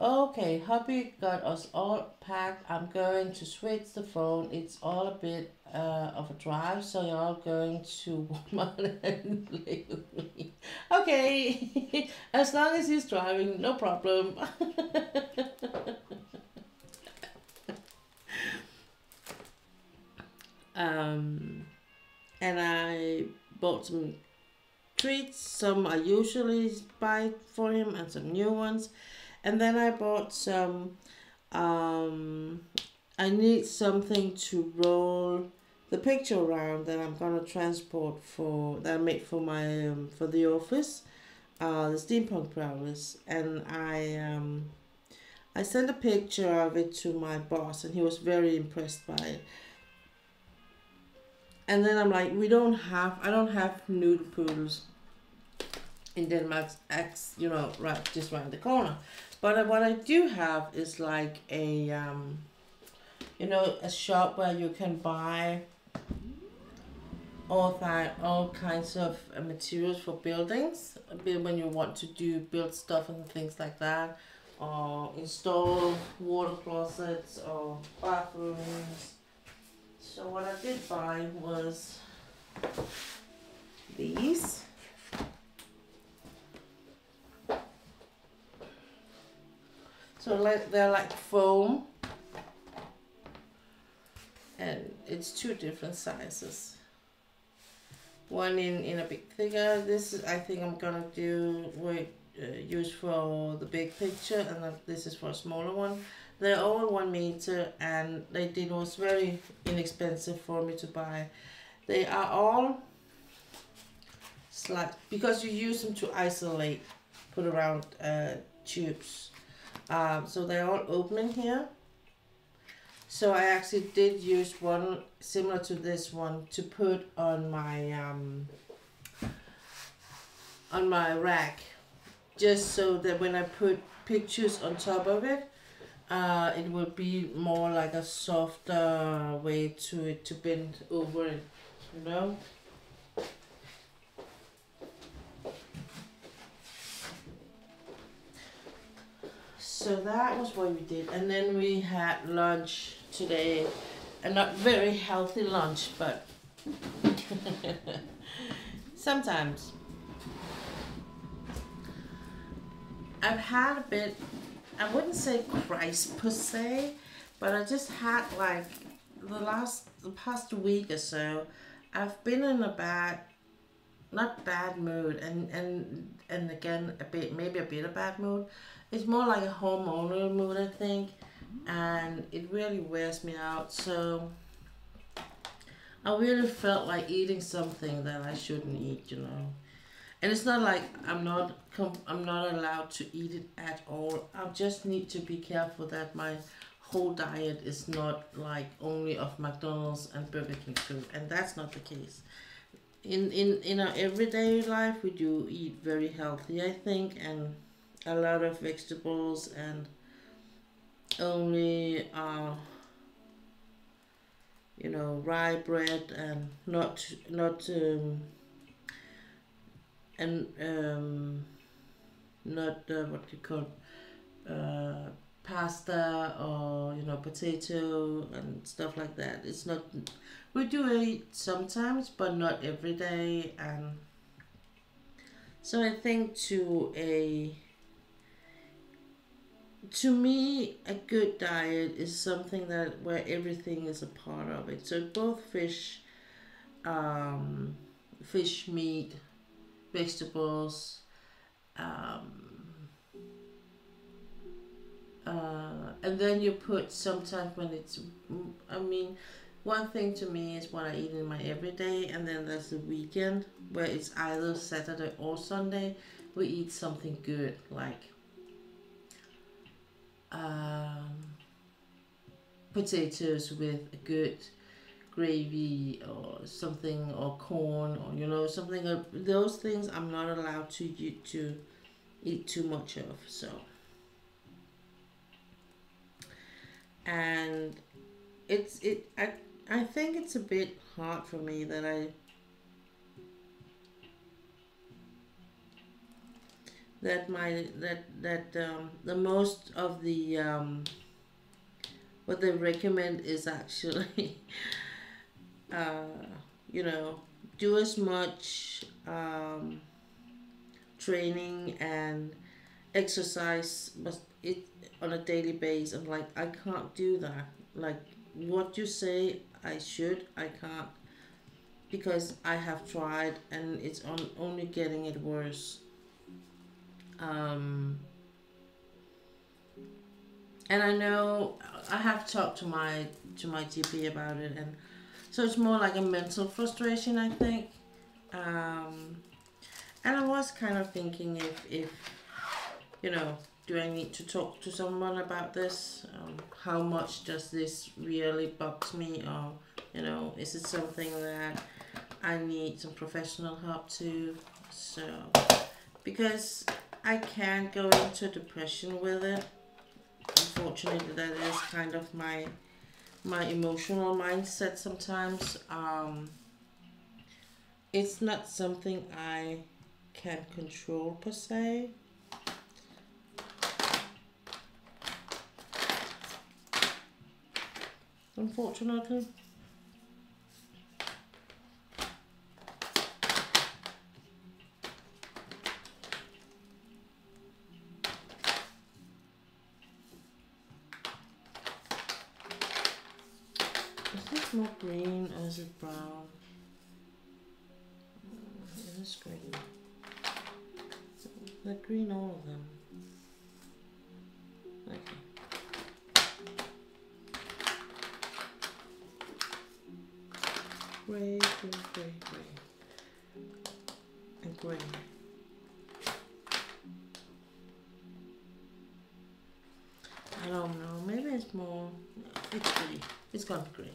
Okay, hubby got us all packed. I'm going to switch the phone. It's all a bit of a drive, so you're all going to Walmart and play with me. Okay, as long as he's driving, no problem. And I bought some treats. Some I usually buy for him, and some new ones. And then I bought some, I need something to roll the picture around that I'm gonna transport for, that I made for my, for the office, the steampunk prowlers. And I sent a picture of it to my boss, and he was very impressed by it. And then I'm like, I don't have noodle poodles in Denmark, you know, just around the corner. But what I do have is like a, you know, a shop where you can buy all kinds of materials for buildings. When you want to build stuff and things like that, or install water closets or bathrooms. So what I did buy was these. So they're like foam, and it's two different sizes. One in a big figure. This is, I think I'm gonna use for the big picture, and this is for a smaller one. They're all 1 meter, and it was very inexpensive for me to buy. They are all because you use them to isolate, put around tubes. So they're all open here. So I actually did use one similar to this one to put on my rack, just so that when I put pictures on top of it, it would be more like a softer way to bend over it, you know. So that was what we did, and then we had lunch today, a not very healthy lunch, but sometimes. I've had a bit, I wouldn't say crisis per se, but I just had like the past week or so, I've been in a not bad mood, and again maybe a bit of bad mood. It's more like a hormonal mood, I think, and it really wears me out. So I really felt like eating something that I shouldn't eat, you know. And it's not like I'm not allowed to eat it at all. I just need to be careful that my whole diet is not like only of McDonald's and Burger King food, and that's not the case. In our everyday life, we do eat very healthy, I think, and a lot of vegetables, and only you know, rye bread, and not what you call pasta, or you know, potato and stuff like that. It's not, we do eat sometimes, but not every day. And so I think to me, a good diet is something that where everything is a part of it. So both fish, meat, vegetables, and then you put sometimes when it's, I mean, one thing to me is what I eat in my everyday, and then there's the weekend where it's either Saturday or Sunday. We eat something good, like potatoes with a good gravy or something, or corn, or you know, something of those things I'm not allowed to eat too much of. So, and I think it's a bit hard for me that the most of the what they recommend is actually uh, you know, do as much training and exercise but it on a daily basis. I'm like, I can't do that. Like what you say I should, I can't, because I have tried and it's only getting it worse. um and I know I have talked to my GP about it, and so it's more like a mental frustration, I think. um and I was kind of thinking if you know, do I need to talk to someone about this? How much does this really bugs me, or you know, is it something that I need some professional help to? So because I can't go into depression with it. Unfortunately, that is kind of my emotional mindset sometimes. It's not something I can control per se. Unfortunately. Is this more green or is it brown? It is green. They're green, all of them. Okay. Gray, gray, gray, gray. And gray. I don't know. Maybe it's more. It's gray. It's gonna be gray.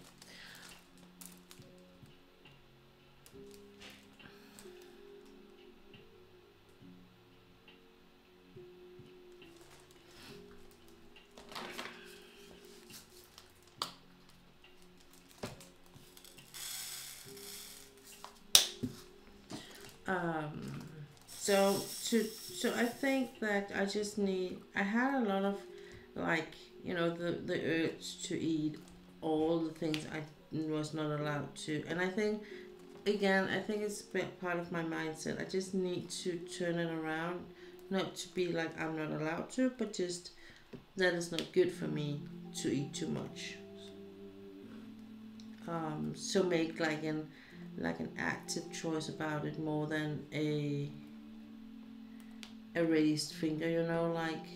So so I think that I just need. I had a lot of, like, you know, the urge to eat all the things I was not allowed to, and I think, again, I think it's part of my mindset. I just need to turn it around, not to be like I'm not allowed to, but just that it's not good for me to eat too much. So make like an active choice about it more than a raised finger, you know, like,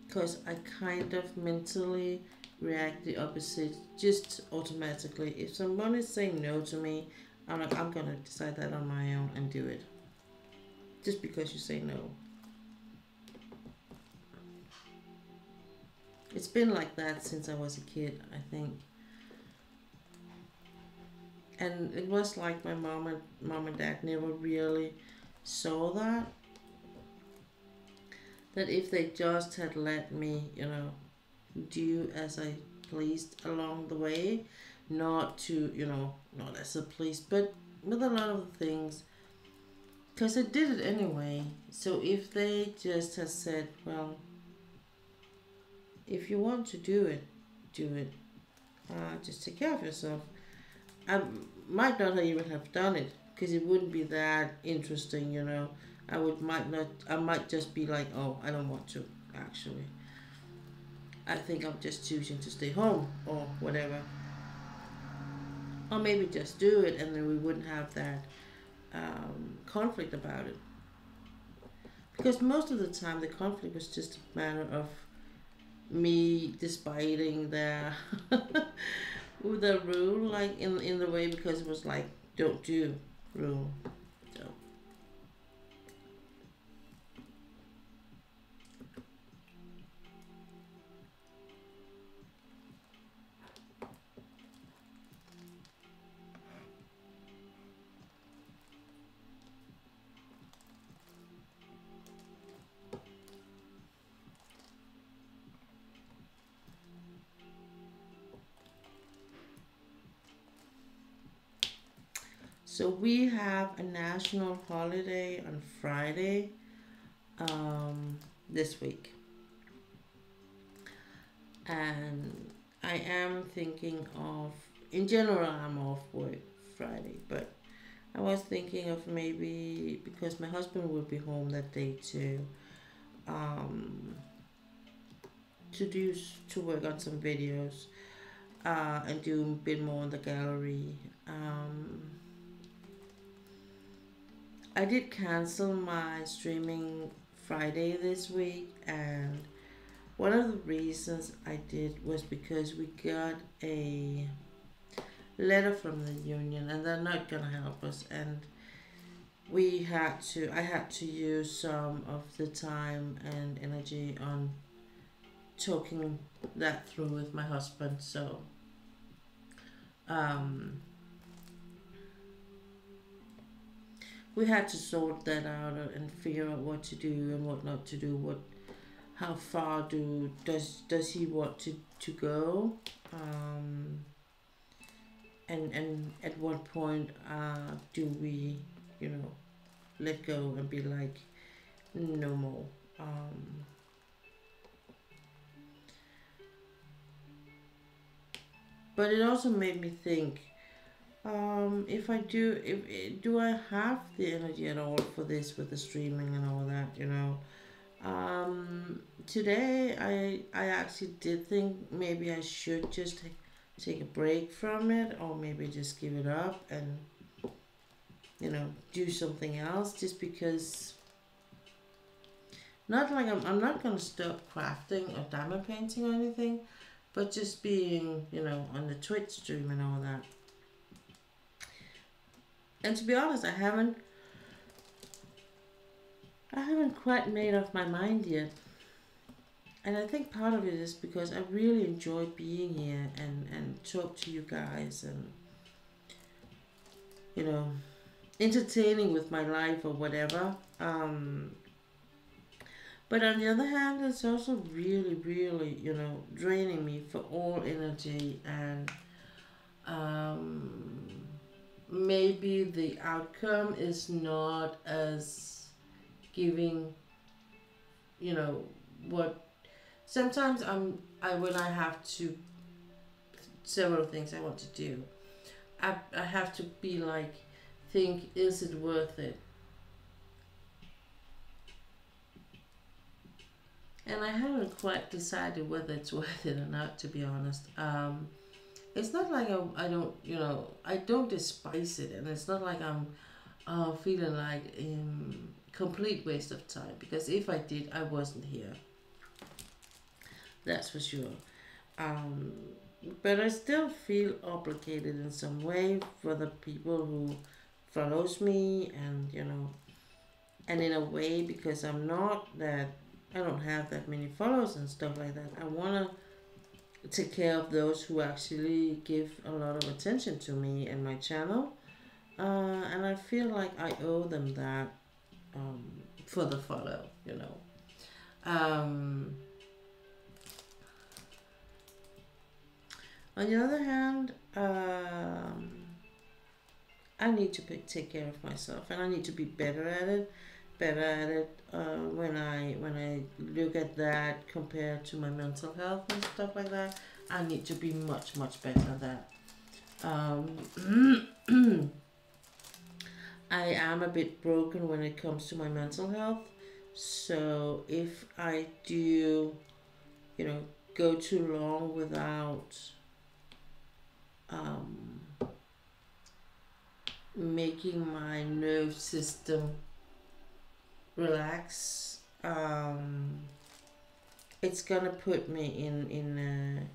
because I kind of mentally react the opposite just automatically. If someone is saying no to me, I'm like, I'm gonna decide that on my own and do it. Just because you say no. It's been like that since I was a kid, I think. And it was like my mom and dad never really saw that. That if they just had let me, you know, do as I pleased along the way, not to, you know, not as a please, but with a lot of things, because I did it anyway. So if they just had said, well, if you want to do it, do it. Just take care of yourself. I might not even have done it because it wouldn't be that interesting, you know. I might just be like, oh, I don't want to, actually. I think I'm just choosing to stay home or whatever. Or maybe just do it and then we wouldn't have that conflict about it. Because most of the time the conflict was just a matter of me despiting the the rule, like in the way, because it was like don't do rule. So So we have a national holiday on Friday this week. And I am thinking of, in general, I'm off work Friday, but I was thinking of maybe, because my husband will be home that day too, to work on some videos and do a bit more on the gallery. I did cancel my streaming Friday this week, and one of the reasons I did was because we got a letter from the union and they're not gonna help us, and I had to use some of the time and energy on talking that through with my husband. So we had to sort that out and figure out what to do and what not to do, how far does he want to go, and at what point do we, let go and be like, no more. But it also made me think, do I have the energy at all for this with the streaming and all that, today I actually did think maybe I should just take a break from it, or maybe just give it up and do something else, just because, not like I'm not gonna stop crafting or diamond painting or anything, but just being on the Twitch stream and all that. And to be honest, I haven't quite made up my mind yet. And I think part of it is because I really enjoy being here and talk to you guys and, entertaining with my life or whatever. But on the other hand, it's also really, really, draining me for all energy, and maybe the outcome is not as giving, what sometimes when I have to, several things I want to do, I have to be like, think, is it worth it? And I haven't quite decided whether it's worth it or not, to be honest. It's not like I don't despise it, and it's not like I'm feeling like complete waste of time, because if I did, I wasn't here. That's for sure. But I still feel obligated in some way for the people who follows me, and and in a way, because I don't have that many followers and stuff like that, I want to take care of those who actually give a lot of attention to me and my channel, and I feel like I owe them that, for the follow, On the other hand, I need to take care of myself, and I need to be better at it. When I look at that compared to my mental health and stuff like that, I need to be much better at that. I am a bit broken when it comes to my mental health, so if I do, go too long without making my nerve system relax, it's gonna put me in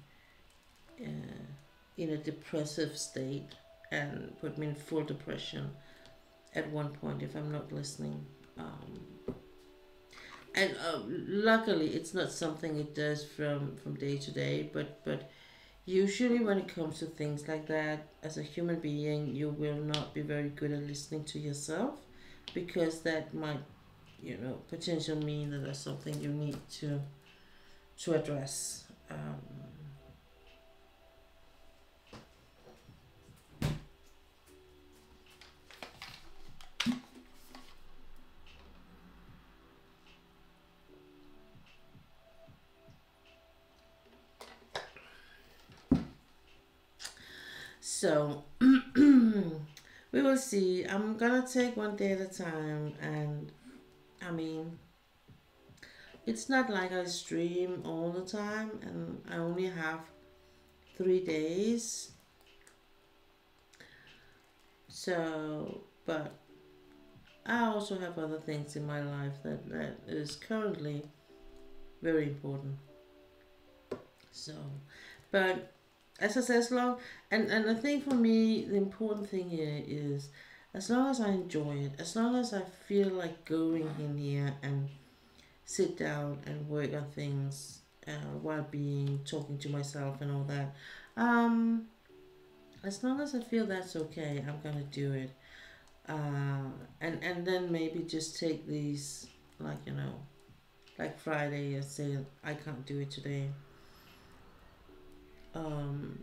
a depressive state, and put me in full depression at one point if I'm not listening. And luckily it's not something it does from day to day, but usually when it comes to things like that, as a human being, you will not be very good at listening to yourself, because that might, potentially mean that there's something you need to address. So we will see. I'm gonna take one day at a time, and I mean, it's not like I stream all the time, and I only have 3 days. So, but I also have other things in my life that is currently very important. So, but as I said, as long, and I think for me the important thing here is, as long as I enjoy it, as long as I feel like going in here and sit down and work on things while being talking to myself and all that, as long as I feel that's okay, I'm gonna do it. And then maybe just take these, like, you know, like Friday and say I can't do it today. Um,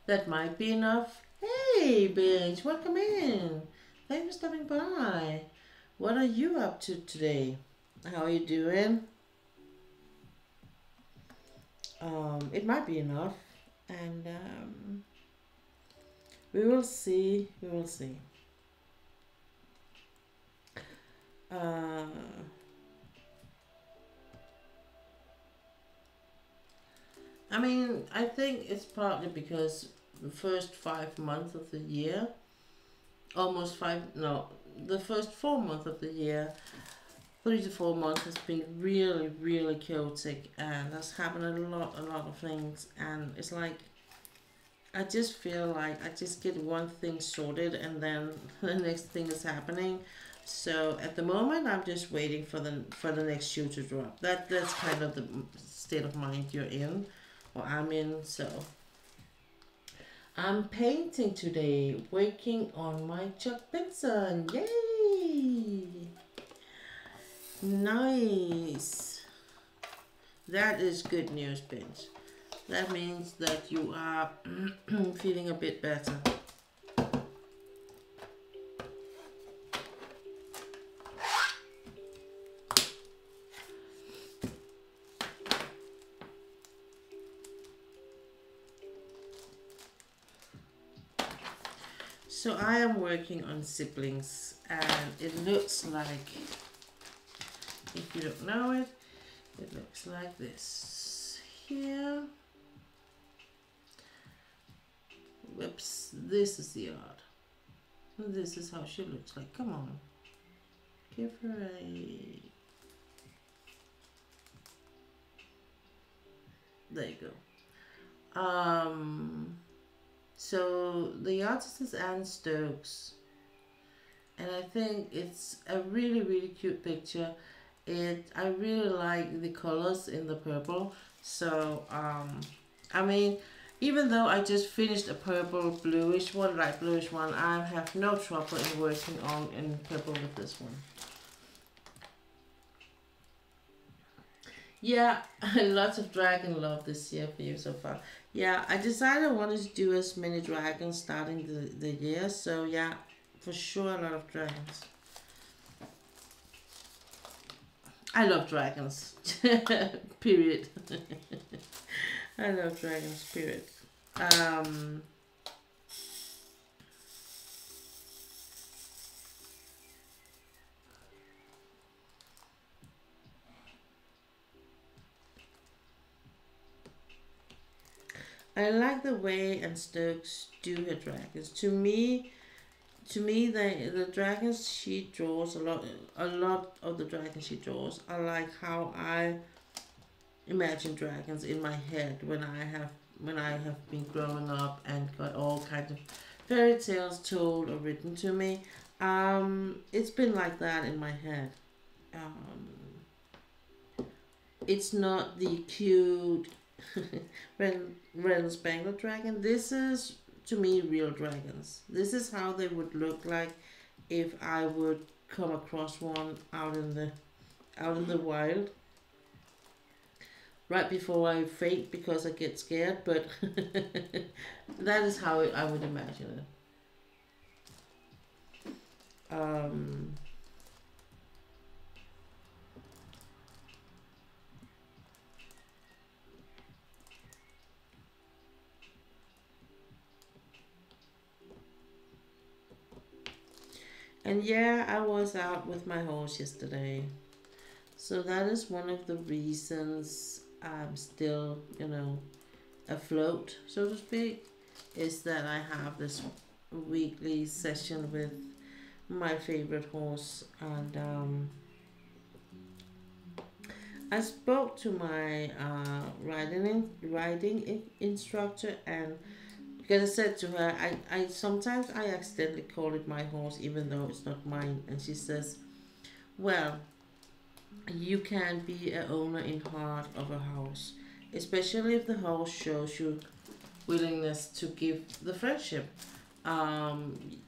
that might be enough. Hey, bitch, welcome in. Thanks for stopping by. What are you up to today? How are you doing? It might be enough, and we will see. We will see. I mean, I think it's partly because the first 5 months of the year, almost five, no, the first 4 months of the year, 3 to 4 months has been really, really chaotic, and has happened a lot of things, and it's like, I just feel like I just get one thing sorted and then the next thing is happening. So at the moment, I'm just waiting for the next shoe to drop. That's kind of the state of mind you're in, or I'm in. So I'm painting today, working on my Chuck Benson. Yay! Nice. That is good news, Bench. That means that you are feeling a bit better. So I am working on Siblings, and it looks like, if you don't know it, it looks like this here. Whoops, this is the art. This is how she looks like. Come on. Give her a... There you go. So the artist is Anne Stokes, and I think it's a really, really cute picture. I really like the colors in the purple. So I mean, even though I just finished a purple bluish one, light bluish one, I have no trouble in working on in purple with this one. Yeah, lots of dragon love this year for you so far. Yeah, I decided I wanted to do as many dragons starting the year, so yeah, for sure a lot of dragons. I love dragons. Period. I love dragons, period. I like the way Anne Stokes do her dragons. To me, the dragons she draws, a lot of the dragons she draws are like how I imagine dragons in my head when I have been growing up and got all kinds of fairy tales told or written to me. It's been like that in my head. It's not the cute red and spangled dragon. This is, to me, real dragons. This is how they would look like if I would come across one out in the wild. Right before I faint because I get scared, but that is how I would imagine it. And yeah, I was out with my horse yesterday. So that is one of the reasons I'm still, afloat, so to speak, is that I have this weekly session with my favorite horse. And I spoke to my riding instructor, and because I said to her, I sometimes I accidentally call it my horse even though it's not mine, and she says, well, you can be a owner in heart of a horse, especially if the horse shows you willingness to give the friendship.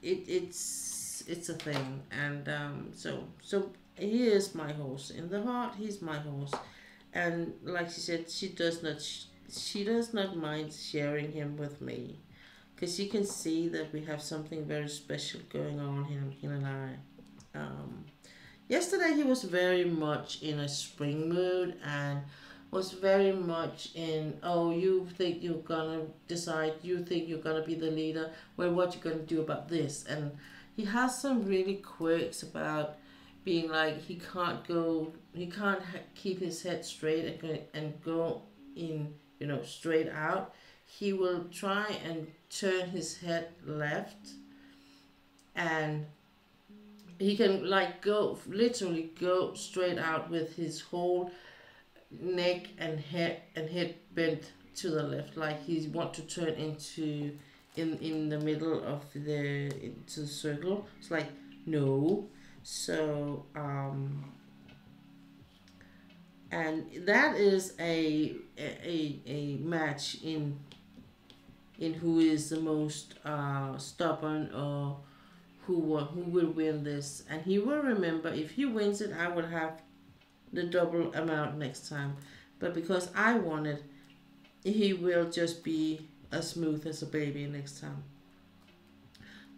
It's a thing, and so he is my horse in the heart. He's my horse, and like she said, she does not mind sharing him with me, because she can see that we have something very special going on, him and I. Um, Yesterday he was very much in a spring mood and was very much in, oh, you think you're gonna decide, you think you're gonna be the leader, well, what you gonna do about this? And he has some really quirks about being like, he can't keep his head straight and go in, straight out. He will try and turn his head left, and he can like literally go straight out with his whole neck and head bent to the left, like he want to turn into in the middle of into the circle. It's like, no. So and that is a match in who is the most stubborn, or who will win this. And he will remember, if he wins it, I will have the double amount next time. But because I won it, he will just be as smooth as a baby next time.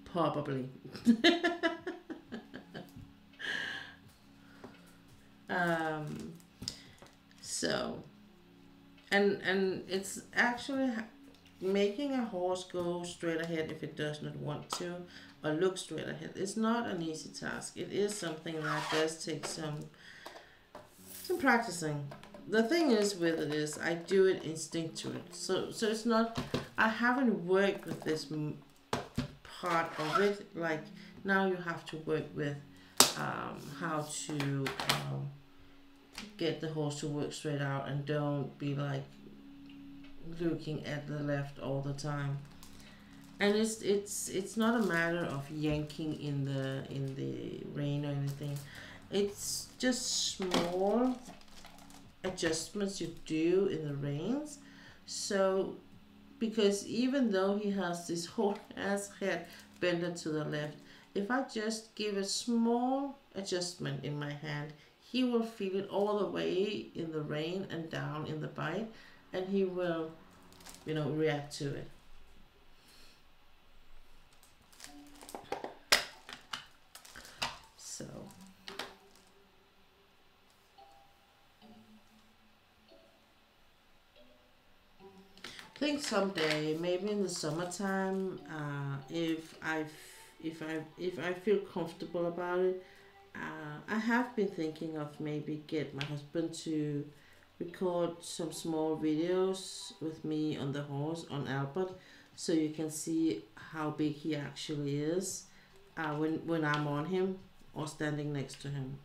Probably. um, so, and it's actually making a horse go straight ahead if it does not want to, or look straight ahead. It's not an easy task. It is something that does take some practicing. The thing is with it is I do it instinctually. So it's not, I haven't worked with this part of it. Like, now you have to work with how to get the horse to work straight out, and don't be like looking at the left all the time. And it's not a matter of yanking in the rein or anything. It's just small adjustments you do in the reins. So, because even though he has this whole ass head bended to the left, if I just give a small adjustment in my hand, he will feel it all the way in the rein and down in the bite, and he will, react to it. So, I think someday, maybe in the summertime, if I feel comfortable about it, I have been thinking of maybe get my husband to record some small videos with me on the horse on Albert, so you can see how big he actually is when I'm on him or standing next to him,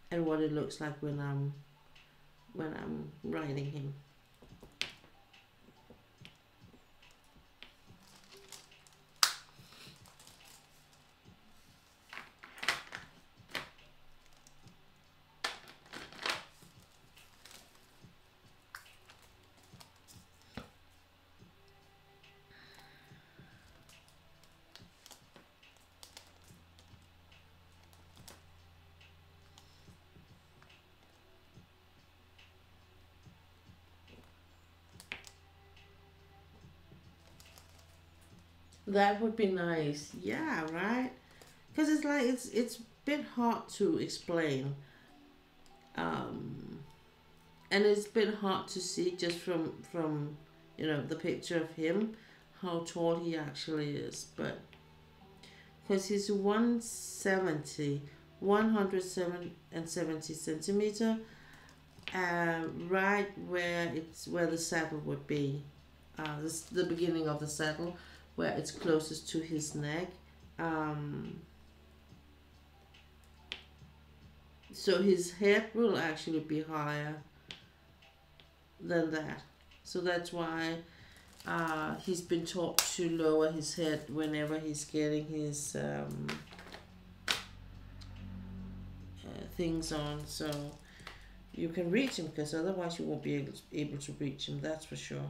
and what it looks like when I'm riding him. That would be nice. Yeah, right? Because it's like it's a bit hard to explain. Um, and it's a bit hard to see just from the picture of him how tall he actually is. But because he's 170 centimeter, right where the saddle would be. This is the beginning of the saddle, where it's closest to his neck. So his head will actually be higher than that. So that's why he's been taught to lower his head whenever he's getting his things on, so you can reach him, because otherwise you won't be able to reach him, that's for sure.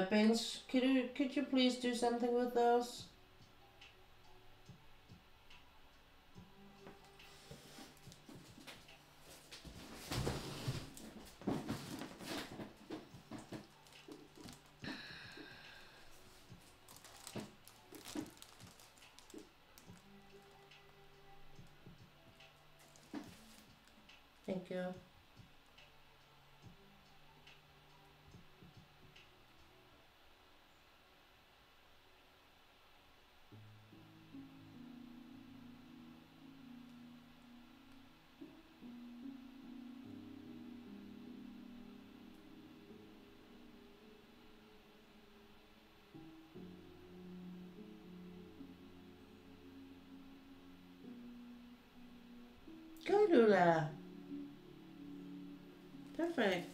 Bench, could you please do something with those? Thank you. Go, Lula. Perfect.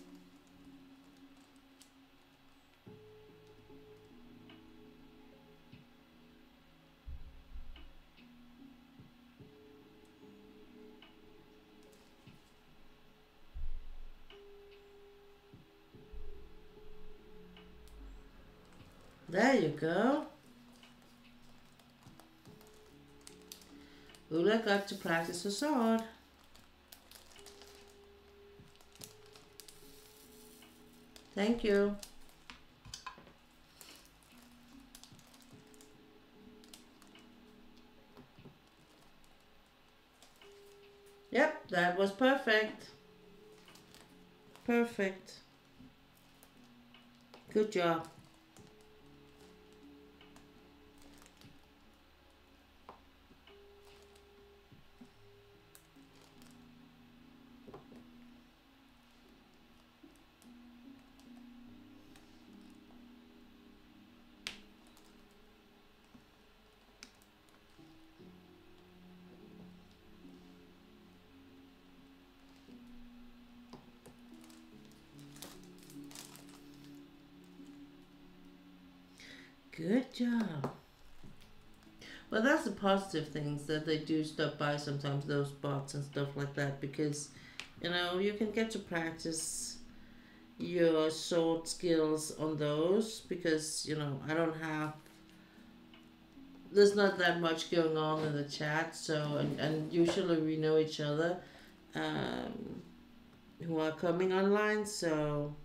There you go. Ula got to practice her sword. Thank you. Yep, that was perfect. Perfect. Good job. Good job. Well, that's the positive things, that they do stop by sometimes, those bots and stuff like that, because, you know, you can get to practice your sword skills on those, because, you know, there's not that much going on in the chat, so, and usually we know each other who are coming online, so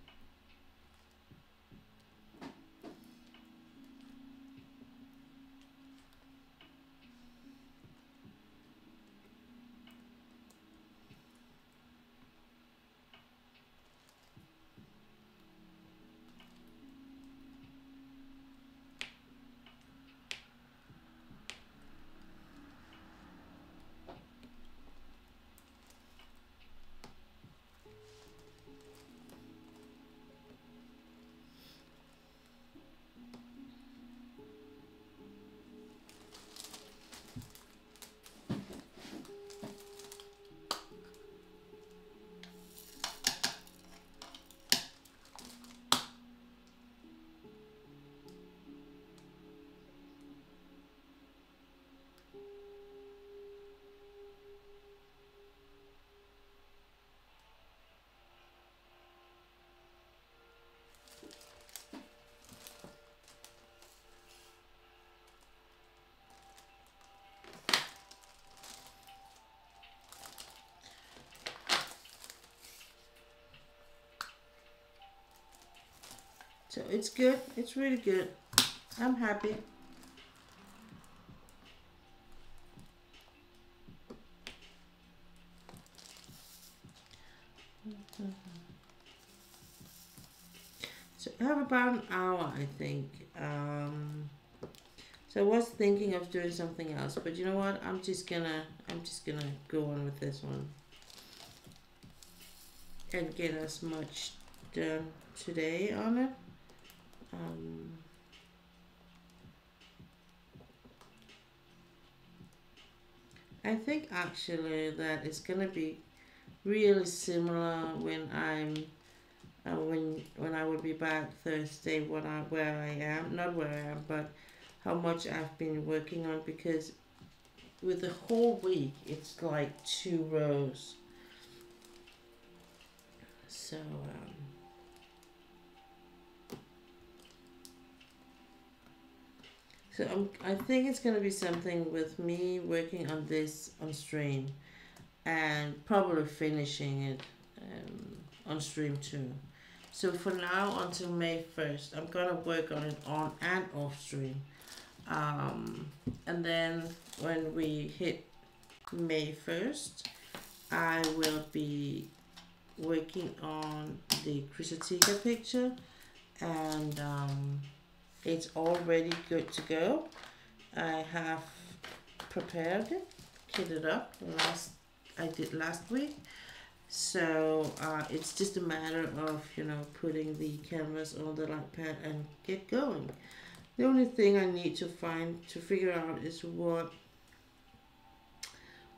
So it's good. It's really good. I'm happy. So I have about an hour, I think. So I was thinking of doing something else, but you know what? I'm just gonna go on with this one and get as much done today on it. I think actually that it's gonna be really similar when I'm when I will be back Thursday. Where I am, not where I am, but how much I've been working on, because with the whole week it's like 2 rows. So I think it's gonna be something with me working on this on stream and probably finishing it on stream too. So for now until May 1st, I'm gonna work on it on and off stream. And then when we hit May 1st, I will be working on the Chrysatica picture, and it's already good to go. I have prepared it, kitted up I did last week. So it's just a matter of, you know, putting the canvas on the light pad and get going. The only thing I need to figure out is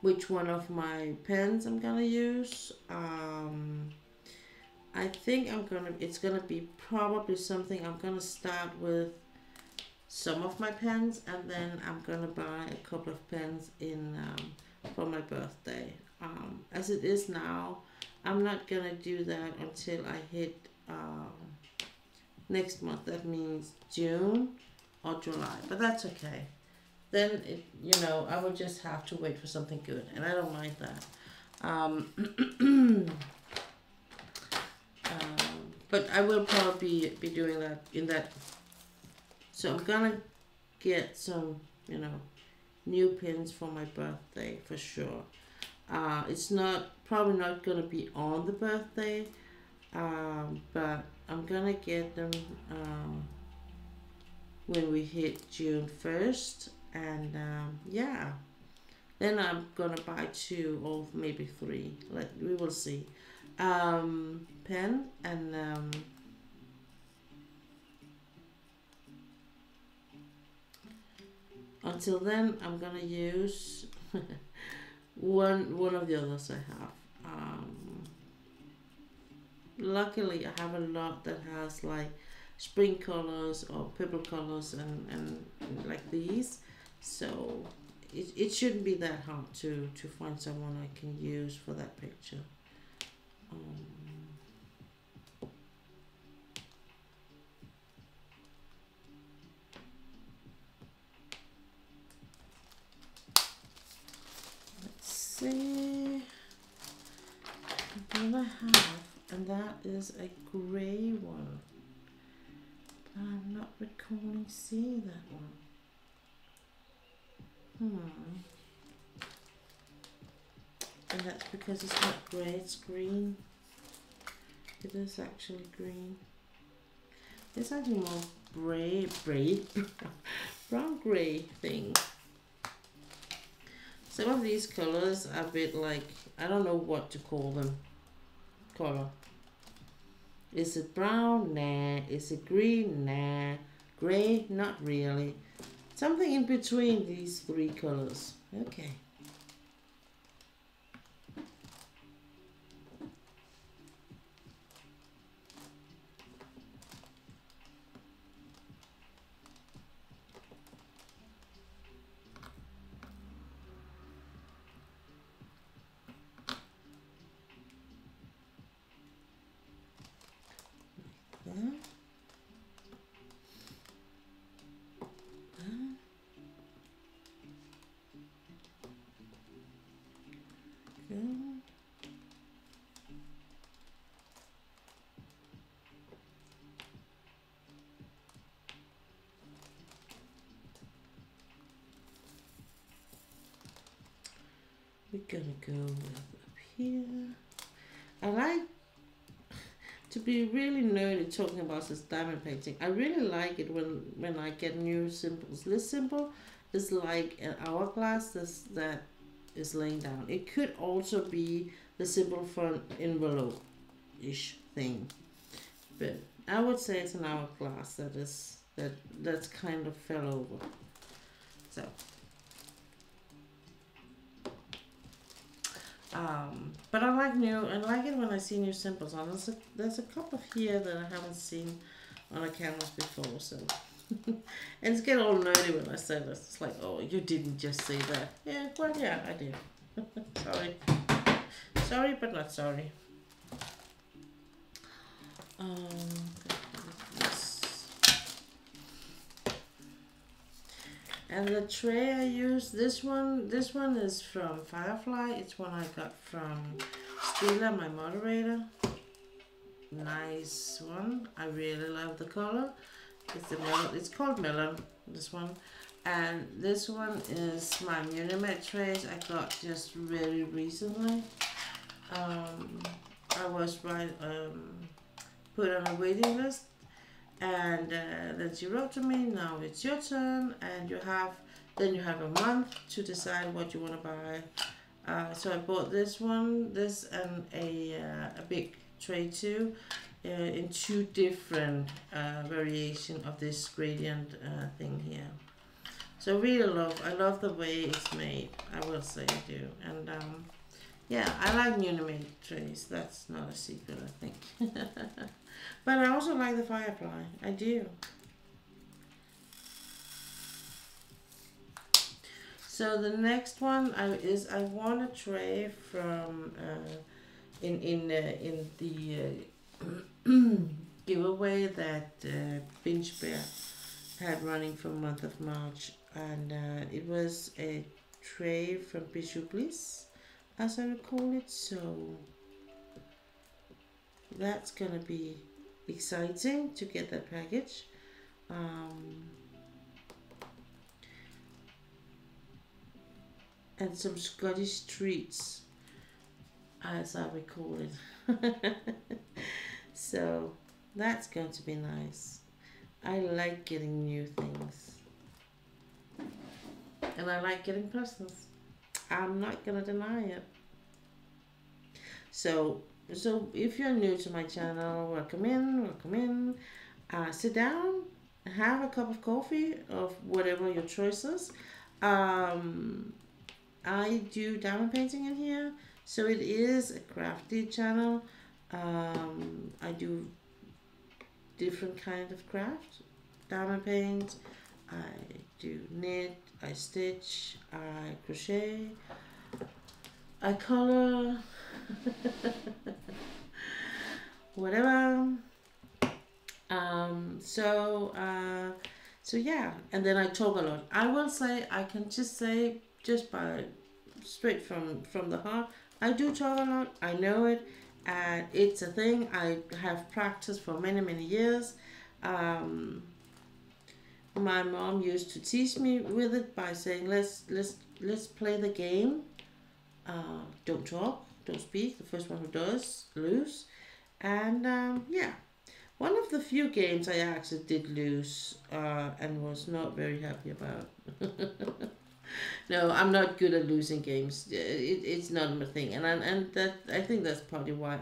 which one of my pens I'm gonna use. I think it's gonna be probably something I'm gonna start with some of my pens, and then I'm gonna buy a couple of pens for my birthday. As it is now, I'm not gonna do that until I hit next month. That means June or July, but that's okay. Then I will just have to wait for something good, and I don't mind that. But I will probably be doing that in that. So I'm gonna get some, new pins for my birthday for sure. It's probably not gonna be on the birthday, but I'm gonna get them when we hit June 1st, and yeah, then I'm gonna buy 2 or maybe 3. We will see. Pen and until then I'm gonna use one of the others I have. Luckily I have a lot that has like spring colors or purple colors and like these, so it shouldn't be that hard to find someone I can use for that picture. Let's see what I have, and that is a gray one. I'm not recalling seeing that one. And that's because it's not grey, it's green. It is actually green. It's actually more brown grey thing. Some of these colors are a bit like, I don't know what to call them. Color. Is it brown? Nah. Is it green? Nah. Grey? Not really. Something in between these 3 colors. Okay. we're gonna go with up here. I like to be really nerdy talking about this diamond painting. I really like it when I get new symbols. This symbol is like an hourglass that is laying down. It could also be the symbol for an envelope-ish thing, but I would say it's an hourglass that's kind of fell over. So but I like it when I see new symbols on. There's a couple here that I haven't seen on a canvas before, so and it's getting all nerdy when I say this. It's like, oh, you didn't just say that. Yeah, well, yeah, I did. Sorry. Sorry, but not sorry. And the tray I use, this one is from Firefly. It's one I got from Stila, my moderator. Nice one. I really love the color. It's called Melon, this one. And this one is my Munimet trays I got just very recently. I was put on a waiting list, and then she wrote to me, now it's your turn, and you have a month to decide what you want to buy. So I bought this one, and a big tray too, in two different variation of this gradient thing here. So I love the way it's made. I will say I do. And yeah, I like newly made trays. That's not a secret, I think. But I also like the Firefly. I do. So the next one I want a tray from in the giveaway that Binge Bear had running for month of March, and it was a tray from Bijou Bliss, as I recall it. So that's gonna be exciting to get that package. And some Scottish treats, as I recall it. So that's going to be nice. I like getting new things, and I like getting presents. I'm not gonna deny it. So if you're new to my channel, welcome in. Sit down, have a cup of coffee of whatever your choice is. I do diamond painting in here, so it is a crafty channel. I do different kind of craft, diamond paint, I do knit, I stitch, I crochet, I color, whatever. So yeah, and then I talk a lot. I will say, I can just say, straight from the heart, I do talk a lot. I know it, and it's a thing I have practiced for many years. My mom used to teach me with it by saying, let's play the game. Don't talk, don't speak. The first one who does lose. And yeah, one of the few games I actually did lose and was not very happy about. No, I'm not good at losing games. It's not my thing, and that I think that's probably why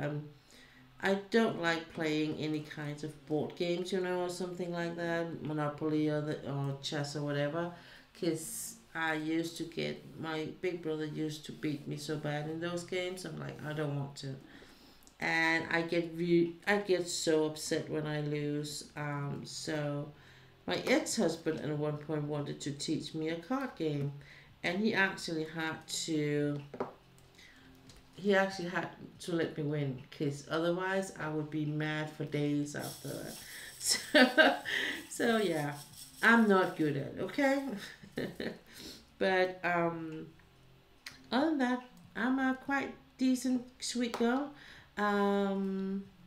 I don't like playing any kinds of board games, or something like that, Monopoly or chess or whatever, because I used to my big brother used to beat me so bad in those games. I'm like, I don't want to, and I get so upset when I lose. So my ex-husband at one point wanted to teach me a card game, and he actually had to let me win, because otherwise I would be mad for days after that. So yeah, I'm not good at it, okay? But other than that, I'm a quite decent, sweet girl. I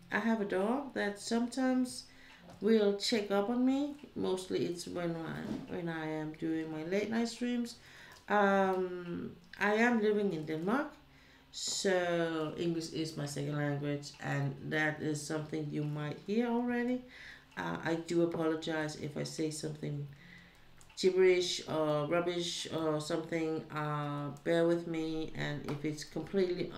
have a dog that sometimes will check up on me. Mostly it's when I am doing my late night streams. I am living in Denmark, so English is my second language, and that is something you might hear already. I do apologize if I say something gibberish or rubbish or something. Bear with me, and if it's completely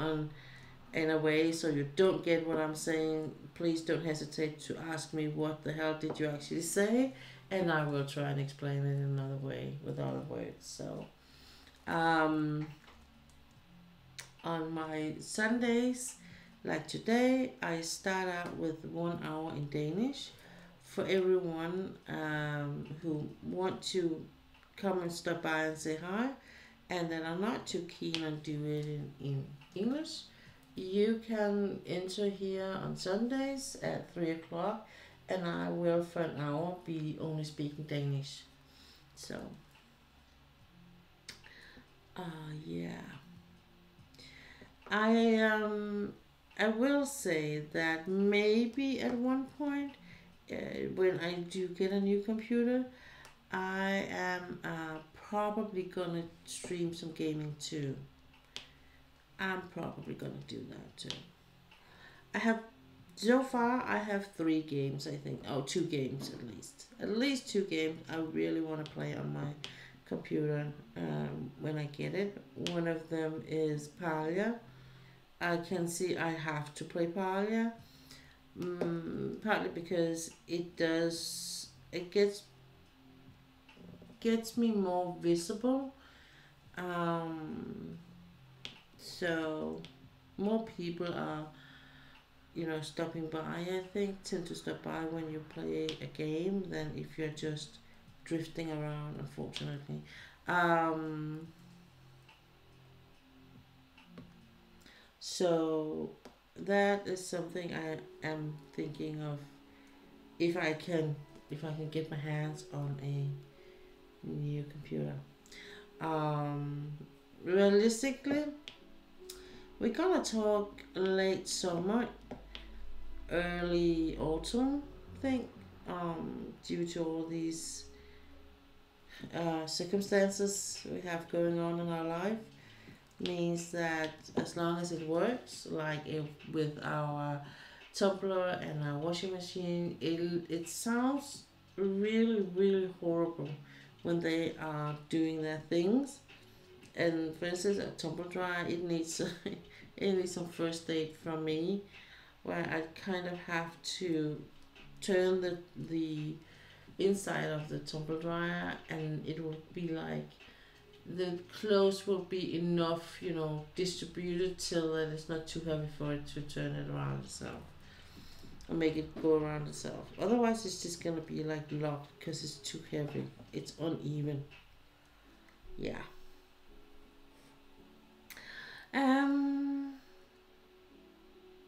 in a way so you don't get what I'm saying, please don't hesitate to ask me what the hell did you actually say, and I will try and explain it in another way with other words. So on my Sundays, like today, I start out with 1 hour in Danish for everyone who want to come and stop by and say hi, and that are not too keen on doing it in English. You can enter here on Sundays at 3 o'clock, and I will for an hour be only speaking Danish. So, yeah. I will say that maybe at one point, when I do get a new computer, I am probably gonna stream some gaming too. I'm probably gonna do that too. So far I have 3 games, I think. Oh, 2 games at least. At least 2 games I really want to play on my computer when I get it. One of them is Palia. I can see I have to play Palia. Partly because it gets me more visible. So more people are, stopping by, I think, tend to stop by when you play a game than if you're just drifting around, unfortunately. So that is something I am thinking of, if I can get my hands on a new computer. Realistically, we're gonna talk late summer, early autumn, I think, due to all these circumstances we have going on in our life. Means that as long as it works, like with our tumbler and our washing machine, it sounds really, really horrible when they are doing their things. And for instance, a tumble dryer, it needs some first aid from me, where I kind of have to turn the inside of the tumble dryer, and it will be like the clothes will be enough, distributed till that it's not too heavy for it to turn it around itself or make it go around itself. Otherwise, it's just gonna be like locked because it's too heavy. It's uneven. Yeah.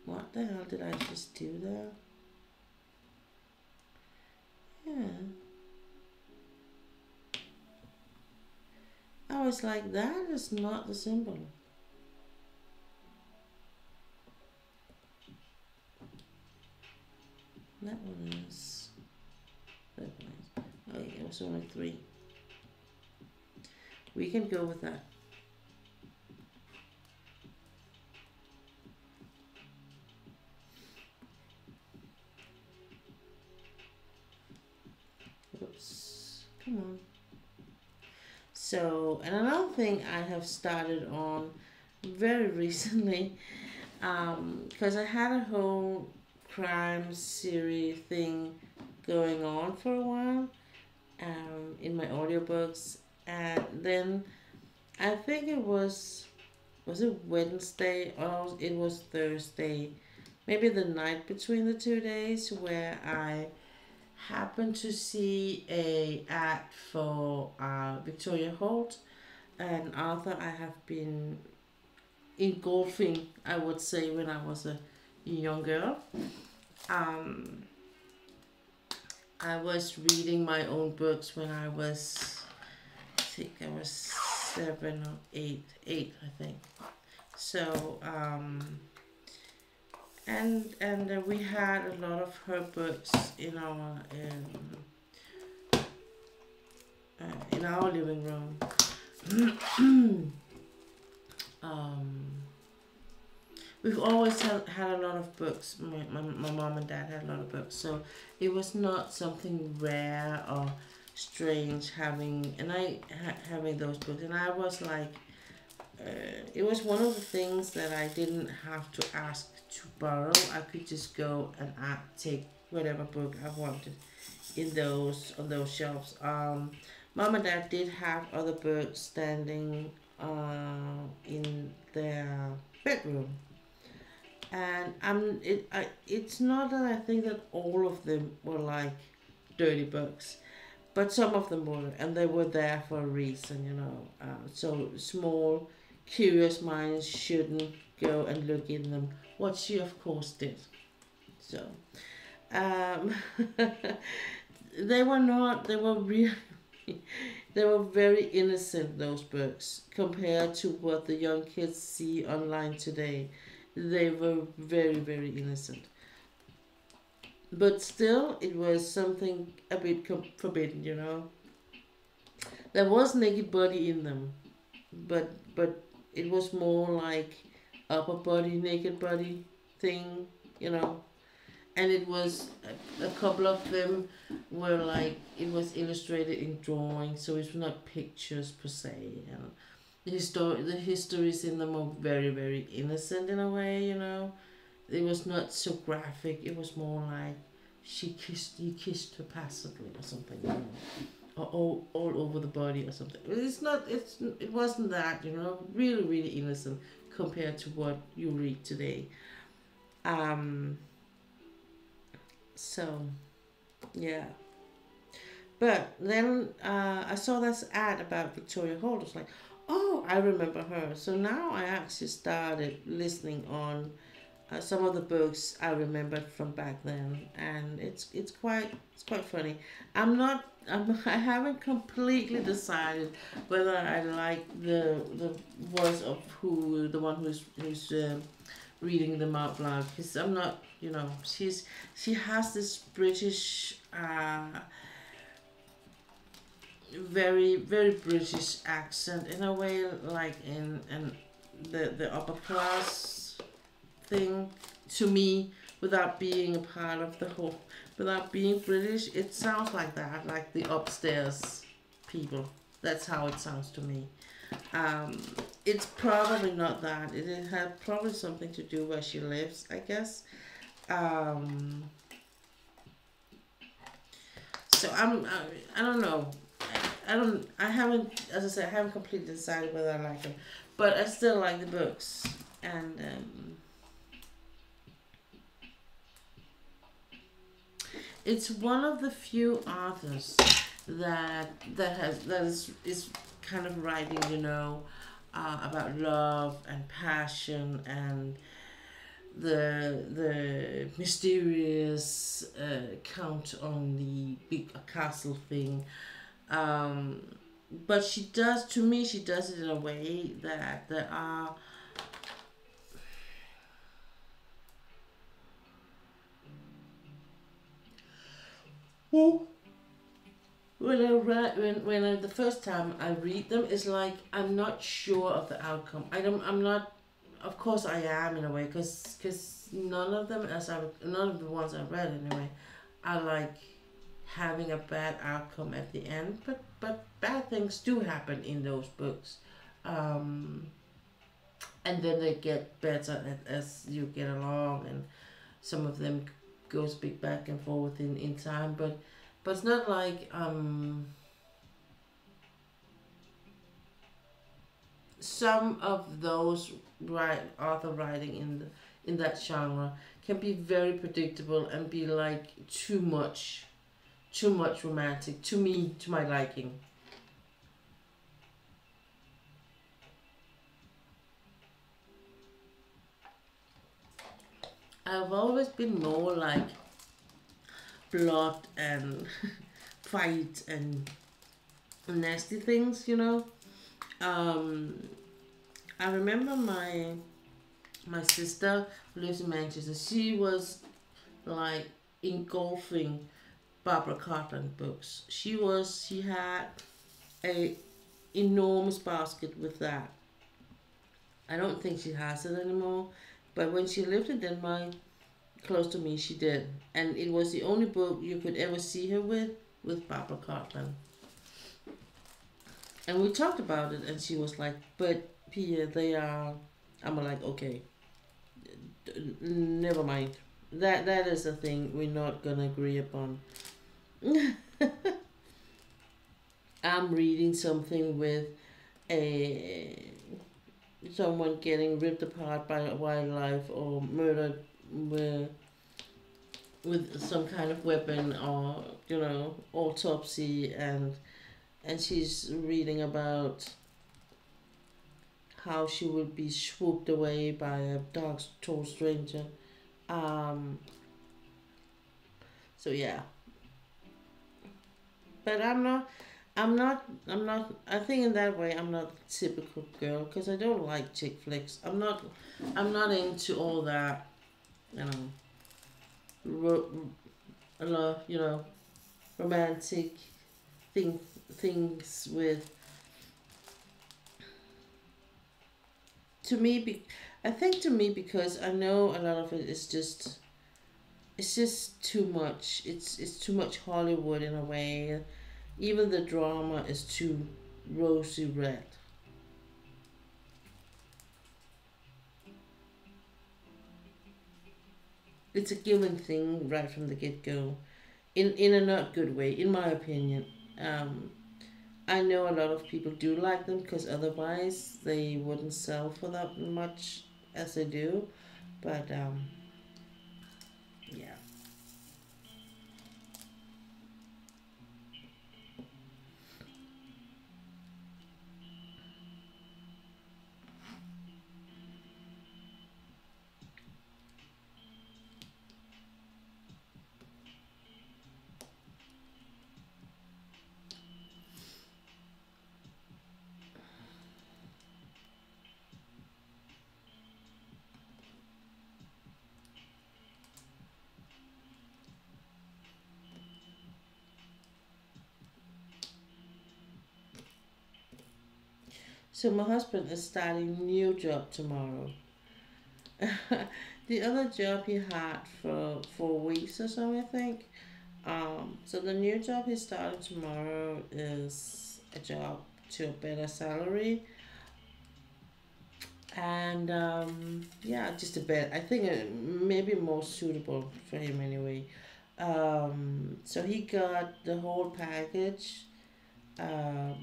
What the hell did I just do there? Yeah. Oh, it's like that is not the symbol. That one is. That one is. Oh, yeah, it was only 3. We can go with that. Oops. Come on. So, and another thing I have started on very recently, because I had a whole crime series thing going on for a while, in my audiobooks, and then I think it was it Wednesday or it was Thursday, maybe the night between the 2 days, where I happened to see a ad for Victoria Holt, an author I have been engulfing, I would say, when I was a young girl. I was reading my own books when I was, I think I was 7 or 8, I think. So, and we had a lot of her books in our living room. um, we've always had a lot of books. My mom and dad had a lot of books, so it was not something rare or strange having having those books. And I was like, it was one of the things that I didn't have to ask to borrow. I could just go and take whatever book I wanted in those on those shelves. Mom and dad did have other books standing in their bedroom, and it's not that I think that all of them were like dirty books, but some of them were, and they were there for a reason, you know. So small, curious minds shouldn't go and look in them. What she of course did. So, um, they were not. They were really. They were very innocent, those books, compared to what the young kids see online today. They were very, very innocent. But still, it was something a bit forbidden, you know. There was naked body in them, but it was more like upper body, naked body thing, you know. And it was a couple of them were like it was illustrated in drawings, so it's not pictures per se. And the histories in them are very, very innocent in a way, you know. It was not so graphic. It was more like he kissed her passively or something, you know, or all over the body or something. It wasn't that, you know, really, really innocent compared to what you read today. Um. So, yeah. But then I saw this ad about Victoria Holt. I was like, oh, I remember her. So now I actually started listening on some of the books I remembered from back then, and it's quite funny. I haven't completely decided whether I like the voice of the one who's reading them out loud, because I'm not, you know, she has this British very, very British accent in a way, like in the upper class thing to me, without being a part of the whole, without being British. It sounds like that, like the upstairs people. That's how it sounds to me. Um, it's probably not that. It had probably something to do where she lives, I guess. Um, so I don't know. I haven't, as I said, I haven't completely decided whether I like them, but I still like the books, and it's one of the few authors that is kind of writing, you know, about love and passion and the mysterious count on the big castle thing. Um, but to me, she does it in a way that there are the first time I read them, it's like I'm not sure of the outcome. I'm not. Of course, I am in a way, because none of them, none of the ones I read anyway, are like having a bad outcome at the end. But bad things do happen in those books, um, and then they get better as you get along, and some of them goes big back and forth in time, but it's not like some of those author writing in that genre can be very predictable and be like too much romantic to me, to my liking. I've always been more like blood and fight and nasty things, you know. Um, I remember my sister who lives in Manchester. She was like engulfing Barbara Cartland books. She had a enormous basket with that. I don't think she has it anymore, but when she lived in Denmark, close to me, she did, and it was the only book you could ever see her with Barbara Cartland. And we talked about it, and she was like, "But Pia, they are." I'm like, "Okay, never mind. That is a thing we're not gonna agree upon." I'm reading something with a someone getting ripped apart by wildlife or murdered with some kind of weapon, or autopsy, and she's reading about how she would be swooped away by a dark tall stranger. um so yeah, but I'm not I think in that way I'm not a typical girl, because I don't like chick flicks. I'm not into all that, you know ro- romantic thing things with, to me I think, to me, because I know a lot of it is just, it's just too much. It's too much Hollywood in a way. Even the drama is too rosy red. It's a given thing right from the get go, in a not good way, in my opinion. Um, I know a lot of people do like them because otherwise they wouldn't sell for that much as they do. But yeah. So my husband is starting a new job tomorrow. The other job he had for 4 weeks or so, I think. So the new job he started tomorrow is a job to a better salary, and yeah, just a bit. I think maybe more suitable for him anyway. So he got the whole package,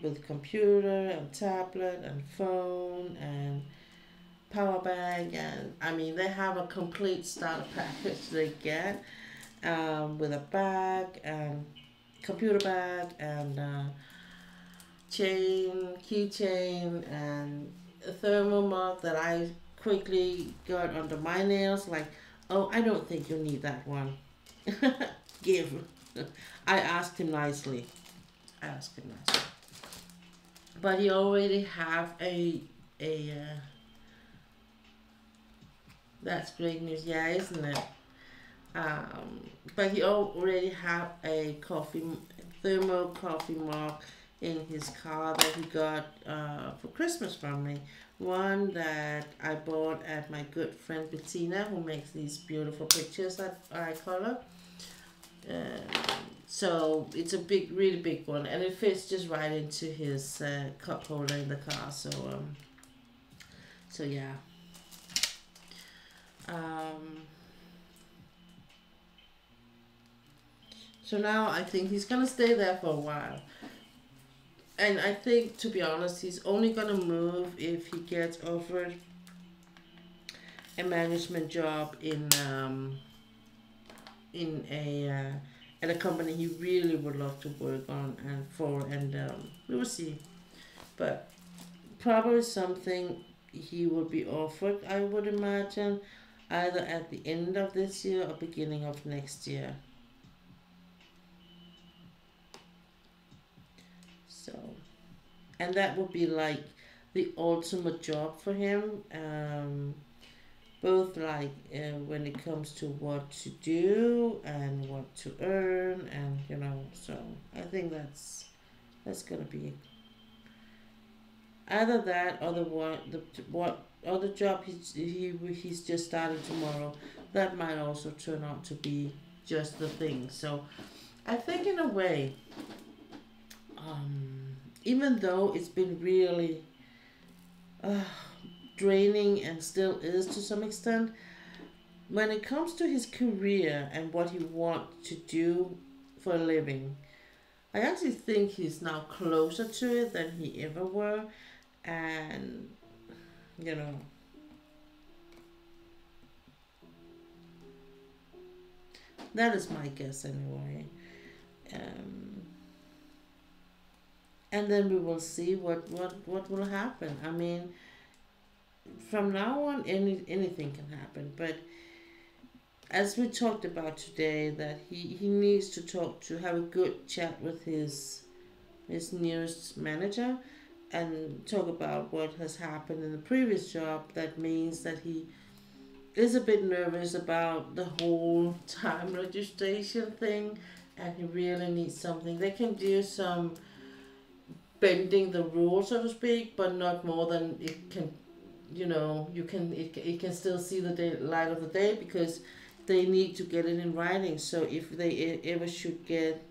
with computer and tablet and phone and power bank, and I mean they have a complete starter package they get, with a bag and computer bag and keychain, and a thermal mug that I quickly got under my nails. Like, oh, I don't think you need that one. Give. I asked him nicely. I asked him nicely. But he already have a that's great news, yeah, isn't it? But he already have a thermal coffee mug in his car that he got for Christmas from me. One that I bought at my good friend Bettina, who makes these beautiful pictures that I color. So it's a big, really big one, and it fits just right into his cup holder in the car. So yeah. Um, so now I think he's gonna stay there for a while, and I think, to be honest, he's only gonna move if he gets offered a management job in a at a company he really would love to work on and for, and we will see. But probably something he will be offered, I would imagine, either at the end of this year or beginning of next year. So, and that would be like the ultimate job for him. Both like when it comes to what to do and what to earn, and so I think that's gonna be Either that or what other job he's just starting tomorrow. That might also turn out to be just the thing. So I think in a way, even though it's been really uh, draining and still is to some extent, when it comes to his career and what he wants to do for a living, I actually think he's now closer to it than he ever were. And, you know, that is my guess anyway. Um, and then we will see what will happen. I mean, from now on, anything can happen. But as we talked about today, that he needs to have a good chat with his nearest manager and talk about what has happened in the previous job. That means that he is a bit nervous about the whole time registration thing, and he really needs something. They can do some bending the rules, so to speak, but not more than it can. You know, it can still see the light of the day, because they need to get it in writing. So if they ever should get,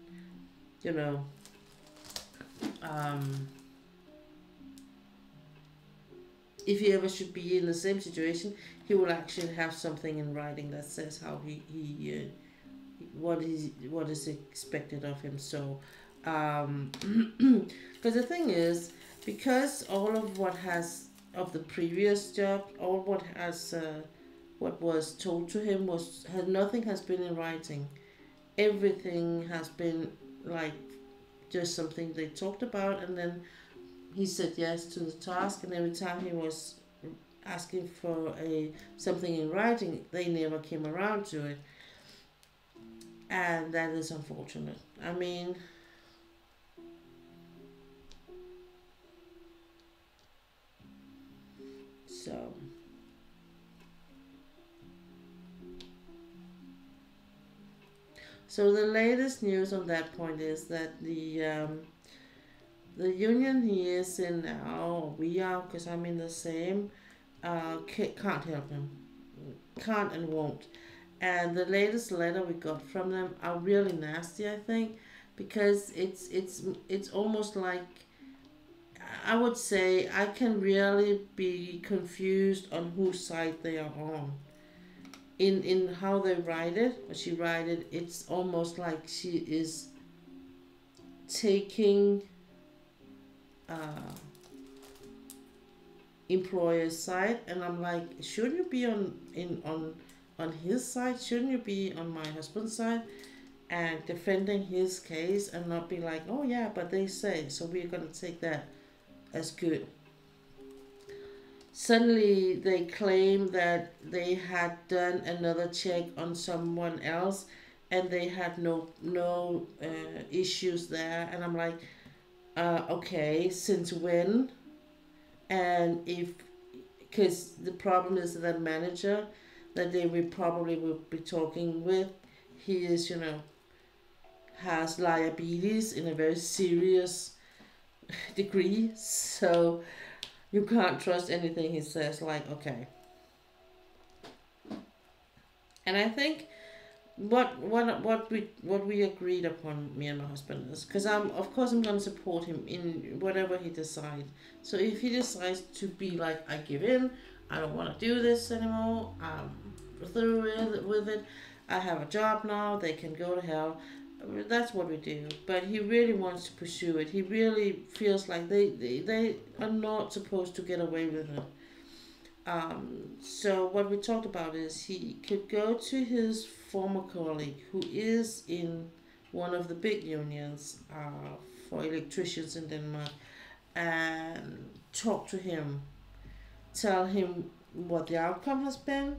you know, if he ever should be in the same situation, he will actually have something in writing that says how he what is expected of him. So, because the thing is, because all of what has of the previous job, all what has what was told to him nothing has been in writing. Everything has been like just something they talked about, and then he said yes to the task, and every time he was asking for something in writing, they never came around to it, and that is unfortunate. I mean, so the latest news on that point is that the union he is in now, we are, because I'm in the same, can't help him, can't and won't. And the latest letter we got from them are really nasty, I think, because it's almost like, I would say I can really be confused on whose side they are on. In how they write it, or she write it, it's almost like she is taking employer's side, and I'm like, shouldn't you be on his side? Shouldn't you be on my husband's side and defending his case, and not be like, oh yeah, but they say so, we're gonna take that as good. Suddenly they claim that they had done another check on someone else, and they had no issues there, and I'm like, okay, since when? And if, because the problem is that manager that they will probably will be talking with, he is, you know, has liabilities in a very serious degree, so you can't trust anything he says. Like, okay. And I think what we agreed upon, me and my husband, is, because of course I'm gonna support him in whatever he decides. So if he decides to be like, I give in, I don't want to do this anymore, I'm through with it, I have a job now, they can go to hell. That's what we do. But he really wants to pursue it. He really feels like they are not supposed to get away with it. So what we talked about is he could go to his former colleague, who is in one of the big unions for electricians in Denmark, and talk to him, tell him what the outcome has been,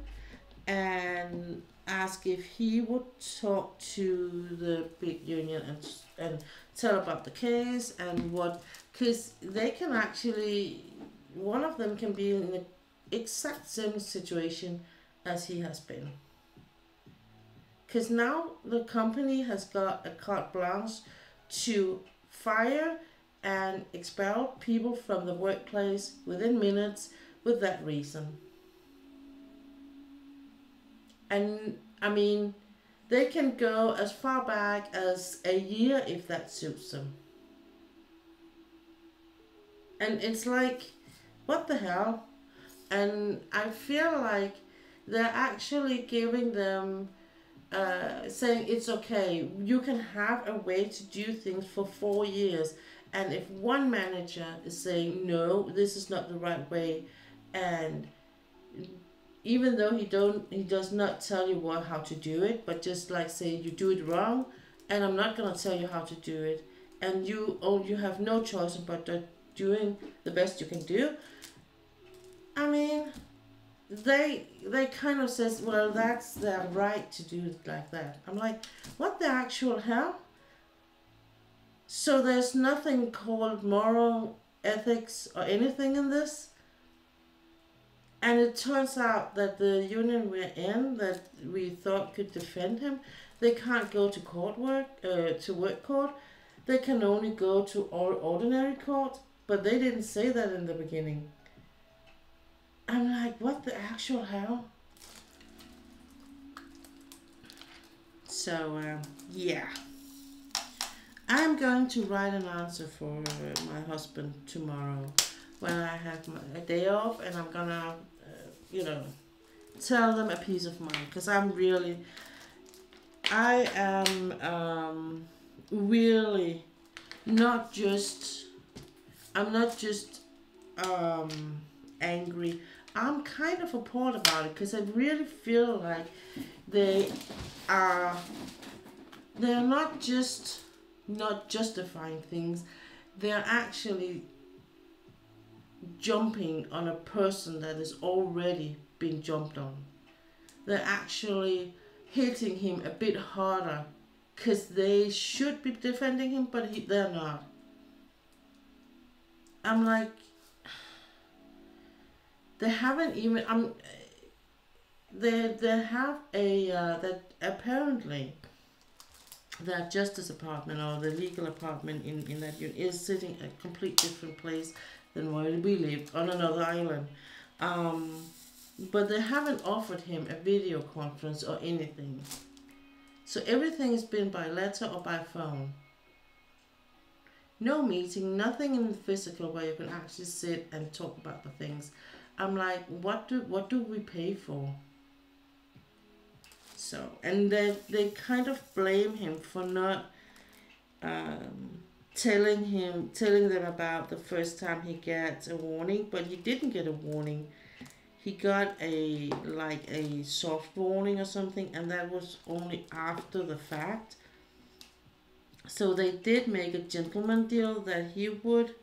and ask if he would talk to the big union and tell about the case, and what, because they can actually, one of them can be in the exact same situation as he has been, because now the company has got a carte blanche to fire and expelled people from the workplace within minutes with that reason. And I mean, they can go as far back as a year if that suits them. And it's like, what the hell? And I feel like they're actually giving them, saying it's okay, you can have a way to do things for 4 years. And if one manager is saying, no, this is not the right way, and even though he does not tell you how to do it, but just like say you do it wrong, and I'm not gonna tell you how to do it, and you have no choice but doing the best you can do. I mean, they kind of says, well, that's their right to do it like that. I'm like, what the actual hell? So there's nothing called moral ethics or anything in this. And it turns out that the union we're in, that we thought could defend him, they can't go to work court. They can only go to ordinary court. But they didn't say that in the beginning. I'm like, what the actual hell? So, yeah. I'm going to write an answer for my husband tomorrow when I have a day off, and I'm gonna, tell them a piece of mind, because I am really I'm not just angry. I'm kind of appalled about it, because I really feel like they're not just not justifying things, they're actually jumping on a person that is already being jumped on. They're actually hitting him a bit harder, because they should be defending him, but they're not. I'm like, they haven't even, they have that apparently that justice department or the legal department in that unit is sitting a complete different place than where we live, on another island. But they haven't offered him a video conference or anything. So everything has been by letter or by phone. No meeting, nothing in the physical where you can actually sit and talk about the things. I'm like, what do we pay for? So, and they kind of blame him for not telling them about the first time he gets a warning, but he didn't get a warning. He got a soft warning or something, and that was only after the fact. So they did make a gentleman deal that he would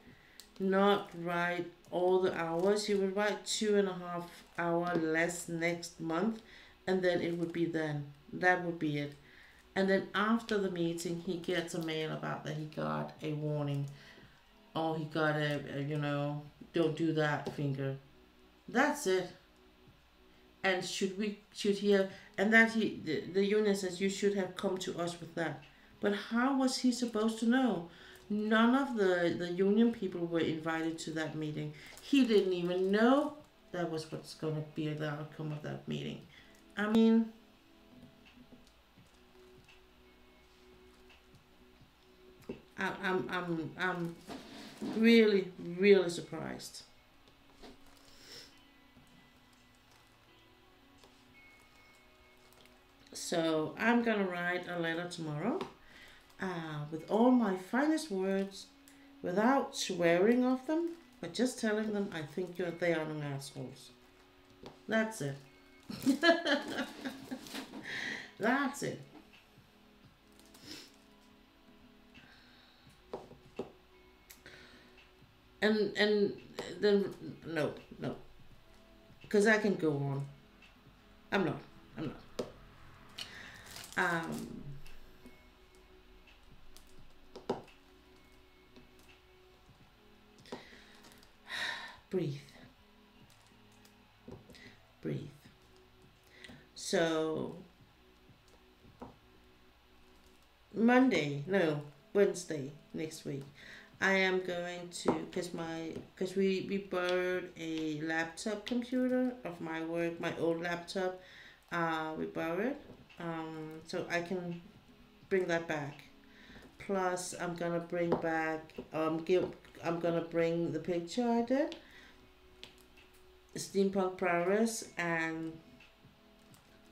not write all the hours. He would write 2.5 hours less next month, and then it would be then. That would be it. And then after the meeting, he gets a mail about that he got a warning. Or he got a don't do that finger. That's it. And the union says you should have come to us with that. But how was he supposed to know? None of the union people were invited to that meeting. He didn't even know that was what's going to be the outcome of that meeting. I mean, I'm really, really surprised. So I'm gonna write a letter tomorrow with all my finest words, without swearing of them, but just telling them I think they are no assholes. That's it. That's it. And then no, because I can go on. I'm not. Breathe. So Wednesday next week, I am going to, because we borrowed a laptop computer of my work, my old laptop. We borrowed, so I can bring that back. Plus, I'm gonna bring back, I'm gonna bring the picture I did, Steampunk Progress, and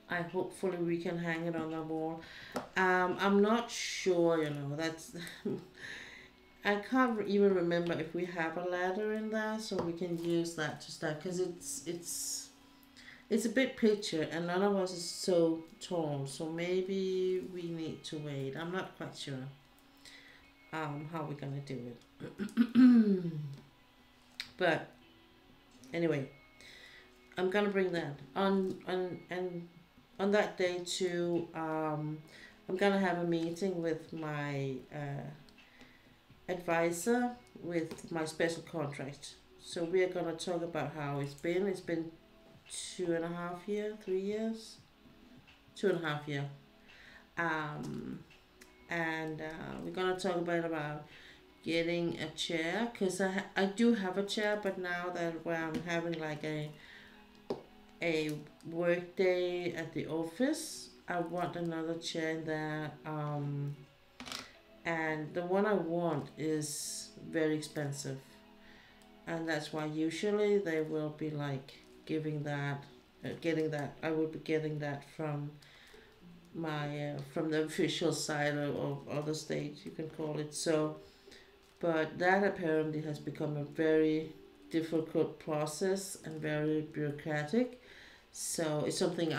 I hopefully we can hang it on the wall. I'm not sure, that's I can't even remember if we have a ladder in there, so we can use that to start, because it's a big picture and none of us is so tall, so maybe we need to wait. I'm not quite sure how we're gonna do it. But anyway, I'm gonna bring that on that day too. I'm gonna have a meeting with my advisor with my special contract. So we are gonna talk about how it's been. It's been 2.5 years, 3 years, 2.5 years. And we're gonna talk about getting a chair, because I do have a chair, but now that where I'm having like a work day at the office, I want another chair in there. And the one I want is very expensive, and that's why usually they will be like getting that. I will be getting that from my from the official side of the state, you can call it. So, but that apparently has become a very difficult process and very bureaucratic. So it's something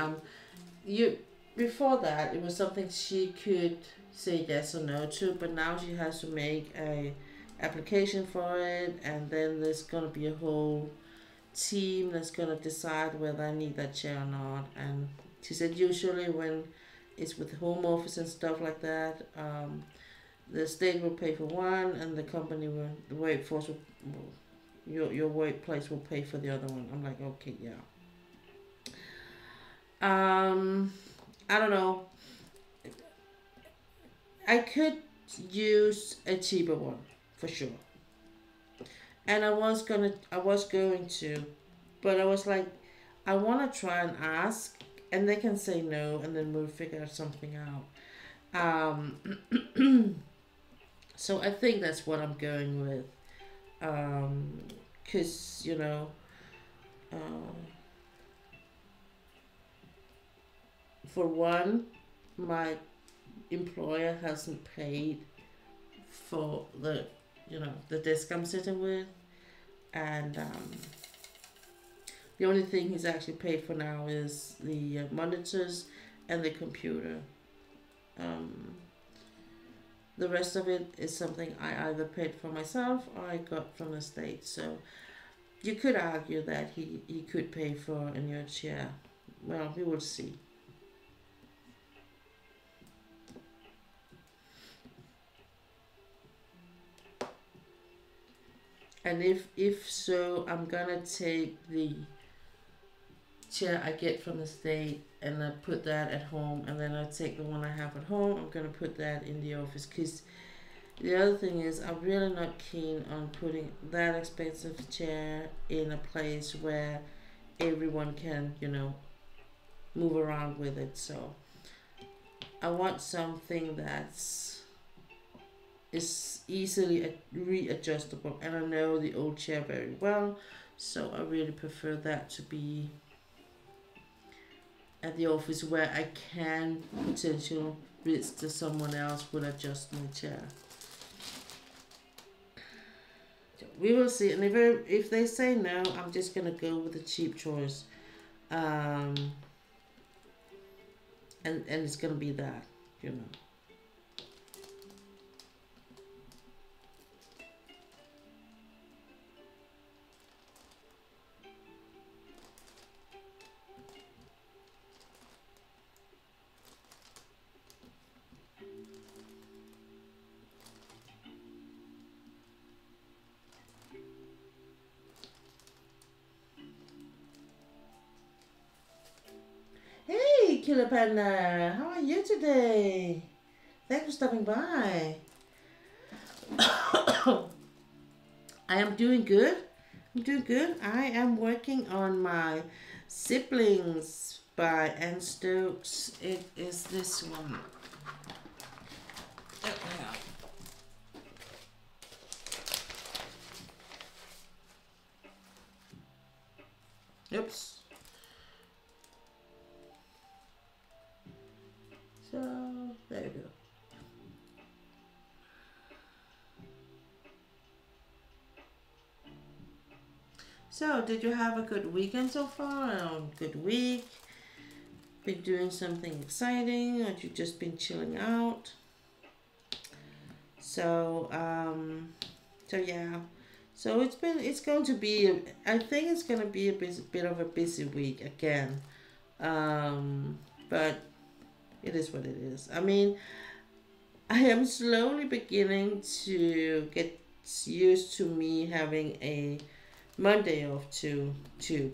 before that it was something she could say yes or no to, but now she has to make a application for it, and then there's gonna be a whole team that's gonna decide whether I need that chair or not. And she said usually when it's with home office and stuff like that, the state will pay for one, and the company will, the workforce will, your workplace will pay for the other one. I'm like, okay, yeah. I don't know. I could use a cheaper one for sure. And I was going to, but I was like, I want to try and ask, and they can say no, and then we'll figure something out. So I think that's what I'm going with. Because, for one, my employer hasn't paid for the desk I'm sitting with, and the only thing he's actually paid for now is the monitors and the computer. The rest of it is something I either paid for myself or I got from the state. So you could argue that he could pay for a new chair. Well, we will see. And if so, I'm gonna take the chair I get from the state and I put that at home, and then I take the one I have at home, I'm gonna put that in the office. Because the other thing is, I'm really not keen on putting that expensive chair in a place where everyone can, move around with it. So I want something is easily readjustable, and I know the old chair very well, so I really prefer that to be at the office where I can potentially risk that someone else will adjust my chair. So we will see, and if they say no, I'm just gonna go with the cheap choice, and it's gonna be that, Hey, Killer Panda, how are you today? Thanks for stopping by. I am doing good. I'm doing good. I am working on my Siblings by Anne Stokes. It is this one. Oh, hang on. Oops. So, there we go. So, did you have a good weekend so far? A good week? Been doing something exciting, or you just been chilling out? So, yeah. So it's going to be, I think it's going to be a bit of a busy week again. But it is what it is. I mean, I am slowly beginning to get used to me having a Monday off too,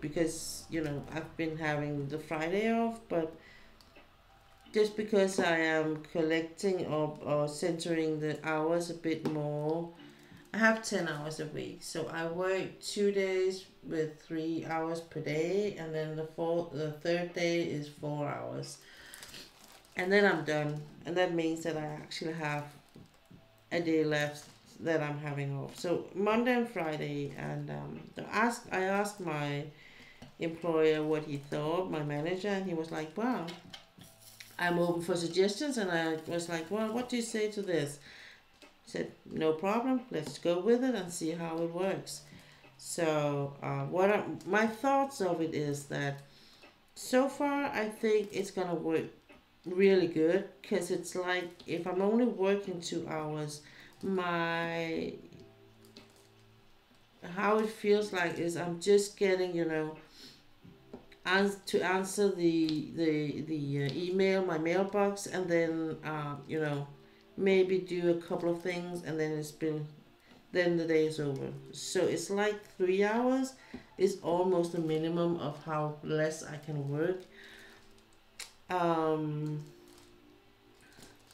because I've been having the Friday off, but just because I am collecting or centering the hours a bit more. I have 10 hours a week, so I work 2 days with 3 hours per day, and then the third day is 4 hours, and then I'm done. And that means that I actually have a day left that I'm having off. So Monday and Friday, and I asked my employer what he thought, my manager, and he was like, "Well, I'm open for suggestions," and I was like, "Well, what do you say to this?" He said, "No problem. Let's go with it and see how it works." So, my thoughts of it is that so far I think it's gonna work really good, because it's like if I'm only working 2 hours, my how it feels like is I'm just getting to answer the email, my mailbox, and then maybe do a couple of things, and then the day is over. So it's like 3 hours is almost the minimum of how less I can work.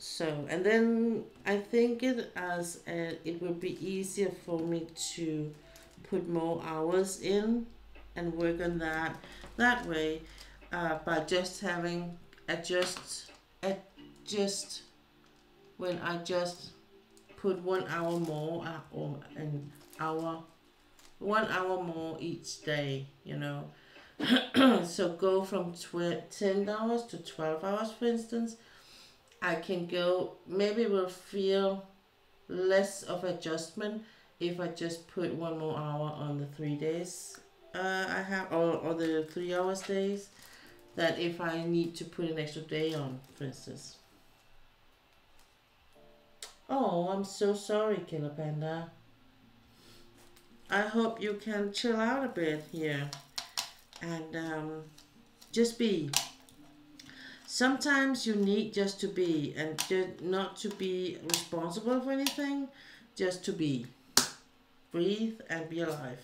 So, and then I think it would be easier for me to put more hours in and work on that way, by just having adjust when I just put 1 hour more, or an hour 1 hour more each day. So go from 10 hours to 12 hours, for instance. I can go, maybe it will feel less of adjustment if I just put 1 more hour on the 3 days I have, or the 3 hours days, that if I need to put an extra day on, for instance. Oh, I'm so sorry, Killer Panda. I hope you can chill out a bit here and just be. Sometimes you need just to be, and just not to be responsible for anything, just to be. Breathe and be alive.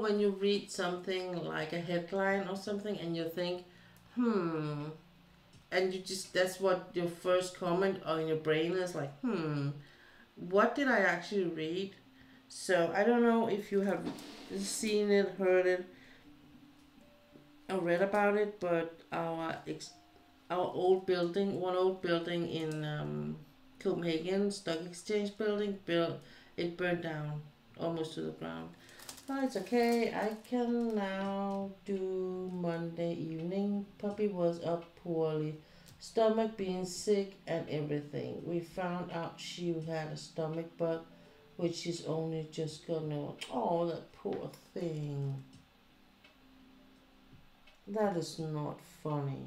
When you read something like a headline or something, and you think, and that's what your first comment on your brain is like, what did I actually read? So I don't know if you have seen it, heard it, or read about it, but our old building, one old building in Copenhagen, Stock Exchange building, it burned down almost to the ground. Oh, it's okay. I can now do Monday evening. Puppy was up poorly. Stomach being sick and everything. We found out she had a stomach bug, which is only just gonna. Oh, that poor thing. That is not funny.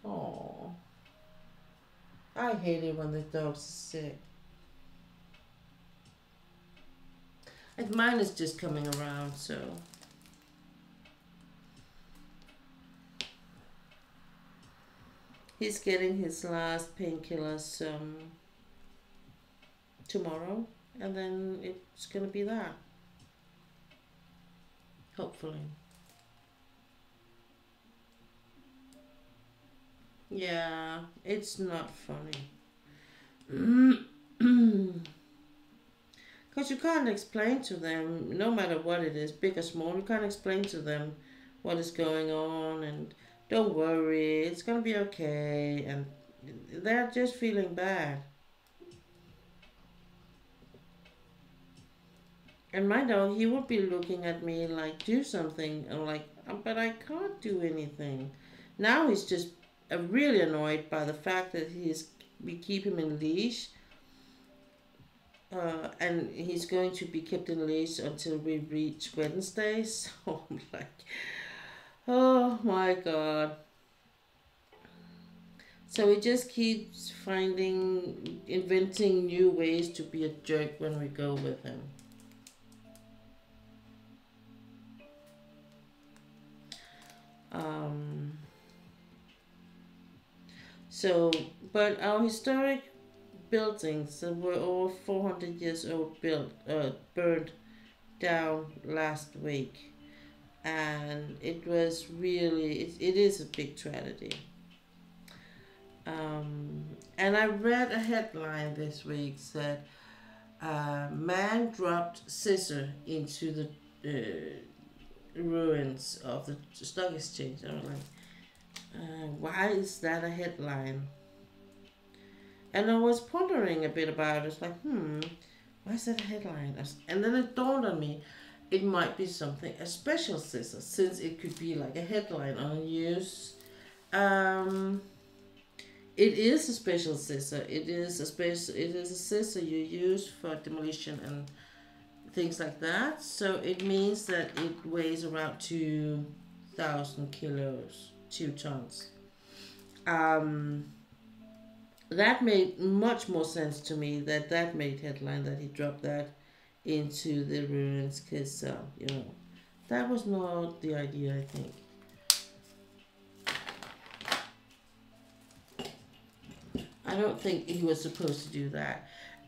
Oh, I hate it when the dogs are sick. And mine is just coming around, so. He's getting his last painkillers tomorrow, and then it's gonna be that. Hopefully. Yeah, it's not funny. Because you can't explain to them, no matter what it is, big or small, you can't explain to them what is going on and don't worry, it's gonna be okay, and they're just feeling bad. And my dog, he would be looking at me like, do something. I'm like, but I can't do anything. Now he's just really annoyed by the fact that we keep him in leash. And he's going to be kept in leash until we reach Wednesday. So I'm like, oh my God. So he just keeps inventing new ways to be a jerk when we go with him. But our historic buildings that were over 400 years old burned down last week, and it was really, it is a big tragedy. And I read a headline this week said, man dropped scissor into the ruins of the stock exchange. I was like, why is that a headline? And I was pondering a bit about it. It's like, why is that a headline? And then it dawned on me, it might be something, a special scissor, since it could be like a headline on news. It is a special scissor. It is a scissor you use for demolition and things like that. So it means that it weighs around 2,000 kilos, 2 tons. That made much more sense to me. That made headline that he dropped that into the ruins, because that was not the idea, I think. I don't think he was supposed to do that.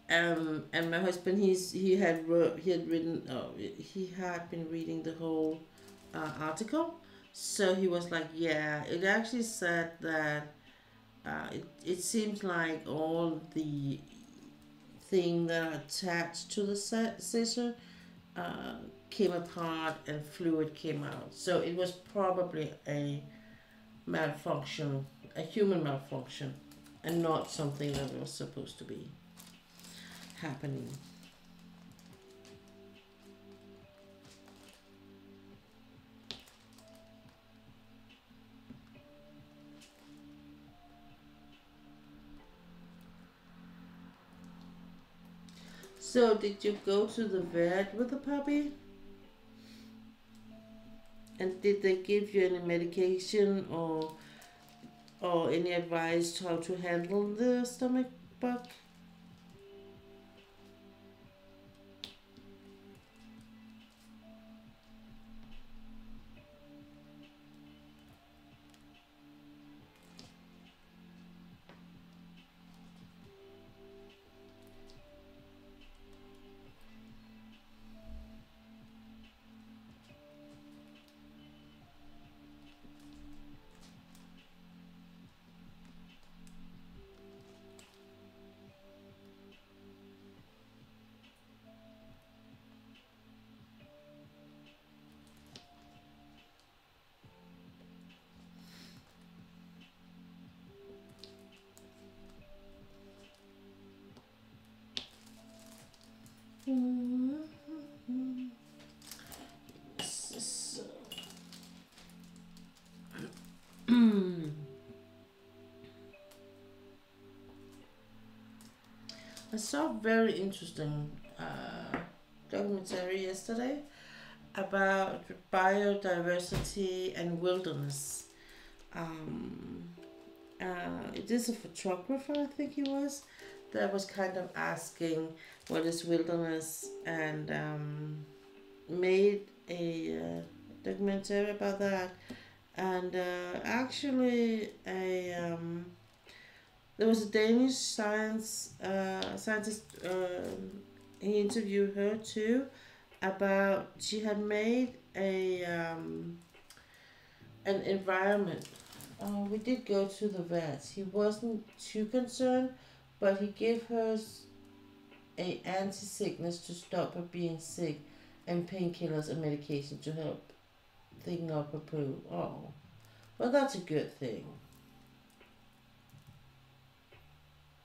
And my husband, he had been reading the whole article, so he was like, yeah, it actually said that it seems like all the thing that are attached to the scissor came apart and fluid came out. So it was probably a malfunction, a human malfunction, and not something that was supposed to be happening. So did you go to the vet with the puppy? And did they give you any medication or any advice how to handle the stomach bug? I saw a very interesting documentary yesterday about biodiversity and wilderness. Um, it is a photographer, I think he was, that was kind of asking what is wilderness, and made a documentary about that. And actually, there was a Danish scientist. He interviewed her too about she had made a an environment. We did go to the vet. He wasn't too concerned, but he gave her a anti-sickness to stop her being sick, and painkillers and medication to help thicken up her poo. Oh, well, that's a good thing.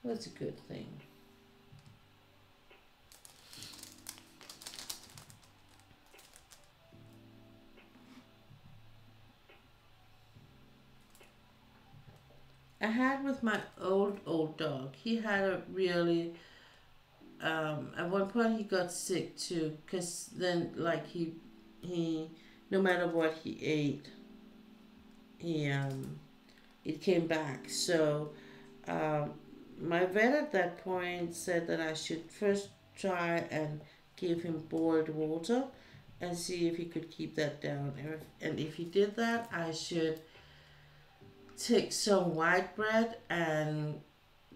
That's a good thing. I had with my old dog. He had a really at one point he got sick too, cause then like he no matter what he ate, he it came back. So um, my vet at that point said that I should first try and give him boiled water and see if he could keep that down. And if he did that, I should take some white bread and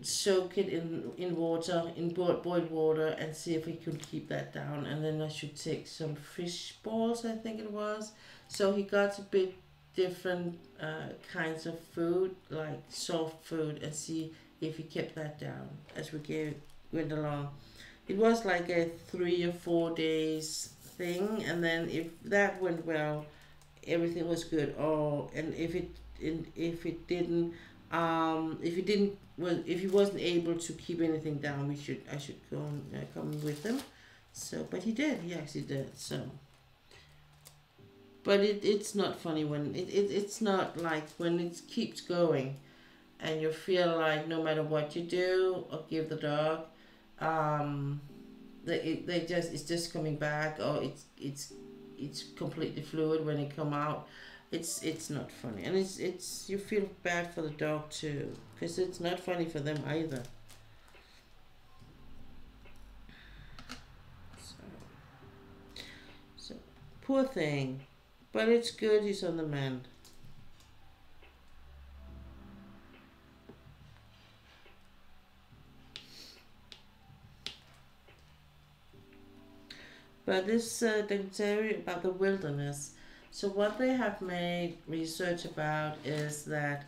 soak it in water, in boiled water, and see if we could keep that down. And then I should take some fish balls, I think it was. So he got a bit different kinds of food, like soft food, and see if he kept that down as went along. It was like a 3 or 4 days thing, and then if that went well, everything was good. Oh, and if it didn't, if he wasn't able to keep anything down, I should go and come with him. So, but he did. He actually did. So, but it's not funny when it's not like when it keeps going, and you feel like no matter what you do or give the dog, they just it's just coming back, or it's completely fluid when it come out. It's not funny, and it's you feel bad for the dog too, because it's not funny for them either. So, so poor thing, but it's good he's on the mend. But this documentary about the wilderness. So what they have made research about is that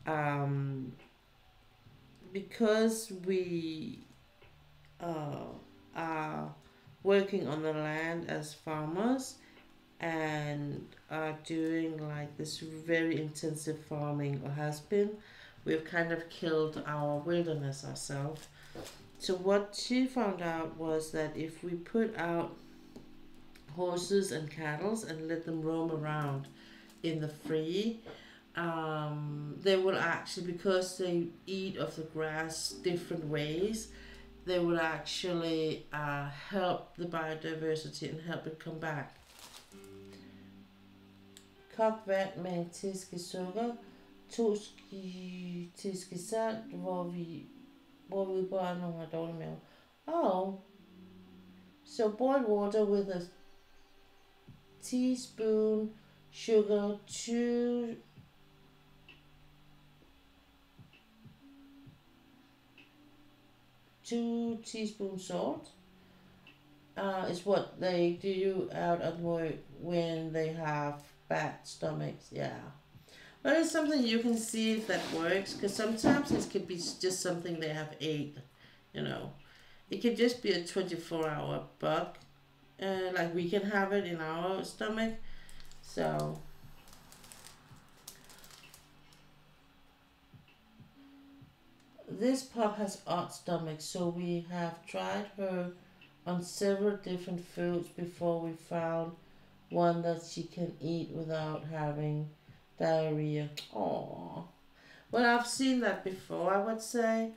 um, because we uh, are working on the land as farmers and are doing like this very intensive farming, or has been, we've kind of killed our wilderness ourselves. So what she found out was that if we put out horses and cattle and let them roam around in the free, they will actually, because they eat of the grass different ways, they will actually help the biodiversity and help it come back. Kok vand med en teske sukker, 2 teske salt, hvor vi bare nogle har dårlig mave. Oh, so boiled water with a teaspoon sugar, 2 teaspoons salt is what they do out at work when they have bad stomachs. Yeah, but it's something you can see if that works, because sometimes it could be just something they have ate, you know. It could just be a 24-hour bug, like we can have it in our stomach. So this pup has odd stomach, so we have tried her on several different foods before we found one that she can eat without having diarrhea. Oh, well, I've seen that before, I would say,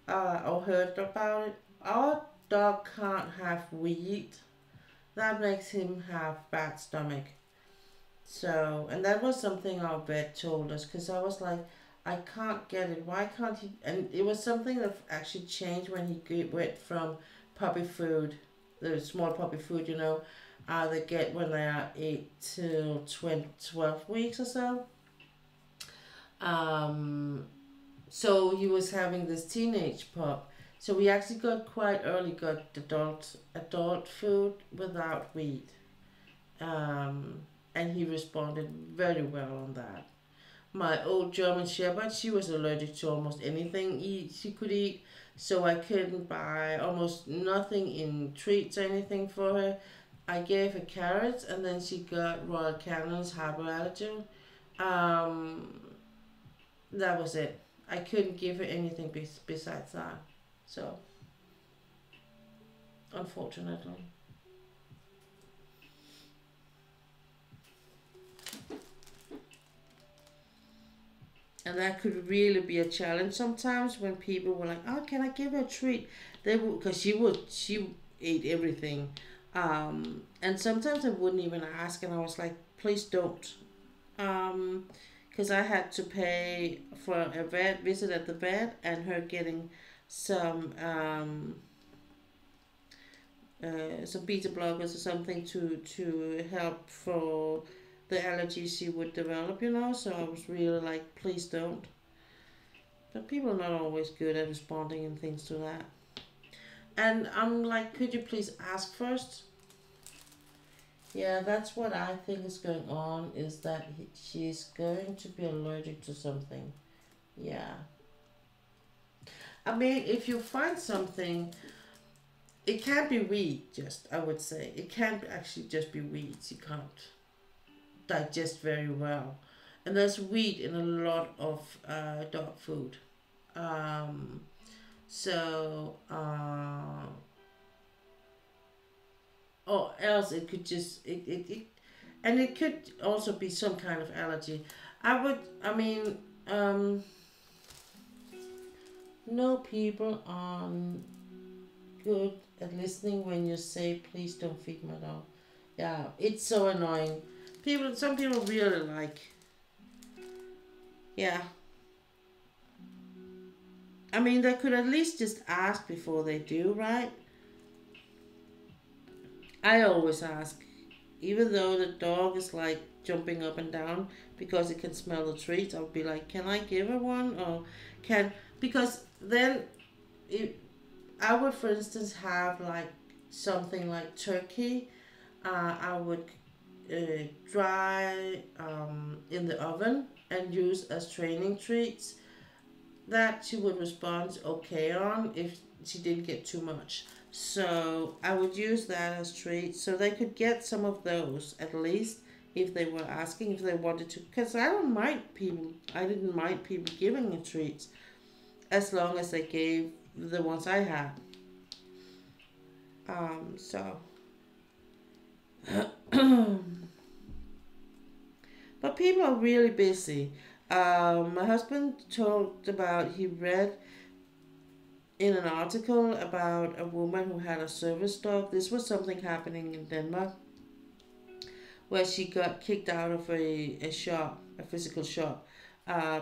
or heard about it. Our dog can't have wheat, that makes him have bad stomach. So, and that was something our vet told us, because I was like, I can't get it. Why can't he? And it was something that actually changed when went from puppy food, the small puppy food, they get when they are 8 to 12 weeks or so. Um, so he was having this teenage pup. So we actually got adult food without wheat. Um, and he responded very well on that. My old German Shepherd, she was allergic to almost anything she could eat, so I couldn't buy almost nothing in treats or anything for her. I gave her carrots, and then she got Royal Canon's hyperallergen. Um, that was it. I couldn't give her anything besides that. So, unfortunately. And that could really be a challenge sometimes when people were like, "Oh, can I give her a treat?" They would, because she ate everything, and sometimes I wouldn't even ask, and I was like, "Please don't," because I had to pay for a vet visit at the vet and her getting some beta blockers or something to help for the allergies she would develop, So I was really like, please don't. But people are not always good at responding and things to that. And I'm like, could you please ask first? Yeah, that's what I think is going on, is that she's going to be allergic to something. Yeah. I mean, if you find something, it can't be wheat, just, I would say. It can't actually just be weeds. You can't digest very well. And there's wheat in a lot of dog food. Um, so, or else it could just, and it could also be some kind of allergy. I mean, no, people are good at listening when you say, please don't feed my dog. Yeah, it's so annoying. Some people really like, yeah. I mean, they could at least just ask before they do, right? I always ask, even though the dog is like jumping up and down because it can smell the treats. I'll be like, can I give her one? Or can, because then it, I would, for instance, have like something like turkey. I would dry in the oven and use as training treats. That she would respond okay on if she didn't get too much. So I would use that as treats, so they could get some of those at least if they were asking, if they wanted to. Because I didn't mind people giving me treats as long as they gave the ones I had. So, but people are really busy. My husband talked about, he read in an article about a woman who had a service dog. This was something happening in Denmark where she got kicked out of a shop, a physical shop. Uh,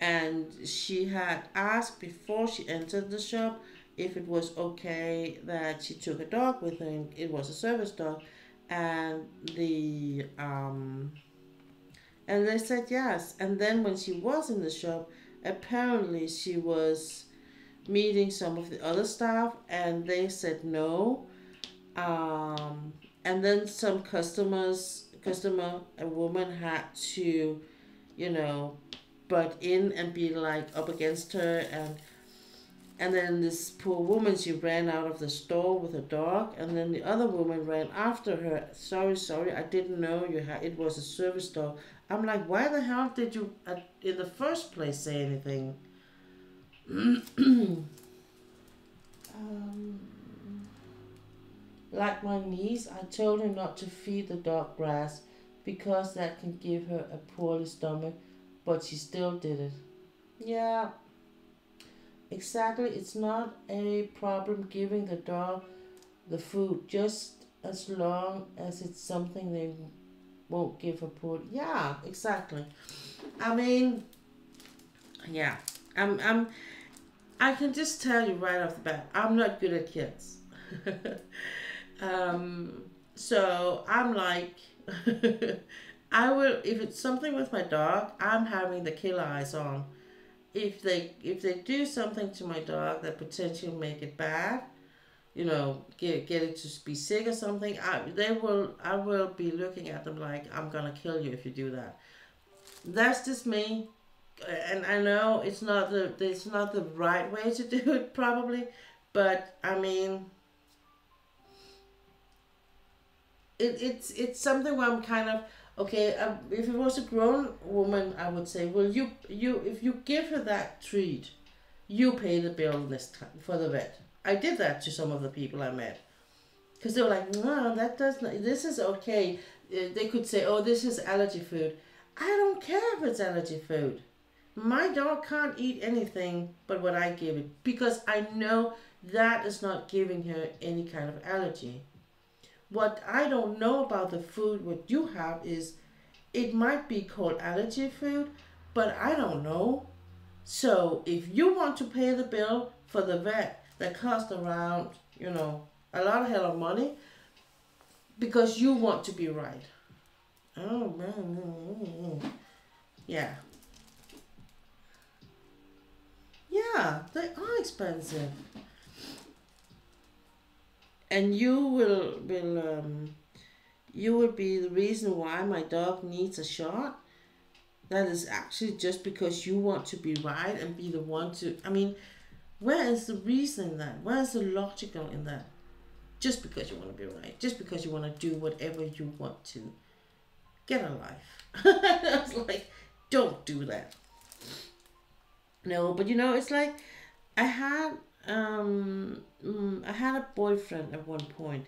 and she had asked before she entered the shop if it was okay that she took a dog with her. And it was a service dog. And and they said yes. And then when she was in the shop, apparently she was meeting some of the other staff and they said no. And then some a woman had to, you know, butt in and be like up against her, and then this poor woman, she ran out of the store with her dog, and then the other woman ran after her. Sorry, I didn't know it was a service dog. I'm like, why the hell did you in the first place say anything? um, like my niece, I told her not to feed the dog grass because that can give her a poorly stomach, but she still did it. Yeah, exactly. It's not a problem giving the dog the food. Just as long as it's something they won't give a pull. Yeah, exactly. I mean, yeah. I'm I can just tell you right off the bat, I'm not good at kids. um, so I'm like, I will, if it's something with my dog, I'm having the killer eyes on. If they do something to my dog that potentially make it bad, get it to be sick or something, I will be looking at them like, I'm gonna kill you if you do that. That's just me, and I know it's not the right way to do it probably, but I mean, it's something where I'm kind of okay. If it was a grown woman, I would say, well, you if you give her that treat, you pay the bill this time for the vet. I did that to some of the people I met because they were like, no, that doesn't. This is okay. They could say, oh, this is allergy food. I don't care if it's allergy food. My dog can't eat anything but what I give it because I know that is not giving her any kind of allergy. What I don't know about the food what you have is it might be called allergy food, but I don't know. So if you want to pay the bill for the vet that costs around, a lot of hell of money because you want to be right. Oh man. Yeah. Yeah, they are expensive. And you will be the reason why my dog needs a shot. That is actually just because you want to be right and be the one to. I mean, where is the reason in that? Where is the logical in that? Just because you want to be right, just because you want to do whatever you want to. Get a life. I was like, don't do that. No, but it's like I had I had a boyfriend at one point,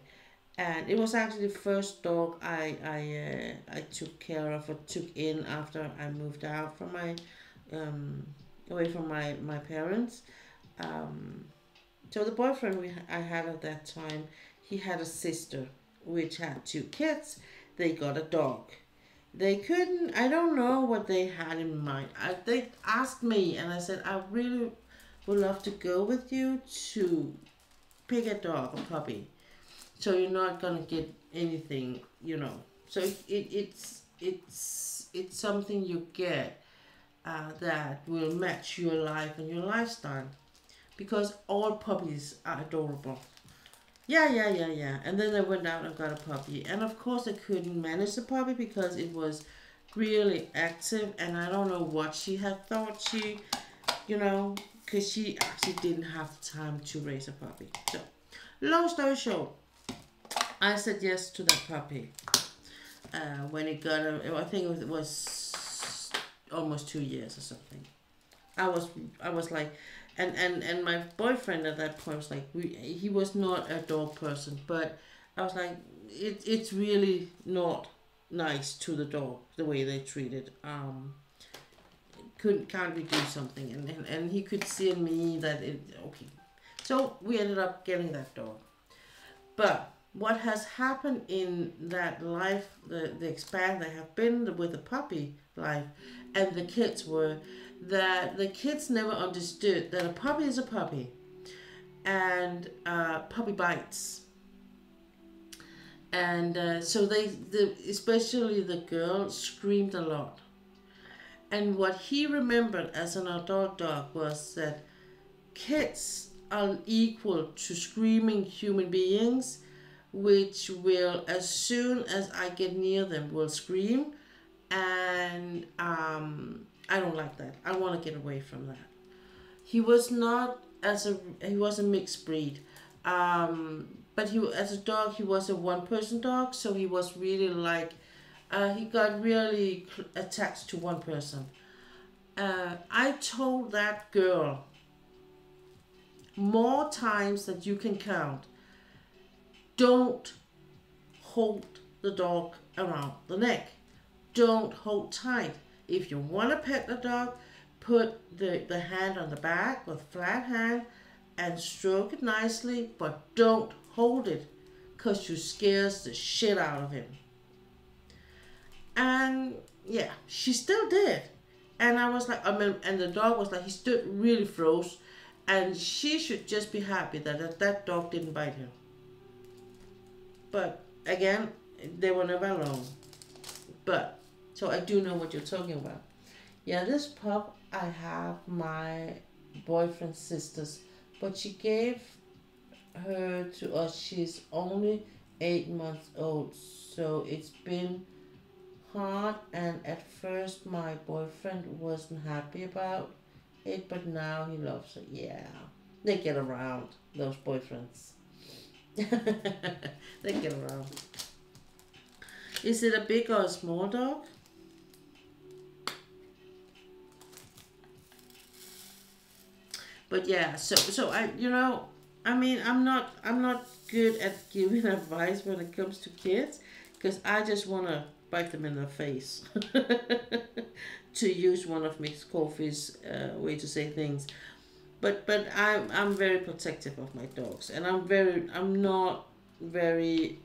and it was actually the first dog I took care of or took in after I moved out from my away from my parents. Um, so the boyfriend I had at that time, he had a sister which had two kids. They got a dog. They couldn't. I don't know what they had in mind. They asked me, and I said I really would love to go with you to pick a dog, a puppy. So you're not gonna get anything. So it's something you get that will match your life and your lifestyle, because all puppies are adorable. Yeah, yeah, yeah, yeah. And then I went out and got a puppy, and of course I couldn't manage the puppy because it was really active, and I don't know what she had thought because she actually didn't have time to raise a puppy. So, long story short, I said yes to that puppy. When it got, I think it was almost 2 years or something. I was like, and my boyfriend at that point was like, he was not a dog person, but I was like, it's really not nice to the dog the way they treat it. Can't we do something? And he could see in me that okay. So we ended up getting that dog. But what has happened in that life, the expand they have been with the puppy life and the kids were that the kids never understood that a puppy is a puppy, and puppy bites. And so especially the girl screamed a lot. And what he remembered as an adult dog was that kids are equal to screaming human beings, which will, as soon as I get near them, will scream. And I don't like that. I want to get away from that. He was not he was a mixed breed. But as a dog, he was a one-person dog, so he was really like, he got really attached to one person. I told that girl more times than you can count, don't hold the dog around the neck. Don't hold tight. If you want to pet the dog, put the hand on the back with flat hand and stroke it nicely, but don't hold it. because she scares the shit out of him. And yeah, she still did. And I was like, and the dog was like, he stood really froze. And she should just be happy that dog didn't bite her. But again, they were never alone. But, so I do know what you're talking about. Yeah, this pup, I have my boyfriend's sister's. But she gave her to us. She's only 8 months old. So it's been hard, and at first my boyfriend wasn't happy about it, but now he loves her. Yeah, they get around, those boyfriends. They get around. Is it a big or a small dog? But yeah, so I, I mean, I'm not good at giving advice when it comes to kids, because I just want to bite them in the face. To use one of Miss Coffee's way to say things. But I'm very protective of my dogs, and I'm not very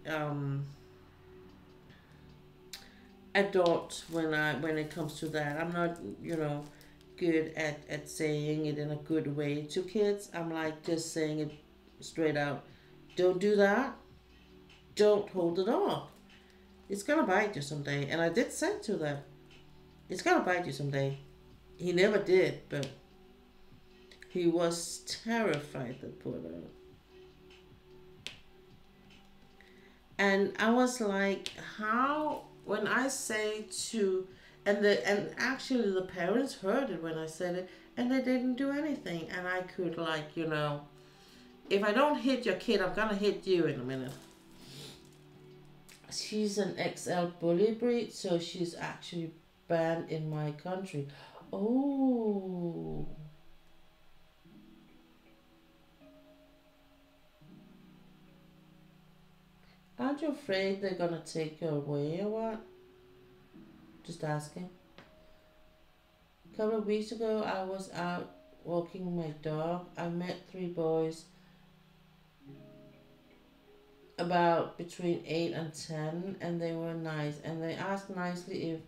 adult when it comes to that. I'm not good at saying it in a good way to kids. I'm like just saying it straight out. Don't do that. Don't hold the dog. It's gonna bite you someday. And I did say to them, it's gonna bite you someday. He never did, but he was terrified, the poor dog. And I was like, how, when I say to, and actually the parents heard it when I said it, and they didn't do anything. And I could if I don't hit your kid, I'm gonna hit you in a minute. She's an XL bully breed, so she's actually banned in my country. Oh. Aren't you afraid they're gonna take her away or what? Just asking. A couple of weeks ago, I was out walking with my dog. I met 3 boys about between 8 and 10, and they were nice, and they asked nicely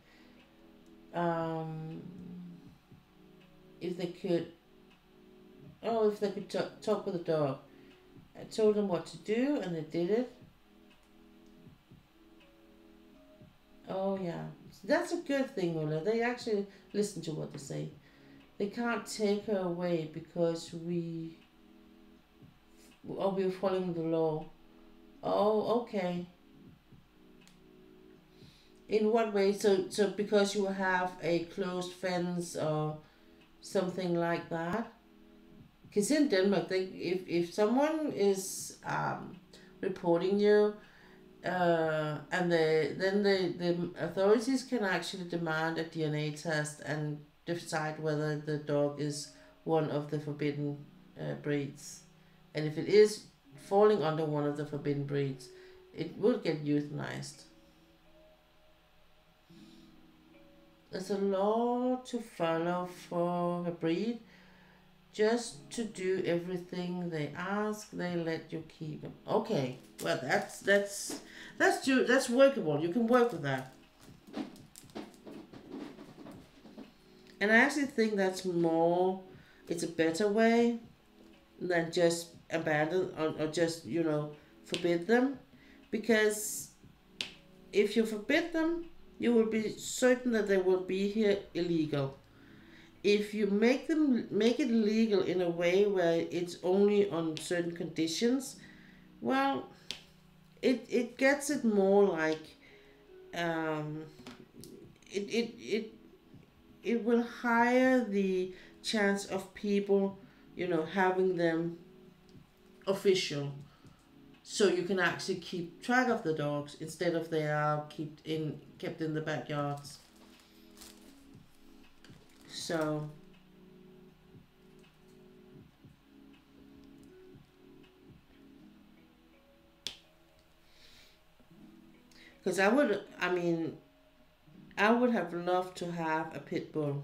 if they could talk with the dog. I told them what to do, and they did it. Oh yeah, that's a good thing, Ola. They actually listen to what they say. They can't take her away because we're following the law. Oh, okay. In what way? So because you have a closed fence or something like that? Because in Denmark, if someone is reporting you, and the authorities can actually demand a DNA test and decide whether the dog is one of the forbidden breeds. And if it is falling under one of the forbidden breeds, it will get euthanized. There's a law to follow for a breed. Just to do everything they ask, they let you keep them. Okay, well that's workable. You can work with that. And I actually think it's a better way than just abandon or just forbid them, because if you forbid them, you will be certain that they will be here illegal. If you make it legal in a way where it's only on certain conditions, well, it gets it more like it will higher the chance of people having them official, so you can actually keep track of the dogs instead of they are kept in the backyards. So because I would have loved to have a pit bull.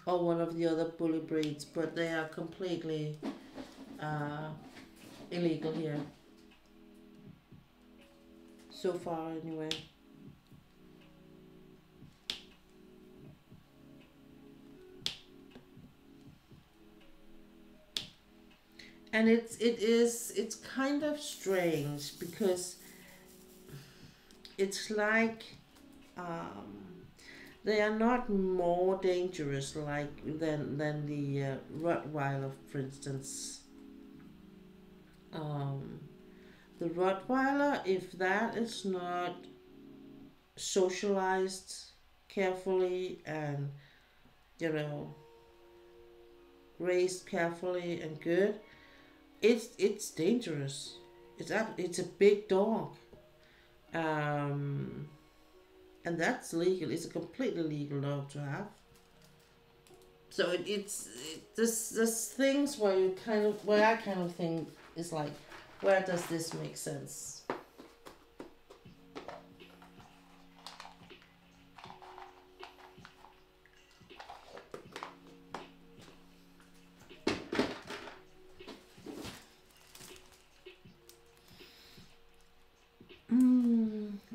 or one of the other bully breeds, but they are completely uh, illegal here. So far, anyway. And it's kind of strange because it's like they are not more dangerous like than the Rottweiler, for instance. Um, the Rottweiler, if that is not socialized carefully and raised carefully and good, it's dangerous. It's a big dog, um, and that's legal. It's a completely legal dog to have. So there's things where you kind of where I kind of think is like, where does this make sense?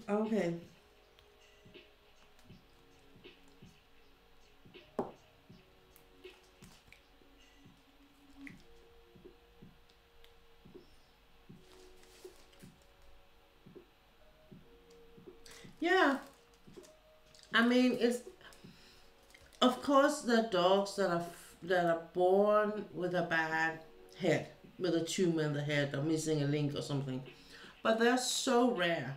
Okay. Yeah. I mean, it's of course the dogs that are born with a bad head, with a tumor in the head or missing a link or something, but they're so rare.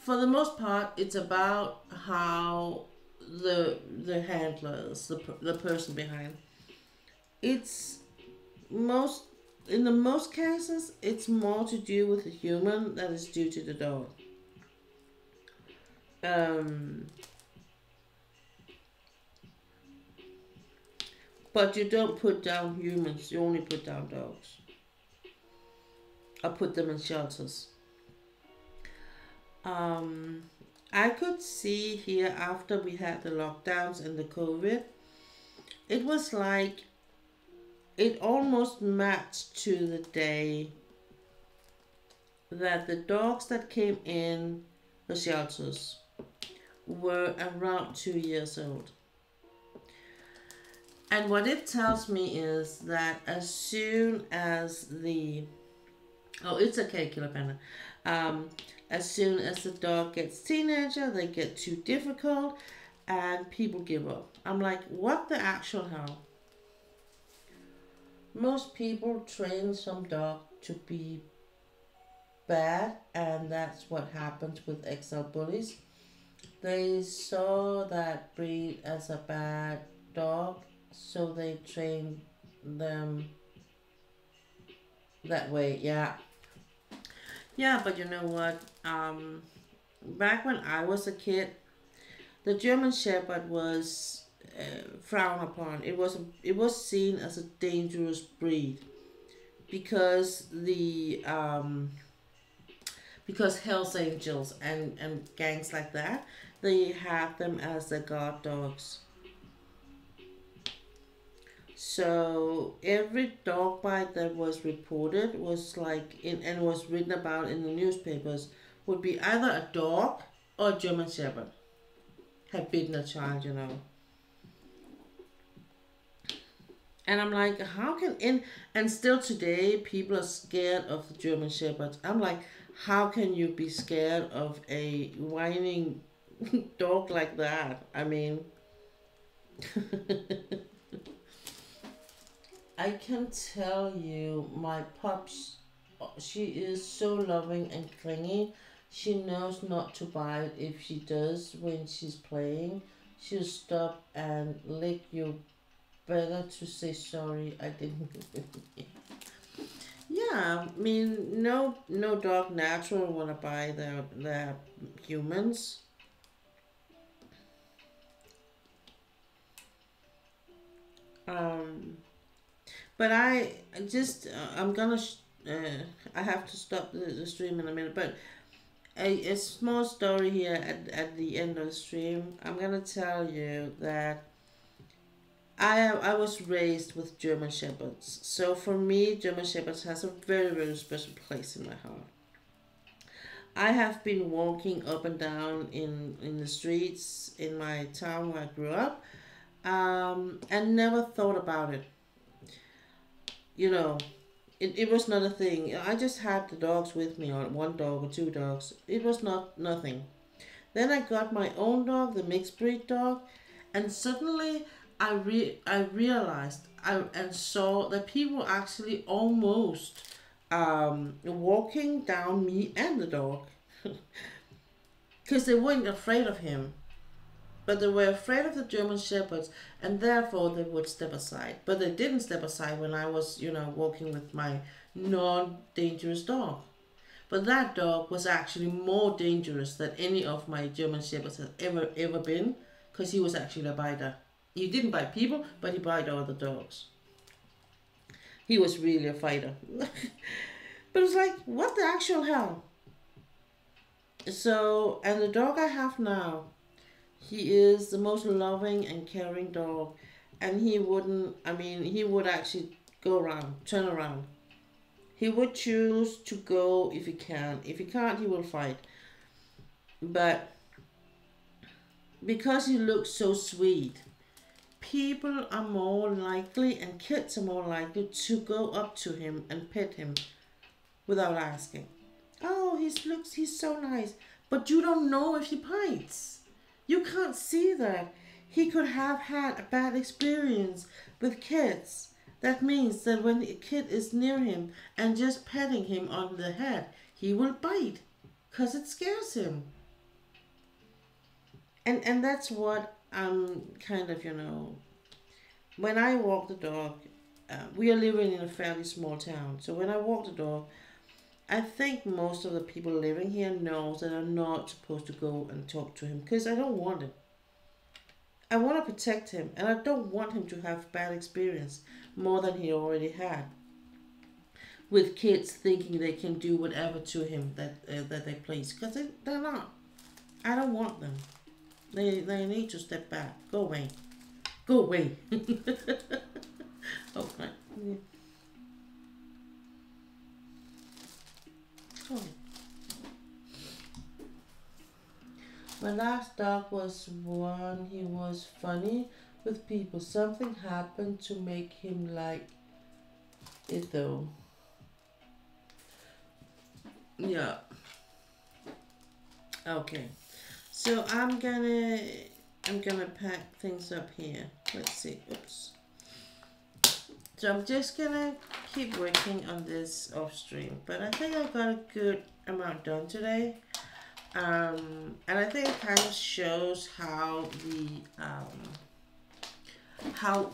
For the most part, it's about how the handlers, the person behind. It's most in the most cases, it's more to do with the human than it's due to the dog. Um, but you don't put down humans; you only put down dogs. Or put them in shelters. Um, I could see here after we had the lockdowns and the COVID, it was like it almost matched to the day that the dogs that came in the shelters were around 2 years old. And what it tells me is that as soon as the oh, it's okay, Killer Panda. Um, as soon as the dog gets teenager, they get too difficult, and people give up. I'm like, what the actual hell? Most people train some dog to be bad, and that's what happens with XL bullies. They saw that breed as a bad dog, so they train them that way. Yeah, yeah, but you know what? Back when I was a kid, the German Shepherd was frowned upon. It was seen as a dangerous breed because because Hell's Angels and gangs like that, they had them as their guard dogs. So every dog bite that was reported was like in and was written about in the newspapers would be either a dog or a German Shepherd had bitten a child. And I'm like, how can in and still today people are scared of the German Shepherds. I'm like, how can you be scared of a whining dog like that? I mean, I can tell you, my pups, she is so loving and clingy. She knows not to bite. If she does when she's playing, she'll stop and lick you. Better to say sorry, I didn't. Yeah, I mean, no dog natural wanna buy their humans. Um, but I just I'm gonna I have to stop the stream in a minute. But a small story here at the end of the stream. I'm gonna tell you that I was raised with German Shepherds. So for me, German Shepherds has a very, very special place in my heart. I have been walking up and down in the streets in my town where I grew up, and never thought about it. You know, it was not a thing. I just had the dogs with me, or one dog or two dogs. It was not nothing. Then I got my own dog, the mixed breed dog, and suddenly I realized and saw that people were actually almost walking down me and the dog because they weren't afraid of him, but they were afraid of the German Shepherds, and therefore they would step aside. But they didn't step aside when I was, walking with my non-dangerous dog. But that dog was actually more dangerous than any of my German Shepherds had ever been, because he was actually a biter. He didn't bite people, but he bite other dogs. He was really a fighter. But it was like, what the actual hell? So, and the dog I have now, he is the most loving and caring dog. And he would actually go around, turn around. He would choose to go if he can. If he can't, he will fight. But because he looks so sweet, people are more likely, and kids are more likely, to go up to him and pet him without asking. Oh, he's so nice. But you don't know if he bites. You can't see that. He could have had a bad experience with kids. That means that when a kid is near him and just petting him on the head, he will bite because it scares him. And that's what I'm kind of, when I walk the dog, we are living in a fairly small town. So when I walk the dog, I think most of the people living here knows that I'm not supposed to go and talk to him because I don't want it. I want to protect him, and I don't want him to have bad experience more than he already had with kids thinking they can do whatever to him that they please, because they're not. I don't want them. They need to step back. Go away. Go away. Okay. Sorry. My last dog was one. He was funny with people. Something happened to make him like it though. Yeah. Okay. So I'm gonna pack things up here. Let's see. Oops. So I'm just gonna keep working on this off stream, but I think I got a good amount done today. And I think it kind of shows how how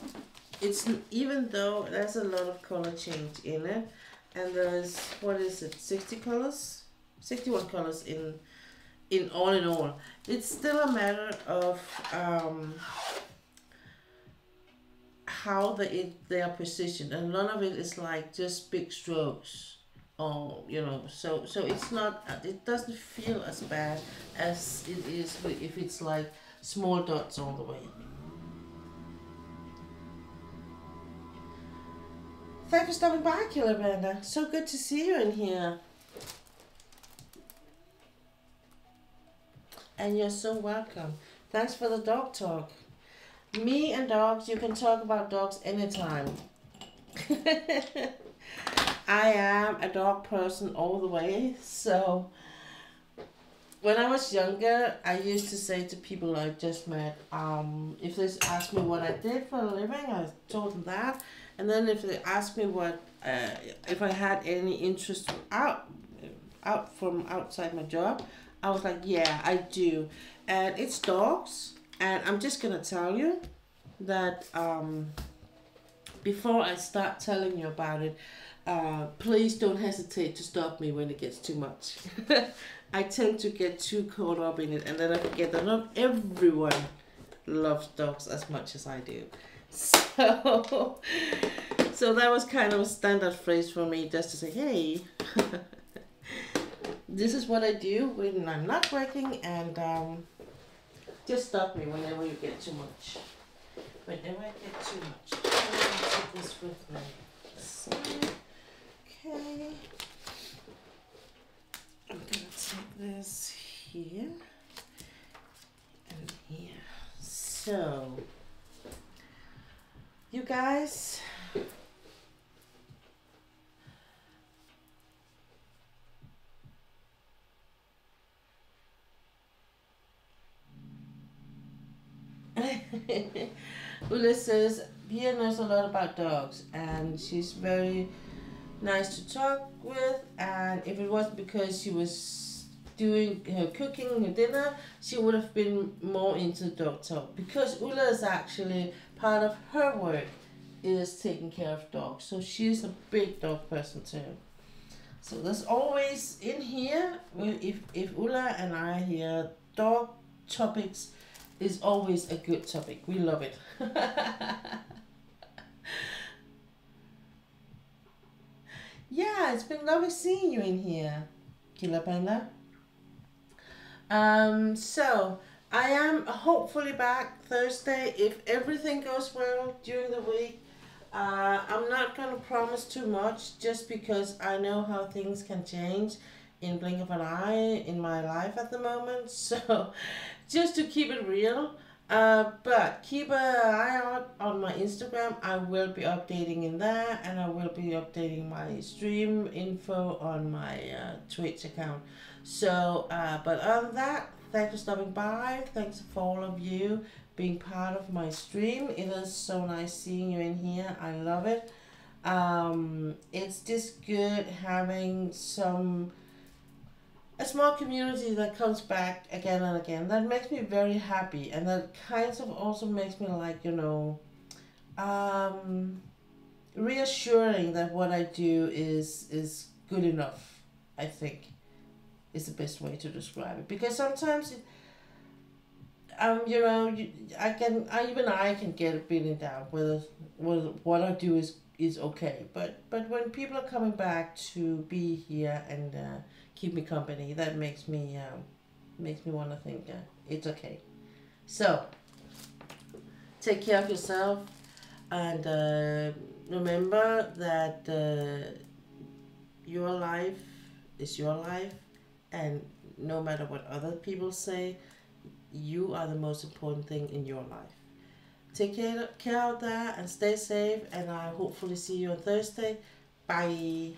it's, even though there's a lot of color change in it, and there's, what is it, 60 colors, 61 colors in all, it's still a matter of how they are positioned, and none of it is like just big strokes, or so it's not, it doesn't feel as bad as it is if it's like small dots all the way. Thanks for stopping by, Killer Brenda. So good to see you in here. And you're so welcome. Thanks for the dog talk. Me and dogs, you can talk about dogs anytime. I am a dog person all the way. So when I was younger, I used to say to people I just met, if they asked me what I did for a living, I told them that. And then if they asked me what, if I had any interest out from outside my job, I was like, yeah, I do. And it's dogs. And I'm just going to tell you that before I start telling you about it, please don't hesitate to stop me when it gets too much. I tend to get too caught up in it, and then I forget that not everyone loves dogs as much as I do. So that was kind of a standard phrase for me, just to say, hey, this is what I do when I'm not working, and just stop me whenever you get too much. whenever I get too much. I'm gonna take this with me. Aside. Okay. I'm gonna take this here and here. So, you guys, Ula says Pia knows a lot about dogs and she's very nice to talk with, and if it wasn't because she was doing her cooking, her dinner, she would have been more into dog talk, because Ulla is actually part of her work is taking care of dogs, so she's a big dog person too. So there's always in here, if Ulla and I hear dog topics, is always a good topic. We love it. Yeah, it's been lovely seeing you in here, Killer Panda. So I am hopefully back Thursday if everything goes well during the week. I'm not gonna promise too much just because I know how things can change in blink of an eye in my life at the moment. So just to keep it real. But keep an eye out on my Instagram. I will be updating in there, and I will be updating my stream info on my Twitch account. So, but other than that, thanks for stopping by. Thanks for all of you being part of my stream. It is so nice seeing you in here. I love it. It's just good having a small community that comes back again and again. That makes me very happy, and that kind of also makes me like, reassuring that what I do is good enough, I think is the best way to describe it, because sometimes I can get a feeling down whether what I do is okay, but when people are coming back to be here and keep me company, that makes me want to think it's okay. So take care of yourself, and remember that your life is your life, and no matter what other people say, you are the most important thing in your life. Take care of that and stay safe, and I hopefully see you on Thursday. Bye.